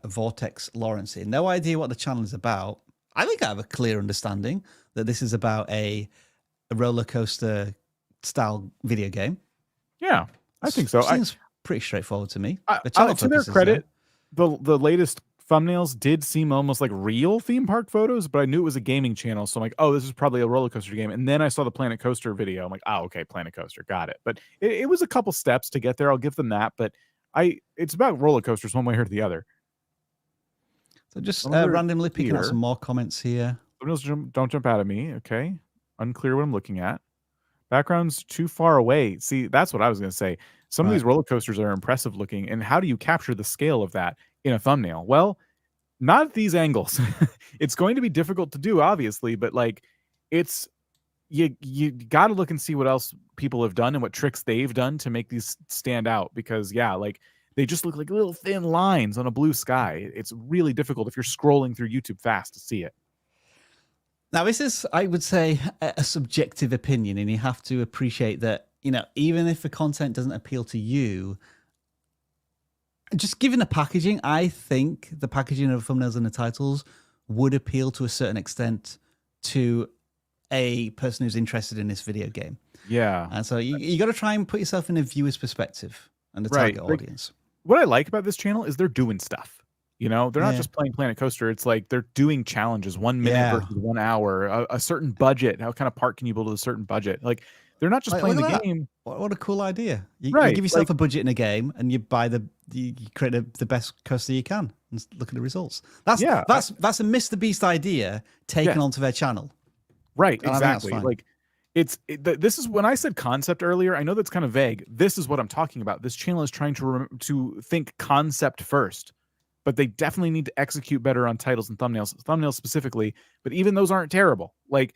Speaker 1: Vortex Lawrence here. No idea what the channel is about. I think I have a clear understanding that this is about a roller coaster style video game.
Speaker 2: Yeah, I think so.
Speaker 1: Seems pretty straightforward to me.
Speaker 2: To their credit, the latest thumbnails did seem almost like real theme park photos, but I knew it was a gaming channel, so I'm like, oh, this is probably a roller coaster game. And then I saw the Planet Coaster video. I'm like, oh, okay, Planet Coaster, got it. But it was a couple steps to get there. I'll give them that. But it's about roller coasters one way or the other.
Speaker 1: So just randomly picking out some more comments here.
Speaker 2: Don't jump out at me. Okay, unclear what I'm looking at. Background's too far away. See, that's what I was going to say. Some of these roller coasters are impressive looking, and how do you capture the scale of that in a thumbnail? Well, not at these angles. It's going to be difficult to do, obviously, but like, it's you got to look and see what else people have done and what tricks they've done to make these stand out. Because yeah, like they just look like little thin lines on a blue sky. It's really difficult if you're scrolling through YouTube fast to see it.
Speaker 1: Now, this is, I would say, a subjective opinion, and you have to appreciate that, even if the content doesn't appeal to you, just given the packaging, I think the packaging of the thumbnails and the titles would appeal to a certain extent to a person who's interested in this video game.
Speaker 2: Yeah.
Speaker 1: And so you got to try and put yourself in a viewer's perspective and the target audience.
Speaker 2: What I like about this channel is they're doing stuff. They're not just playing Planet Coaster. It's like they're doing challenges, 1 minute versus 1 hour, a certain budget. How kind of park can you build with a certain budget? Like they're not just playing the game.
Speaker 1: What a cool idea! You give yourself a budget in a game, and you buy you create the best coaster you can, and look at the results. That's a Mr. Beast idea taken onto their channel.
Speaker 2: Right, exactly. Like this is when I said concept earlier. I know that's kind of vague. This is what I'm talking about. This channel is trying to think concept first. But they definitely need to execute better on titles and thumbnails specifically. But even those aren't terrible. Like,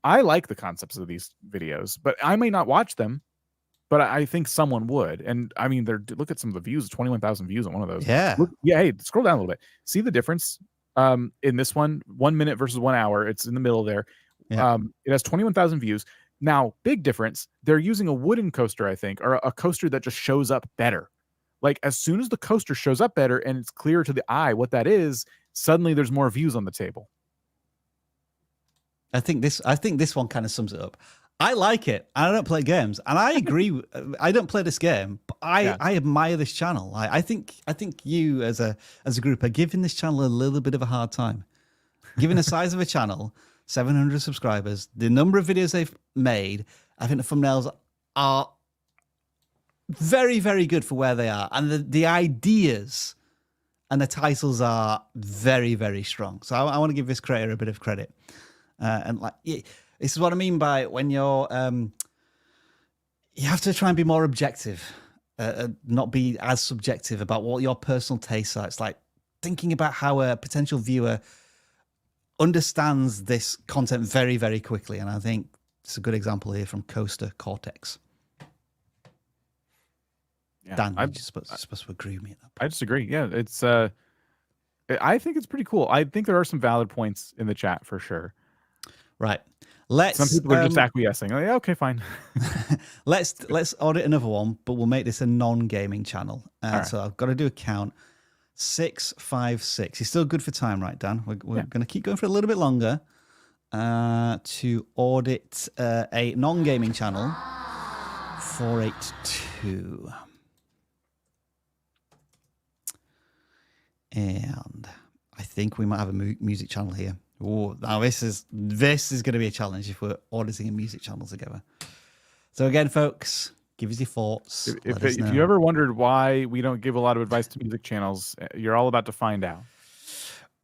Speaker 2: I like the concepts of these videos, but I may not watch them, but I think someone would. And I mean, look at some of the views, 21,000 views on one of those.
Speaker 1: Yeah.
Speaker 2: Hey, scroll down a little bit. See the difference in this one, 1 minute versus 1 hour. It's in the middle there. Yeah. It has 21,000 views. Now, big difference. They're using a wooden coaster, I think, or a coaster that just shows up better. Like as soon as the coaster shows up better and it's clear to the eye what that is, suddenly there's more views on the table.
Speaker 1: I think this one kind of sums it up. I like it. I don't play games, and I agree. I don't play this game, but I admire this channel. I think you as a group are giving this channel a little bit of a hard time. Given the size of a channel, 700 subscribers, the number of videos they've made, I think the thumbnails are very, very good for where they are. And the ideas and the titles are very, very strong. So I want to give this creator a bit of credit. And like, this is what I mean by when you're, you have to try and be more objective, not be as subjective about what your personal tastes are. It's like thinking about how a potential viewer understands this content very, very quickly. And I think it's a good example here from Coaster Cortex.
Speaker 2: Yeah,
Speaker 1: Dan, you're supposed to agree with me at that point.
Speaker 2: I just agree. Yeah, it's I think it's pretty cool. I think there are some valid points in the chat for sure.
Speaker 1: Right.
Speaker 2: Some people are just acquiescing. Like, yeah, okay, fine.
Speaker 1: let's audit another one, but we'll make this a non-gaming channel. Right. So I've got to do a count. 656. You're still good for time, right, Dan? We're going to keep going for a little bit longer to audit a non-gaming channel. 482. And I think we might have a music channel here. Oh, now this is going to be a challenge if we're auditing a music channel together. So again, folks, give us your thoughts.
Speaker 2: If you ever wondered why we don't give a lot of advice to music channels, you're all about to find out.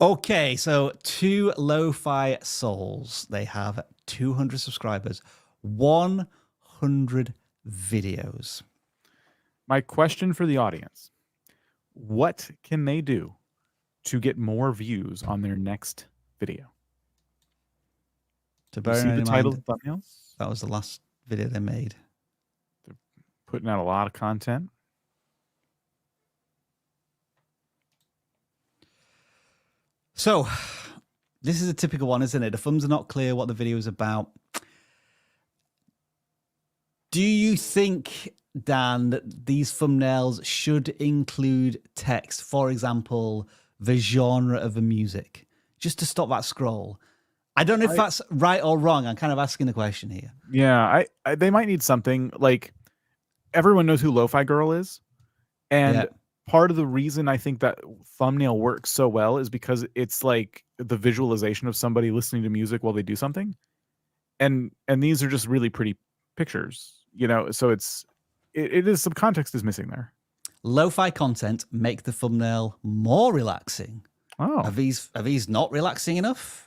Speaker 1: Okay, so Two Lo-Fi Souls. They have 200 subscribers, 100 videos.
Speaker 2: My question for the audience: what can they do to get more views on their next video?
Speaker 1: To bear in
Speaker 2: the title and thumbnails?
Speaker 1: That was the last video they made.
Speaker 2: They're putting out a lot of content.
Speaker 1: So, this is a typical one, isn't it? The thumbs are not clear what the video is about. Do you think Dan, that these thumbnails should include text. For example, the genre of the music, just to stop that scroll. I don't know if that's right or wrong. I'm kind of asking the question here.
Speaker 2: Yeah, they might need something like everyone knows who Lo-Fi Girl is, and part of the reason I think that thumbnail works so well is because it's like the visualization of somebody listening to music while they do something, and these are just really pretty pictures, you know. So it is some context is missing there.
Speaker 1: Lo-fi content make the thumbnail more relaxing.
Speaker 2: Oh,
Speaker 1: are these not relaxing enough?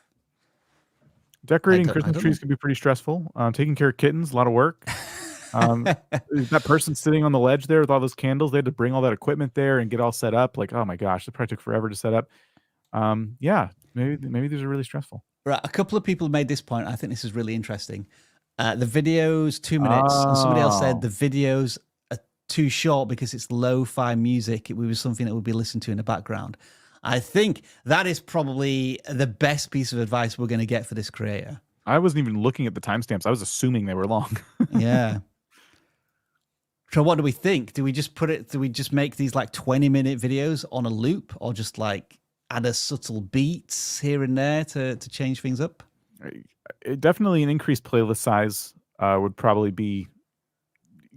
Speaker 2: Decorating Christmas trees can be pretty stressful. Taking care of kittens, a lot of work. That person sitting on the ledge there with all those candles, they had to bring all that equipment there and get all set up. Like, oh my gosh, it probably took forever to set up. Yeah, maybe these are really stressful.
Speaker 1: Right, a couple of people made this point. I think this is really interesting. The video's 2 minutes, and somebody else said the videos are too short because it's lo-fi music. It would be something that would be listened to in the background. I think that is probably the best piece of advice we're going to get for this creator.
Speaker 2: I wasn't even looking at the timestamps. I was assuming they were long.
Speaker 1: Yeah. So what do we think? Do we just make these like 20-minute videos on a loop, or just like add a subtle beats here and there to change things up?
Speaker 2: Definitely an increased playlist size would probably be,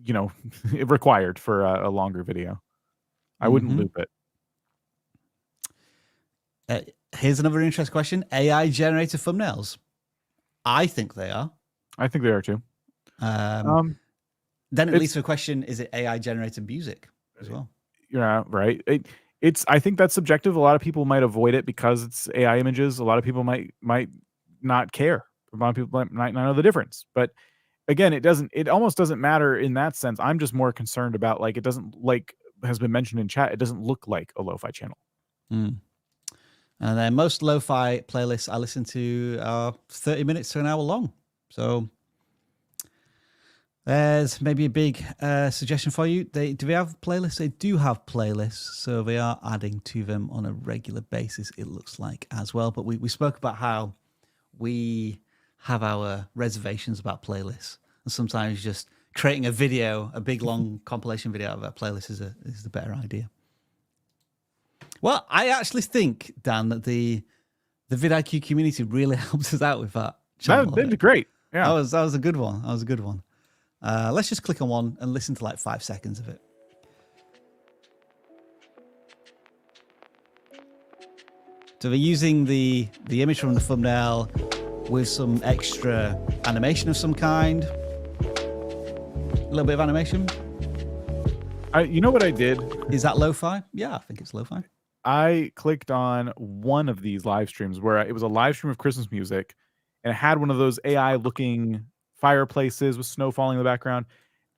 Speaker 2: you know, required for a longer video. I wouldn't loop it.
Speaker 1: Here's another interesting question. AI generated thumbnails. I think they are.
Speaker 2: I think they are too.
Speaker 1: Then it leads to a question, is it AI generated music as well?
Speaker 2: Yeah, right. I think that's subjective. A lot of people might avoid it because it's AI images. A lot of people might not care. A lot of people might not know the difference. But again, it almost doesn't matter in that sense. I'm just more concerned about, like, it doesn't, like has been mentioned in chat, it doesn't look like a lo-fi channel.
Speaker 1: And then most lo-fi playlists I listen to are 30 minutes to an hour long. So there's maybe a big suggestion for you. Do they have playlists? They do have playlists. So they are adding to them on a regular basis, it looks like, as well. But we spoke about how we have our reservations about playlists. And sometimes just creating a video, a big, long compilation video of a playlist is the better idea. Well, I actually think, Dan, that the vidIQ community really helped us out with that.
Speaker 2: That did great. Yeah,
Speaker 1: that was a good one. That was a good one. Let's just click on one and listen to like 5 seconds of it. So they're using the image from the thumbnail with some extra animation of some kind. A little bit of animation.
Speaker 2: You know what I did?
Speaker 1: Is that lo-fi? Yeah, I think it's lo-fi.
Speaker 2: I clicked on one of these live streams where it was a live stream of Christmas music, and it had one of those AI looking fireplaces with snow falling in the background.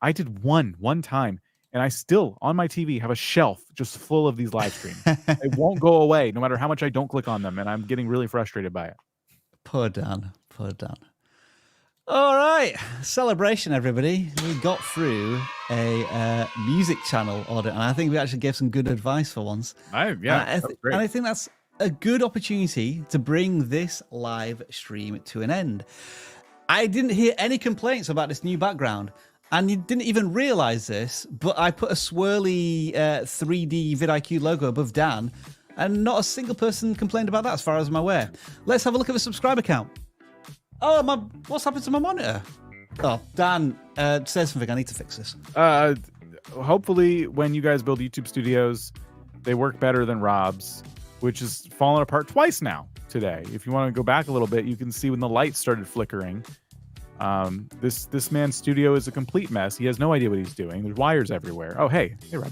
Speaker 2: I did one time, and I still on my TV have a shelf just full of these live streams. It won't go away no matter how much I don't click on them, and I'm getting really frustrated by it.
Speaker 1: Poor Dan. All right, celebration, everybody. We got through a music channel audit, and I think we actually gave some good advice for once.
Speaker 2: And
Speaker 1: I think that's a good opportunity to bring this live stream to an end. I didn't hear any complaints about this new background, and you didn't even realize this, but I put a swirly 3D vidIQ logo above Dan, and not a single person complained about that as far as I'm aware. Let's have a look at the subscriber count. Oh, what's happened to my monitor? Oh, Dan, say something. I need to fix this.
Speaker 2: Hopefully, when you guys build YouTube studios, they work better than Rob's, which has fallen apart twice now today. If you want to go back a little bit, you can see when the lights started flickering. This man's studio is a complete mess. He has no idea what he's doing. There's wires everywhere. Oh, hey, Rob.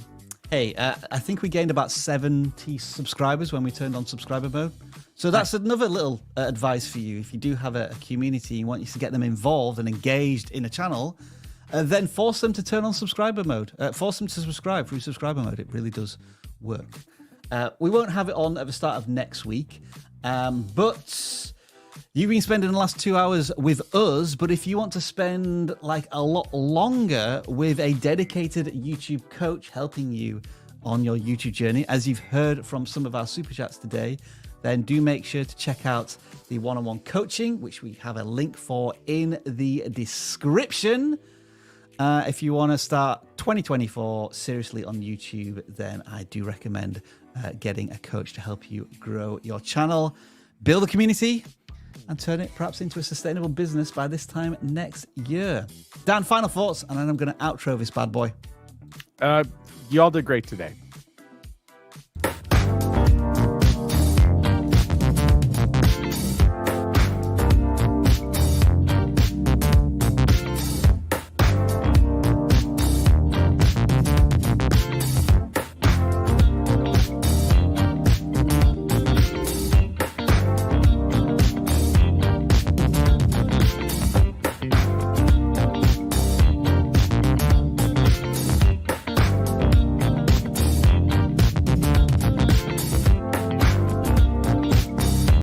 Speaker 1: Hey, I think we gained about 70 subscribers when we turned on subscriber mode. So that's another little advice for you. If you do have a community and want you to get them involved and engaged in a channel, then force them to turn on subscriber mode. Force them to subscribe through subscriber mode. It really does work. We won't have it on at the start of next week, but you've been spending the last 2 hours with us. But if you want to spend like a lot longer with a dedicated YouTube coach helping you on your YouTube journey, as you've heard from some of our super chats today, then do make sure to check out the one-on-one coaching, which we have a link for in the description. If you want to start 2024 seriously on YouTube, then I do recommend getting a coach to help you grow your channel, build a community, and turn it perhaps into a sustainable business by this time next year. Dan, final thoughts, and then I'm going to outro this bad boy.
Speaker 2: You all did great today.